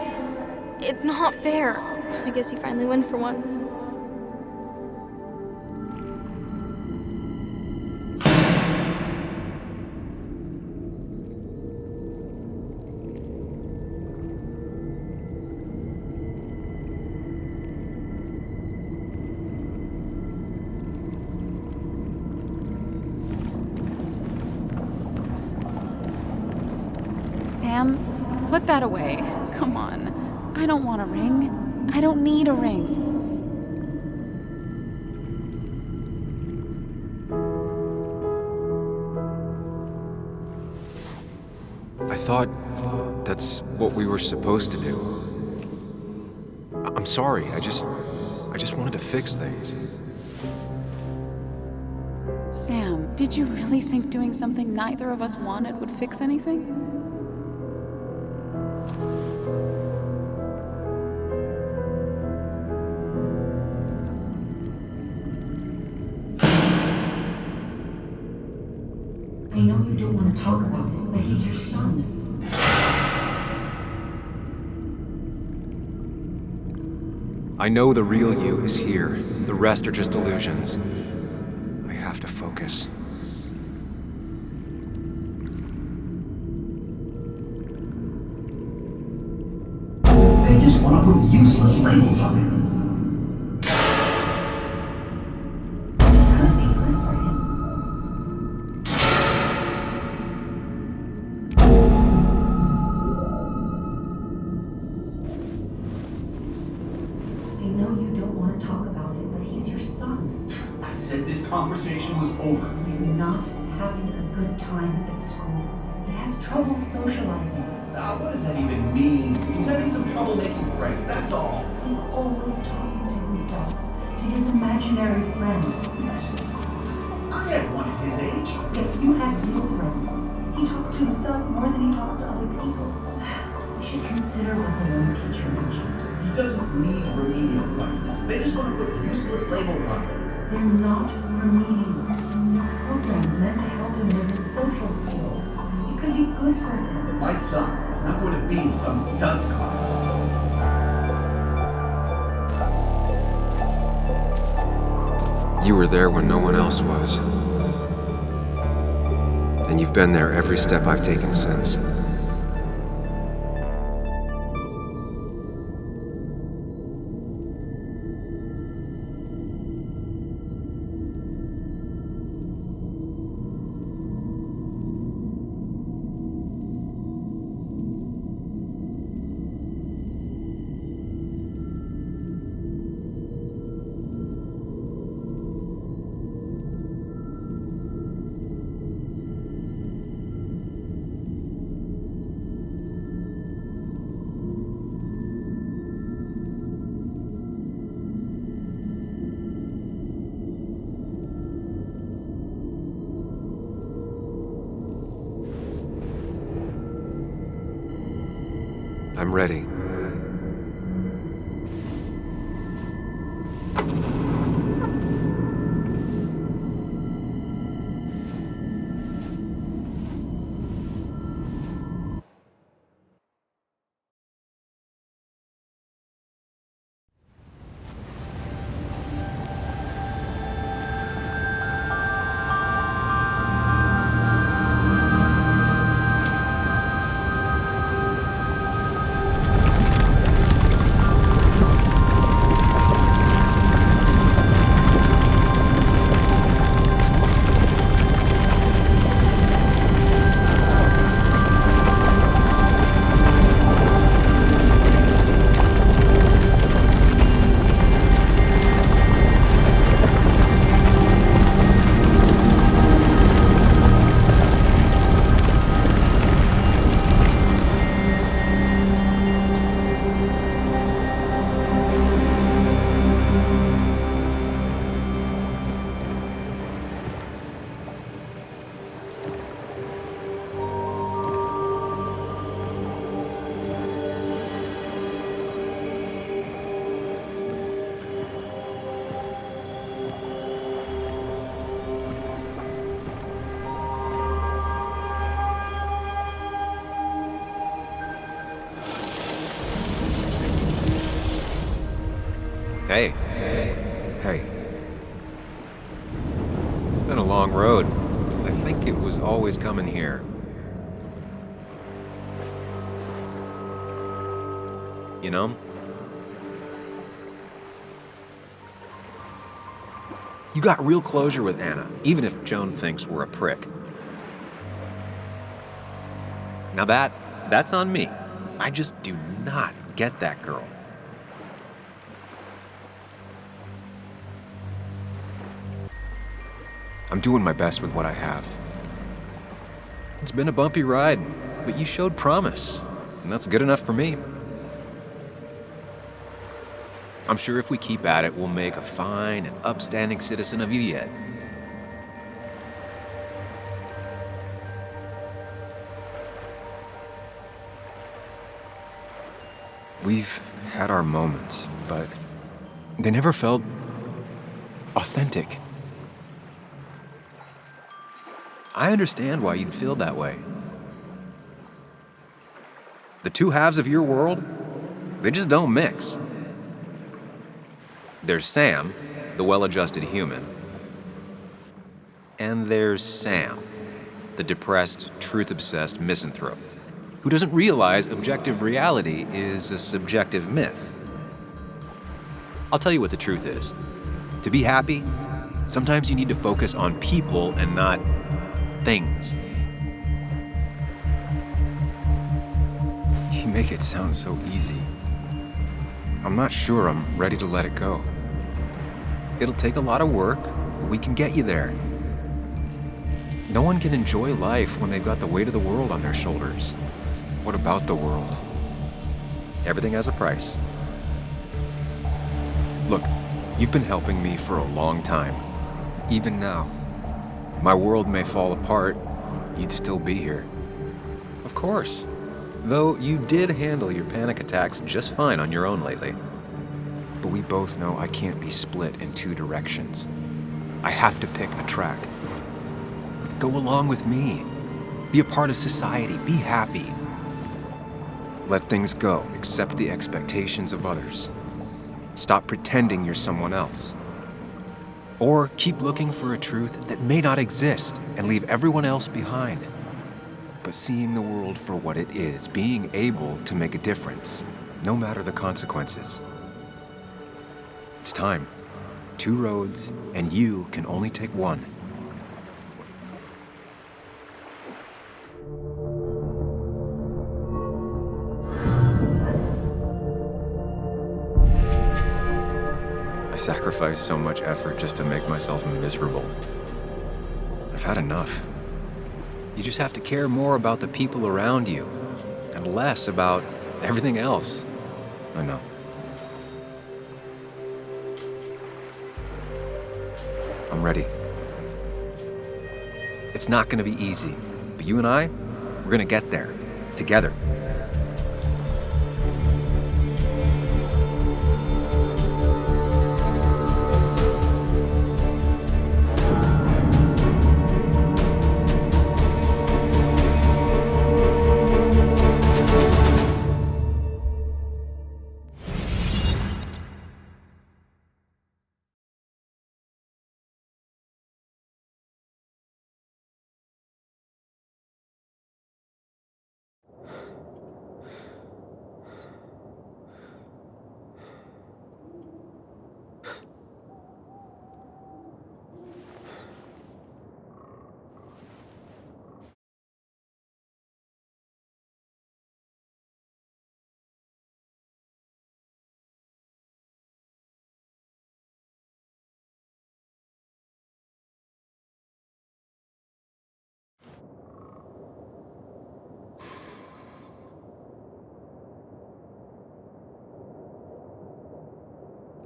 S4: it's not fair. I guess you finally win for once.
S3: Sam, put that away. Come on. I don't want a ring. I don't need a ring.
S1: I thought that's what we were supposed to do. I'm sorry. I just wanted to fix things.
S3: Sam, did you really think doing something neither of us wanted would fix anything?
S17: want to talk about it, but he's your son.
S2: I know the real you is here. The rest are just illusions. I have to focus.
S17: They just want to put useless labels on him. Could be good for him. I know you don't want to talk about it, but he's your son.
S19: I said this conversation was over.
S17: He's not having a good time at school. He has trouble socializing.
S19: What does that even mean? He's having some trouble making friends, that's all.
S17: He's always talking to himself, to his imaginary friend.
S19: I had one at his age.
S17: Yet you had real friends. He talks to himself more than he talks to other people. We should consider what the one teacher mentioned.
S19: He doesn't need remedial classes. They just want to put useless labels on him.
S17: They're not remedial. Programs meant to help him with his social skills. It could be good for him.
S19: But my son is not going to be in some dunce class.
S2: You were there when no one else was. And you've been there every step I've taken since. I'm ready. Hey. Hey. It's been a long road. I think it was always coming here. You know? You got real closure with Anna, even if Joan thinks we're a prick. Now that's on me. I just do not get that girl. I'm doing my best with what I have. It's been a bumpy ride, but you showed promise, and that's good enough for me. I'm sure if we keep at it, we'll make a fine and upstanding citizen of you yet. We've had our moments, but they never felt authentic. I understand why you'd feel that way. The two halves of your world, they just don't mix. There's Sam, the well-adjusted human, and there's Sam, the depressed, truth-obsessed misanthrope, who doesn't realize objective reality is a subjective myth. I'll tell you what the truth is. To be happy, sometimes you need to focus on people and not things. You make it sound so easy. I'm not sure I'm ready to let it go. It'll take a lot of work, but we can get you there. No one can enjoy life when they've got the weight of the world on their shoulders. What about the world? Everything has a price. Look, you've been helping me for a long time. Even now. My world may fall apart, you'd still be here. Of course. Though you did handle your panic attacks just fine on your own lately. But we both know I can't be split in two directions. I have to pick a track. Go along with me. Be a part of society. Be happy. Let things go. Accept the expectations of others. Stop pretending you're someone else. Or keep looking for a truth that may not exist and leave everyone else behind. But seeing the world for what it is, being able to make a difference, no matter the consequences. It's time. 2 roads, and you can only take one. I sacrificed so much effort just to make myself miserable. I've had enough. You just have to care more about the people around you and less about everything else. I know. I'm ready. It's not gonna be easy, but you and I, we're gonna get there, together.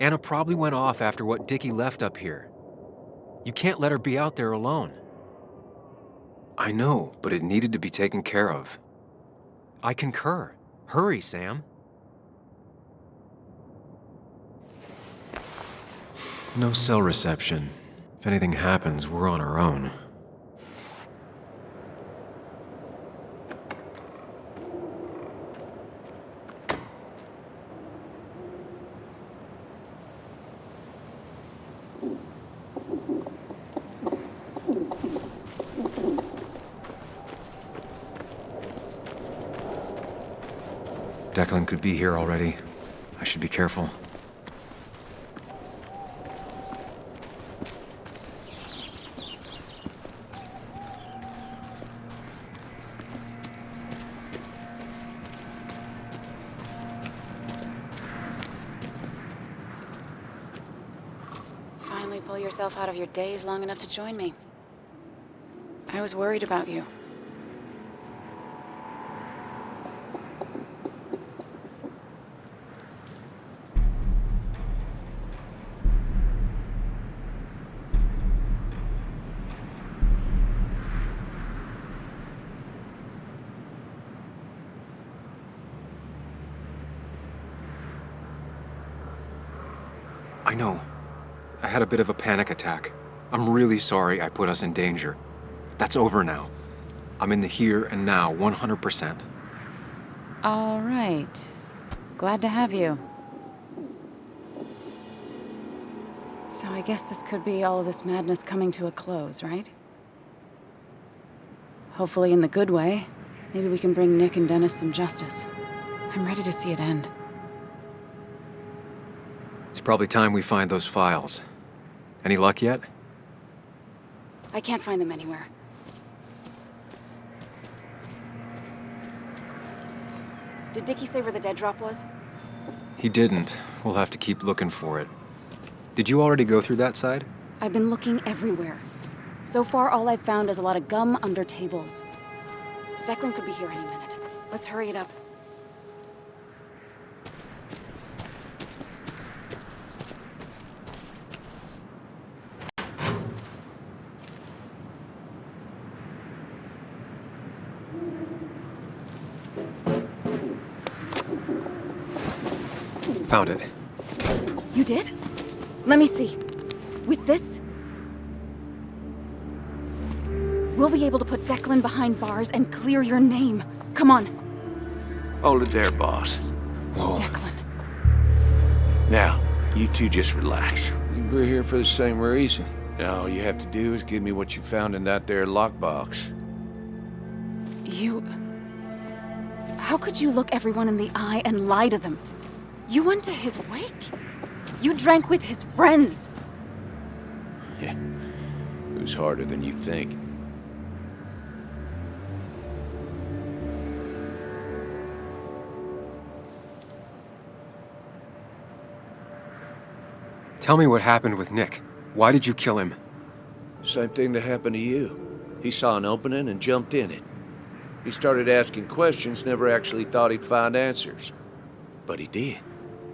S2: Anna probably went off after what Dickie left up here. You can't let her be out there alone. I know, but it needed to be taken care of. I concur. Hurry, Sam. No cell reception. If anything happens, we're on our own. Declan could be here already. I should be careful.
S3: Finally pull yourself out of your daze long enough to join me. I was worried about you.
S2: I know. I had a bit of a panic attack. I'm really sorry I put us in danger.
S1: That's over now. I'm in the here and now, 100%.
S3: All right. Glad to have you. So I guess this could be all of this madness coming to a close, right? Hopefully in the good way. Maybe we can bring Nick and Dennis some justice. I'm ready to see it end.
S1: It's probably time we find those files. Any luck yet?
S3: I can't find them anywhere. Did Dickie say where the dead drop was?
S1: He didn't. We'll have to keep looking for it. Did you already go through that side?
S3: I've been looking everywhere. So far, all I've found is a lot of gum under tables. Declan could be here any minute. Let's hurry it up.
S1: Found it.
S3: You did? Let me see. With this, we'll be able to put Declan behind bars and clear your name. Come on.
S7: Hold it there, boss.
S1: Whoa.
S3: Declan.
S7: Now, you two just relax. We're here for the same reason. Now, all you have to do is give me what you found in that there lockbox.
S3: You... How could you look everyone in the eye and lie to them? You went to his wake? You drank with his friends.
S7: Yeah, it was harder than you think.
S1: Tell me what happened with Nick. Why did you kill him?
S7: Same thing that happened to you. He saw an opening and jumped in it. He started asking questions, never actually thought he'd find answers. But he did.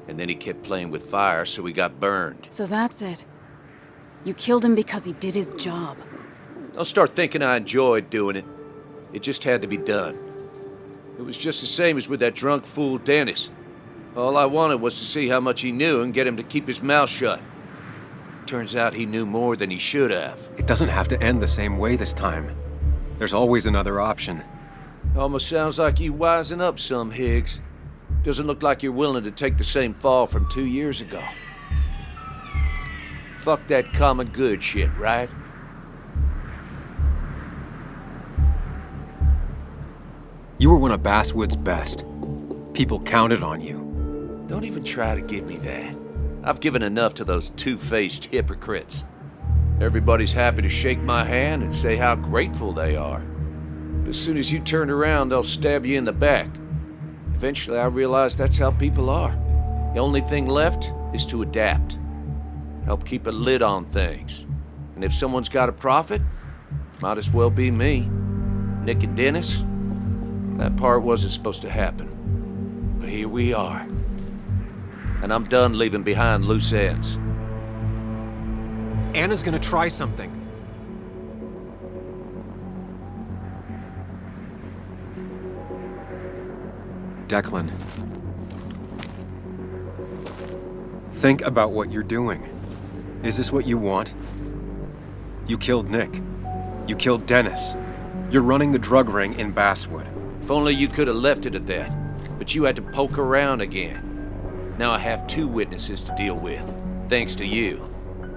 S7: And then he kept playing with fire, so he got burned.
S3: So that's it. You killed him because he did his job.
S7: Don't start thinking I enjoyed doing it. It just had to be done. It was just the same as with that drunk fool Dennis. All I wanted was to see how much he knew and get him to keep his mouth shut. Turns out he knew more than he should have.
S1: It doesn't have to end the same way this time. There's always another option.
S7: Almost sounds like you wising up some, Higgs. Doesn't look like you're willing to take the same fall from 2 years ago. Fuck that common good shit, right?
S1: You were one of Basswood's best. People counted on you.
S7: Don't even try to give me that. I've given enough to those two-faced hypocrites. Everybody's happy to shake my hand and say how grateful they are. But as soon as you turn around, they'll stab you in the back. Eventually, I realized that's how people are. The only thing left is to adapt. Help keep a lid on things. And if someone's got a profit, might as well be me. Nick and Dennis, that part wasn't supposed to happen. But here we are. And I'm done leaving behind loose ends.
S1: Anna's gonna try something. Declan. Think about what you're doing. Is this what you want? You killed Nick. You killed Dennis. You're running the drug ring in Basswood.
S7: If only you could have left it at that. But you had to poke around again. Now I have 2 witnesses to deal with, thanks to you.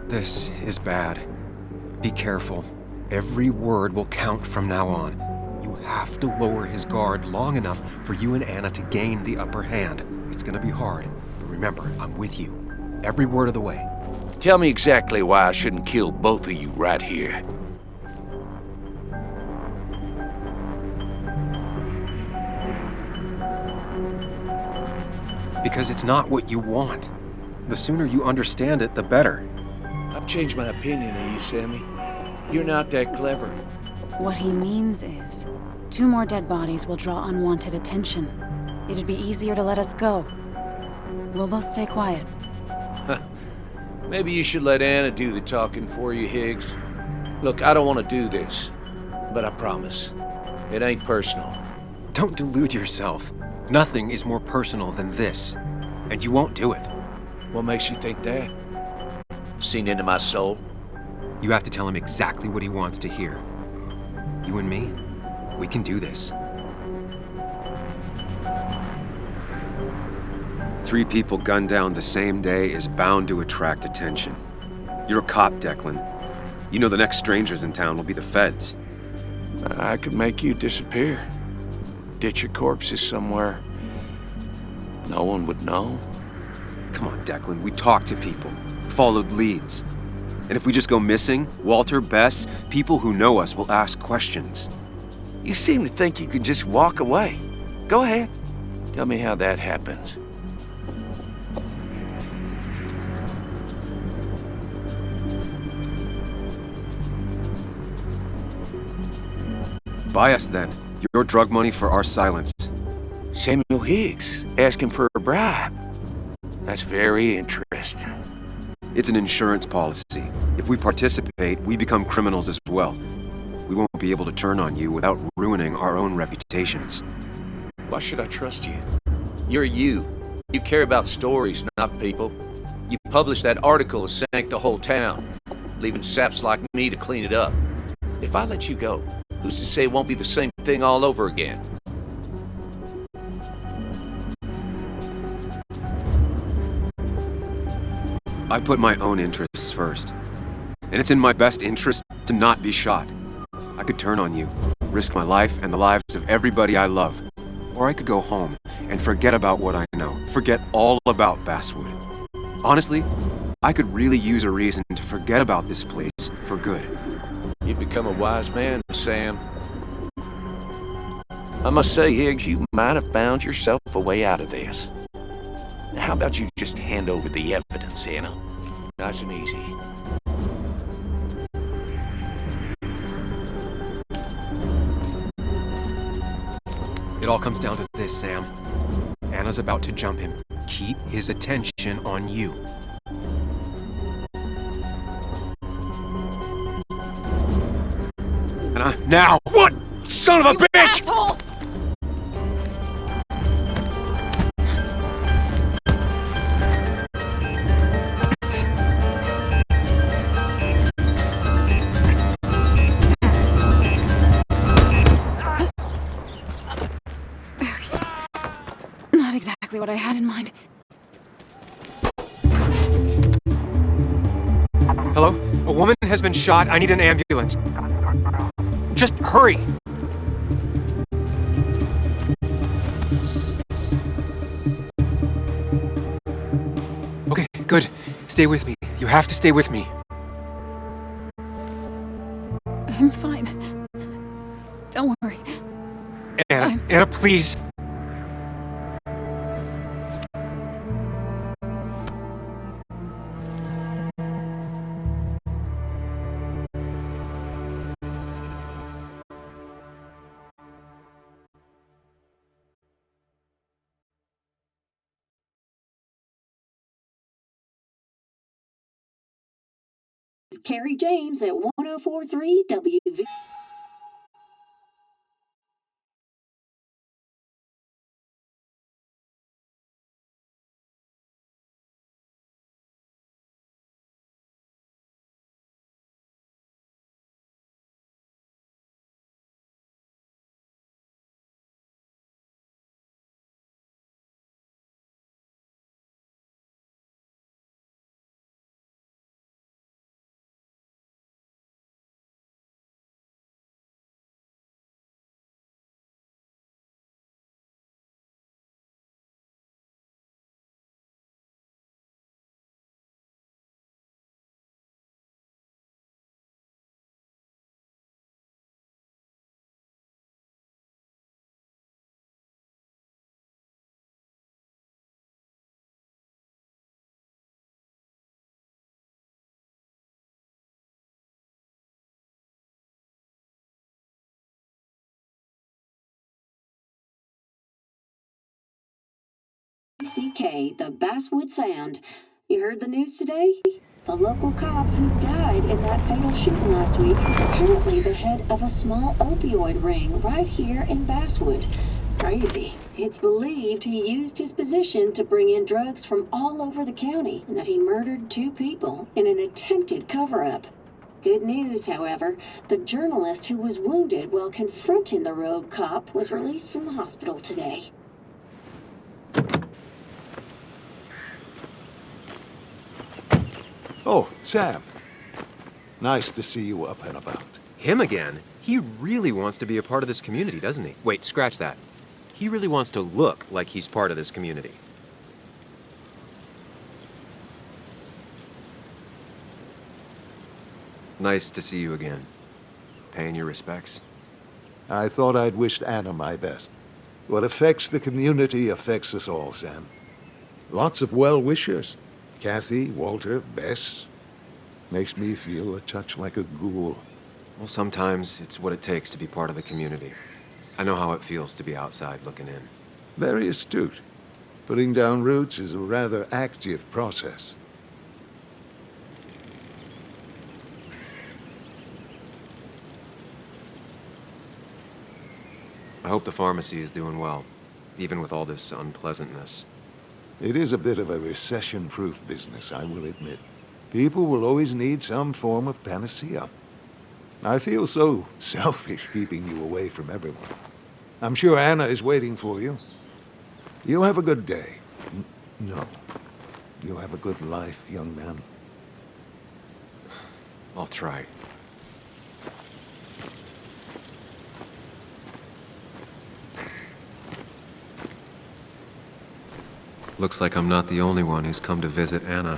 S1: This is bad. Be careful. Every word will count from now on. You have to lower his guard long enough for you and Anna to gain the upper hand. It's gonna be hard, but remember, I'm with you. Every word of the way.
S7: Tell me exactly why I shouldn't kill both of you right here.
S1: Because it's not what you want. The sooner you understand it, the better.
S7: I've changed my opinion of you, Sammy. You're not that clever.
S3: What he means is, 2 more dead bodies will draw unwanted attention. It'd be easier to let us go. We'll both stay quiet.
S7: Maybe you should let Anna do the talking for you, Higgs. Look, I don't want to do this, but I promise, it ain't personal.
S1: Don't delude yourself. Nothing is more personal than this, and you won't do it.
S7: What makes you think that? Seen into my soul?
S1: You have to tell him exactly what he wants to hear.
S2: You and me, we can do this. 3 people gunned down the same day is bound to attract attention. You're a cop, Declan. You know the next strangers in town will be the feds.
S7: I could make you disappear. Ditch your corpses somewhere. No one would know.
S2: Come on, Declan, we talked to people, followed leads. And if we just go missing, Walter, Bess, people who know us will ask questions.
S7: You seem to think you can just walk away. Go ahead. Tell me how that happens.
S2: Buy us then. Your drug money for our silence.
S7: Samuel Higgs asking for a bribe. That's very interesting.
S2: It's an insurance policy. If we participate, we become criminals as well. We won't be able to turn on you without ruining our own reputations.
S7: Why should I trust you? You're you. You care about stories, not people. You published that article that sank the whole town, leaving saps like me to clean it up. If I let you go, who's to say it won't be the same thing all over again?
S2: I put my own interests first. And it's in my best interest to not be shot. I could turn on you, risk my life and the lives of everybody I love. Or I could go home and forget about what I know. Forget all about Basswood. Honestly, I could really use a reason to forget about this place for good.
S7: You've become a wise man, Sam. I must say, Higgs, you might have found yourself a way out of this. Now, how about you just hand over the evidence, Anna? Nice and easy.
S2: It all comes down to this, Sam. Anna's about to jump him. Keep his attention on you. Anna, now! What? Son of a bitch!
S3: Asshole!
S10: Not exactly what I had in mind.
S2: Hello? A woman has been shot. I need an ambulance. Just hurry! Okay, good. Stay with me. You have to stay with me.
S10: I'm fine. Don't worry.
S2: Anna, Anna, please.
S17: Carrie James at 1043 WV. CK, the Basswood Sound. You heard the news today? The local cop who died in that fatal shooting last week is apparently the head of a small opioid ring right here in Basswood. Crazy. It's believed he used his position to bring in drugs from all over the county and that he murdered 2 people in an attempted cover-up. Good news, however. The journalist who was wounded while confronting the rogue cop was released from the hospital today.
S9: Oh, Sam. Nice to see you up and about.
S2: Him again? He really wants to be a part of this community, doesn't he? Wait, scratch that. He really wants to look like he's part of this community. Nice to see you again. Paying your respects?
S9: I thought I'd wished Anna my best. What affects the community affects us all, Sam. Lots of well-wishers. Kathy, Walter, Bess. Makes me feel a touch like a ghoul.
S2: Well, sometimes it's what it takes to be part of the community. I know how it feels to be outside looking in.
S9: Very astute. Putting down roots is a rather active process.
S2: I hope the pharmacy is doing well, even with all this unpleasantness.
S9: It is a bit of a recession-proof business, I will admit. People will always need some form of panacea. I feel so selfish keeping you away from everyone. I'm sure Anna is waiting for you. You have a good day. No. You have a good life, young man.
S2: I'll try. Looks like I'm not the only one who's come to visit Anna.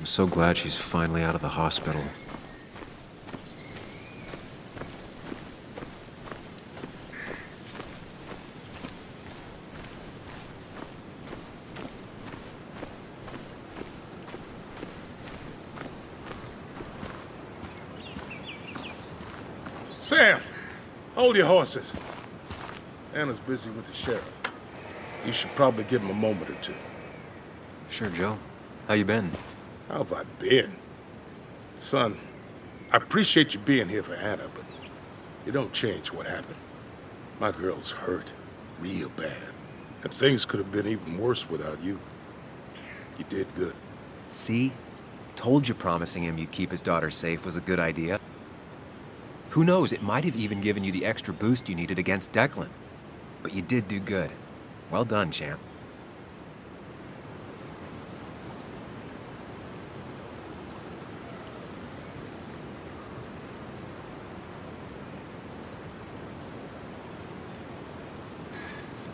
S2: I'm so glad she's finally out of the hospital.
S13: Sam, hold your horses. Anna's busy with the sheriff. You should probably give him a moment or two.
S2: Sure, Joe. How you been?
S13: How have I been? Son, I appreciate you being here for Anna, but it don't change what happened. My girl's hurt, real bad. And things could have been even worse without you. You did good.
S2: See? Told you promising him you'd keep his daughter safe was a good idea. Who knows, it might have even given you the extra boost you needed against Declan. But you did do good. Well done, champ.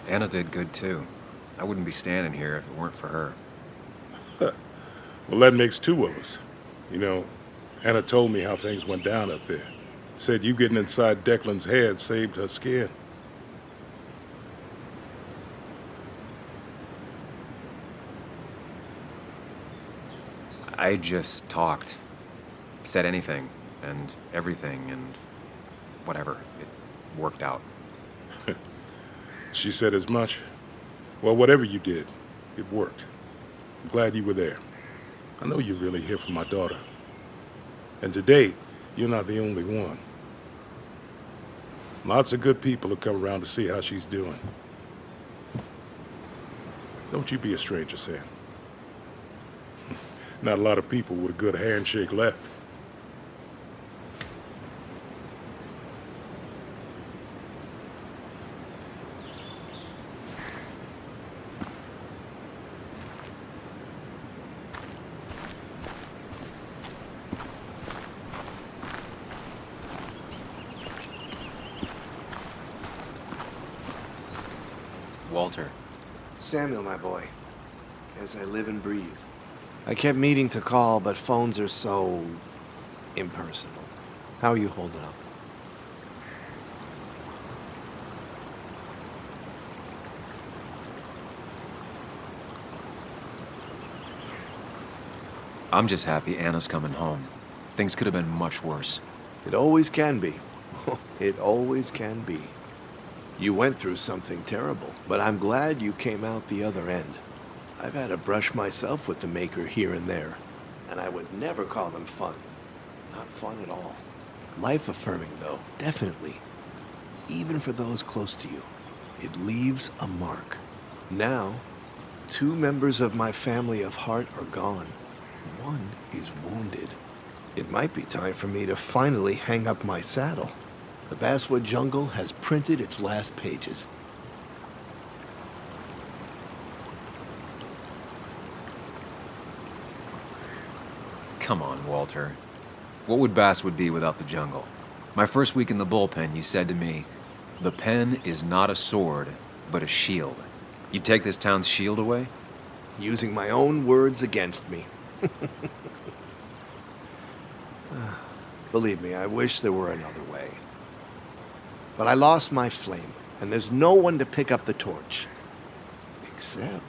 S2: Anna did good, too. I wouldn't be standing here if it weren't for her.
S13: Well, that makes two of us. You know, Anna told me how things went down up there. Said you getting inside Declan's head saved her skin.
S2: I just talked. Said anything, and everything, and whatever. It worked out.
S13: She said as much. Well, whatever you did, it worked. I'm glad you were there. I know you're really here for my daughter. And today, you're not the only one. Lots of good people have come around to see how she's doing. Don't you be a stranger, Sam. Not a lot of people with a good handshake left.
S2: Walter.
S5: Samuel, my boy. As I live and breathe. I kept meaning to call, but phones are so impersonal. How are you holding up?
S2: I'm just happy Anna's coming home. Things could have been much worse.
S5: It always can be. It always can be. You went through something terrible, but I'm glad you came out the other end. I've had to brush myself with the maker here and there, and I would never call them fun. Not fun at all. Life-affirming, though, definitely. Even for those close to you, it leaves a mark. Now, 2 members of my family of heart are gone. One is wounded. It might be time for me to finally hang up my saddle. The basswood jungle has printed its last pages.
S2: Come on, Walter. What would basswood be without the jungle? My first week in the bullpen, you said to me, "The pen is not a sword, but a shield." You take this town's shield away?
S5: Using my own words against me. Believe me, I wish there were another way. But I lost my flame, and there's no one to pick up the torch. Except...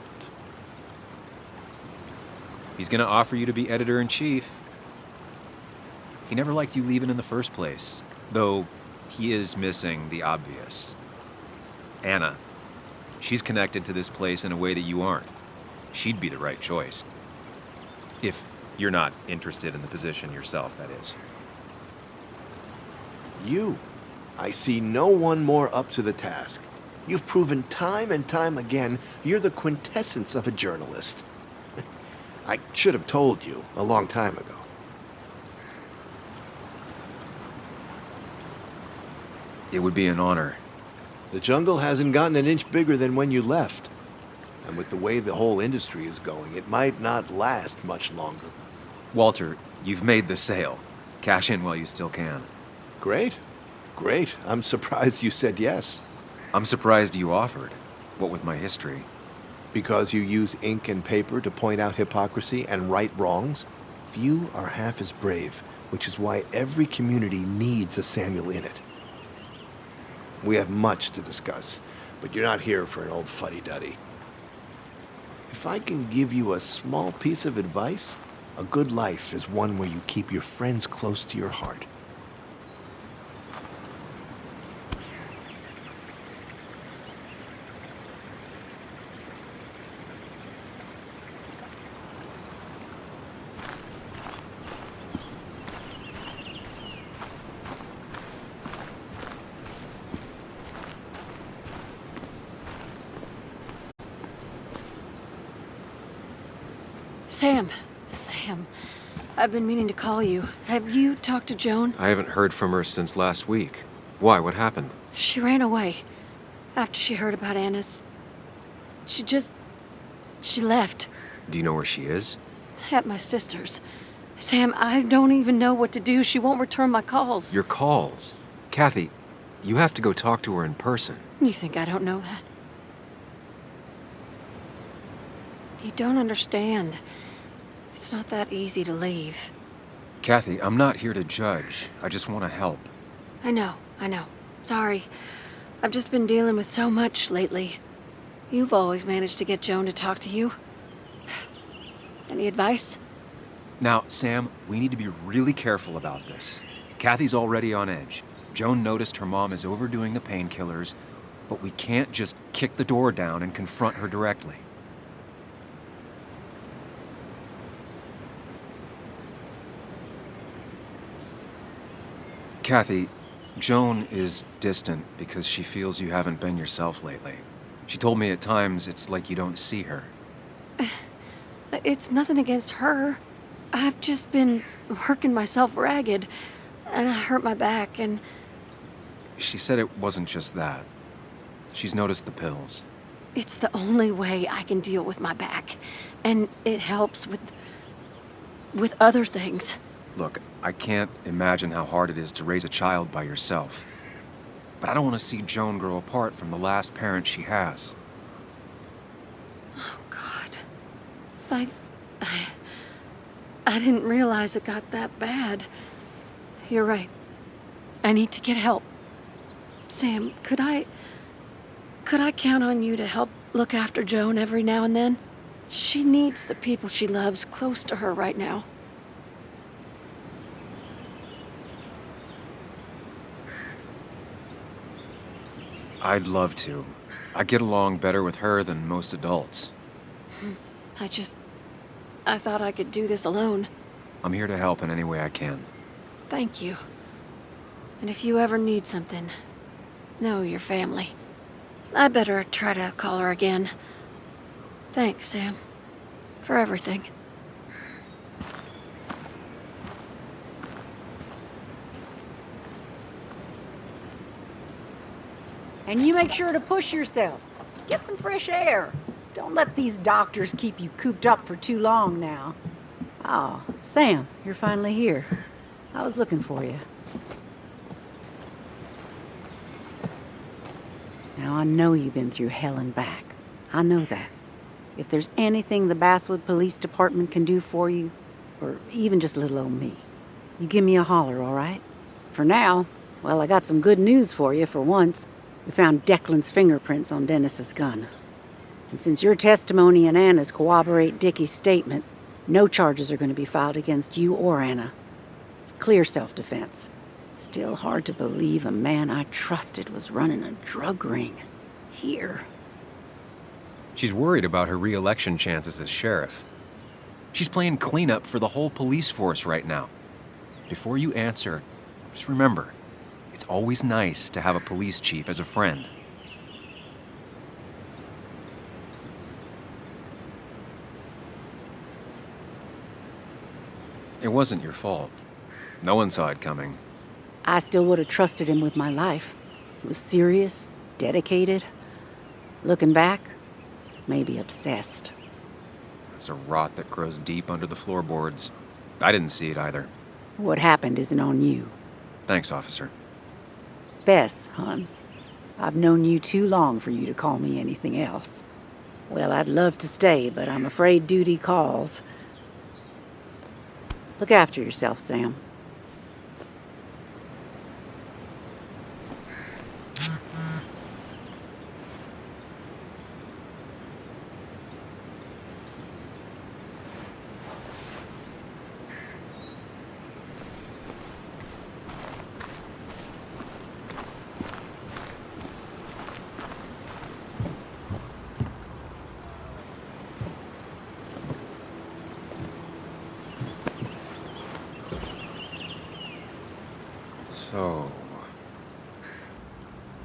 S2: He's gonna offer you to be editor-in-chief. He never liked you leaving in the first place, though he is missing the obvious. Anna. She's connected to this place in a way that you aren't. She'd be the right choice. If you're not interested in the position yourself, that is.
S5: You. I see no one more up to the task. You've proven time and time again you're the quintessence of a journalist. I should have told you a long time ago.
S2: It would be an honor.
S5: The jungle hasn't gotten an inch bigger than when you left. And with the way the whole industry is going, it might not last much longer.
S2: Walter, you've made the sale. Cash in while you still can.
S5: Great. Great. I'm surprised you said yes.
S2: I'm surprised you offered. What with my history?
S5: Because you use ink and paper to point out hypocrisy and right wrongs? Few are half as brave, which is why every community needs a Samuel in it. We have much to discuss, but you're not here for an old fuddy-duddy. If I can give you a small piece of advice, a good life is one where you keep your friends close to your heart.
S10: Sam, I've been meaning to call you. Have you talked to Joan?
S2: I haven't heard from her since last week. Why? What happened?
S10: She ran away. After she heard about Anna's... She left.
S2: Do you know where she is?
S10: At my sister's. Sam, I don't even know what to do. She won't return my calls.
S2: Your calls? Kathy, you have to go talk to her in person.
S10: You think I don't know that? You don't understand. It's not that easy to leave.
S2: Kathy, I'm not here to judge. I just want to help.
S10: I know. Sorry. I've just been dealing with so much lately. You've always managed to get Joan to talk to you. Any advice?
S2: Now, Sam, we need to be really careful about this. Kathy's already on edge. Joan noticed her mom is overdoing the painkillers, but we can't just kick the door down and confront her directly. Kathy, Joan is distant because she feels you haven't been yourself lately. She told me at times it's like you don't see her.
S10: It's nothing against her. I've just been working myself ragged, and I hurt my back, and...
S2: She said it wasn't just that. She's noticed the pills.
S10: It's the only way I can deal with my back, and it helps with other things.
S2: Look, I can't imagine how hard it is to raise a child by yourself. But I don't want to see Joan grow apart from the last parent she has.
S10: Oh, God. I didn't realize it got that bad. You're right. I need to get help. Sam, could I count on you to help look after Joan every now and then? She needs the people she loves close to her right now.
S2: I'd love to. I get along better with her than most adults.
S10: I thought I could do this alone.
S2: I'm here to help in any way I can.
S10: Thank you. And if you ever need something, know your family. I better try to call her again. Thanks, Sam, for everything.
S14: And you make sure to push yourself. Get some fresh air. Don't let these doctors keep you cooped up for too long now. Oh, Sam, you're finally here. I was looking for you. Now, I know you've been through hell and back. I know that. If there's anything the Basswood Police Department can do for you, or even just little old me, you give me a holler, all right? For now, well, I got some good news for you for once. We found Declan's fingerprints on Dennis's gun. And since your testimony and Anna's corroborate Dickie's statement, no charges are going to be filed against you or Anna. It's clear self-defense. Still hard to believe a man I trusted was running a drug ring. Here.
S2: She's worried about her re-election chances as sheriff. She's playing cleanup for the whole police force right now. Before you answer, just remember, it's always nice to have a police chief as a friend. It wasn't your fault. No one saw it coming.
S14: I still would have trusted him with my life. He was serious, dedicated. Looking back, maybe obsessed.
S2: It's a rot that grows deep under the floorboards. I didn't see it either.
S14: What happened isn't on you.
S2: Thanks, officer.
S14: Bess, hon. I've known you too long for you to call me anything else. Well, I'd love to stay, but I'm afraid duty calls. Look after yourself, Sam.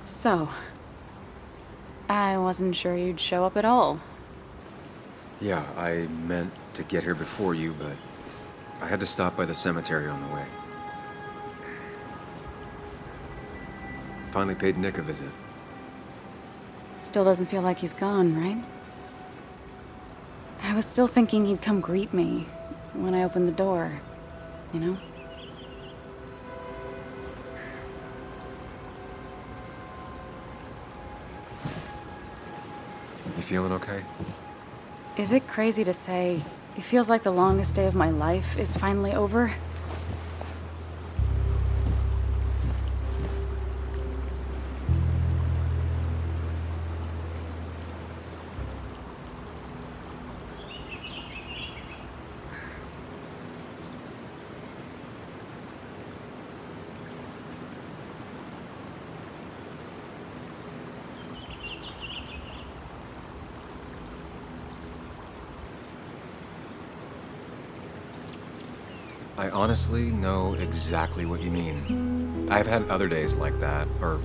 S3: So, I wasn't sure you'd show up at all.
S2: Yeah, I meant to get here before you, but I had to stop by the cemetery on the way. Finally paid Nick a visit.
S3: Still doesn't feel like he's gone, right? I was still thinking he'd come greet me when I opened the door, you know?
S2: You feeling okay?
S3: Is it crazy to say it feels like the longest day of my life is finally over?
S2: I honestly know exactly what you mean. I've had other days like that, or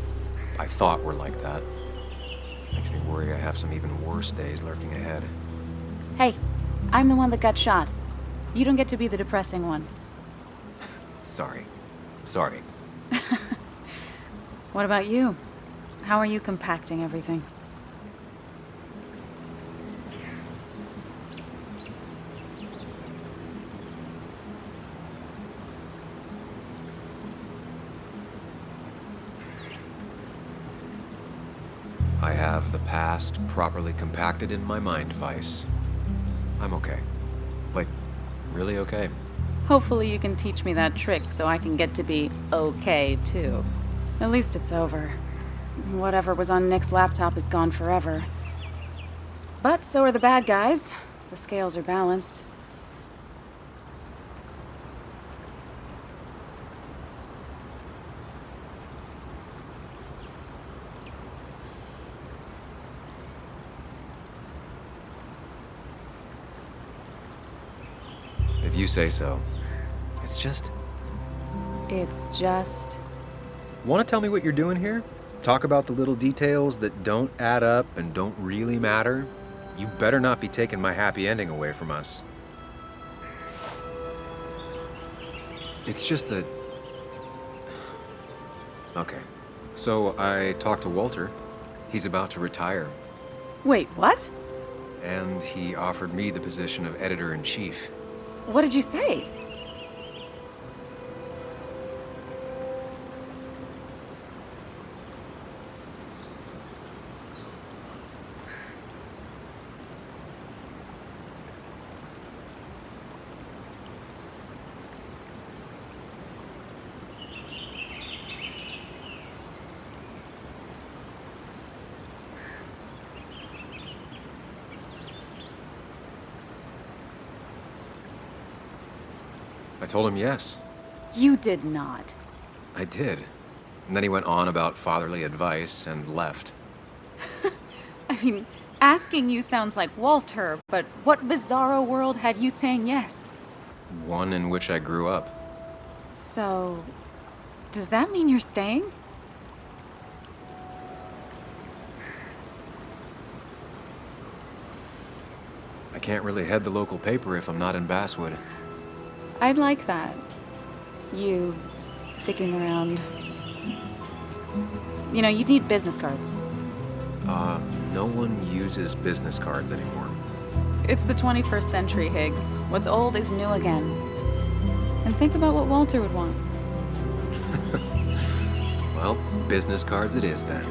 S2: I thought were like that. Makes me worry I have some even worse days lurking ahead.
S3: Hey, I'm the one that got shot. You don't get to be the depressing one.
S2: Sorry.
S3: What about you? How are you compacting everything?
S2: I have the past properly compacted in my mind vice. I'm okay. Like, really okay.
S3: Hopefully you can teach me that trick so I can get to be okay, too. At least it's over. Whatever was on Nick's laptop is gone forever. But so are the bad guys. The scales are balanced.
S2: If you say so. It's just... Want to tell me what you're doing here? Talk about the little details that don't add up and don't really matter? You better not be taking my happy ending away from us. It's just that... Okay. So I talked to Walter. He's about to retire,
S3: Wait, what?
S2: and he offered me the position of editor-in-chief.
S3: What did you say?
S2: I told him yes.
S3: You did not.
S2: I did. And then he went on about fatherly advice and left.
S3: I mean, asking you sounds like Walter, but what bizarro world had you saying yes?
S2: One in which I grew up.
S3: So, does that mean you're staying?
S2: I can't really head the local paper if I'm not in Basswood.
S3: I'd like that. You sticking around. You know, you'd need business cards.
S2: No one uses business cards anymore.
S3: It's the 21st century, Higgs. What's old is new again. And think about what Walter would want.
S2: Well, business cards it is then.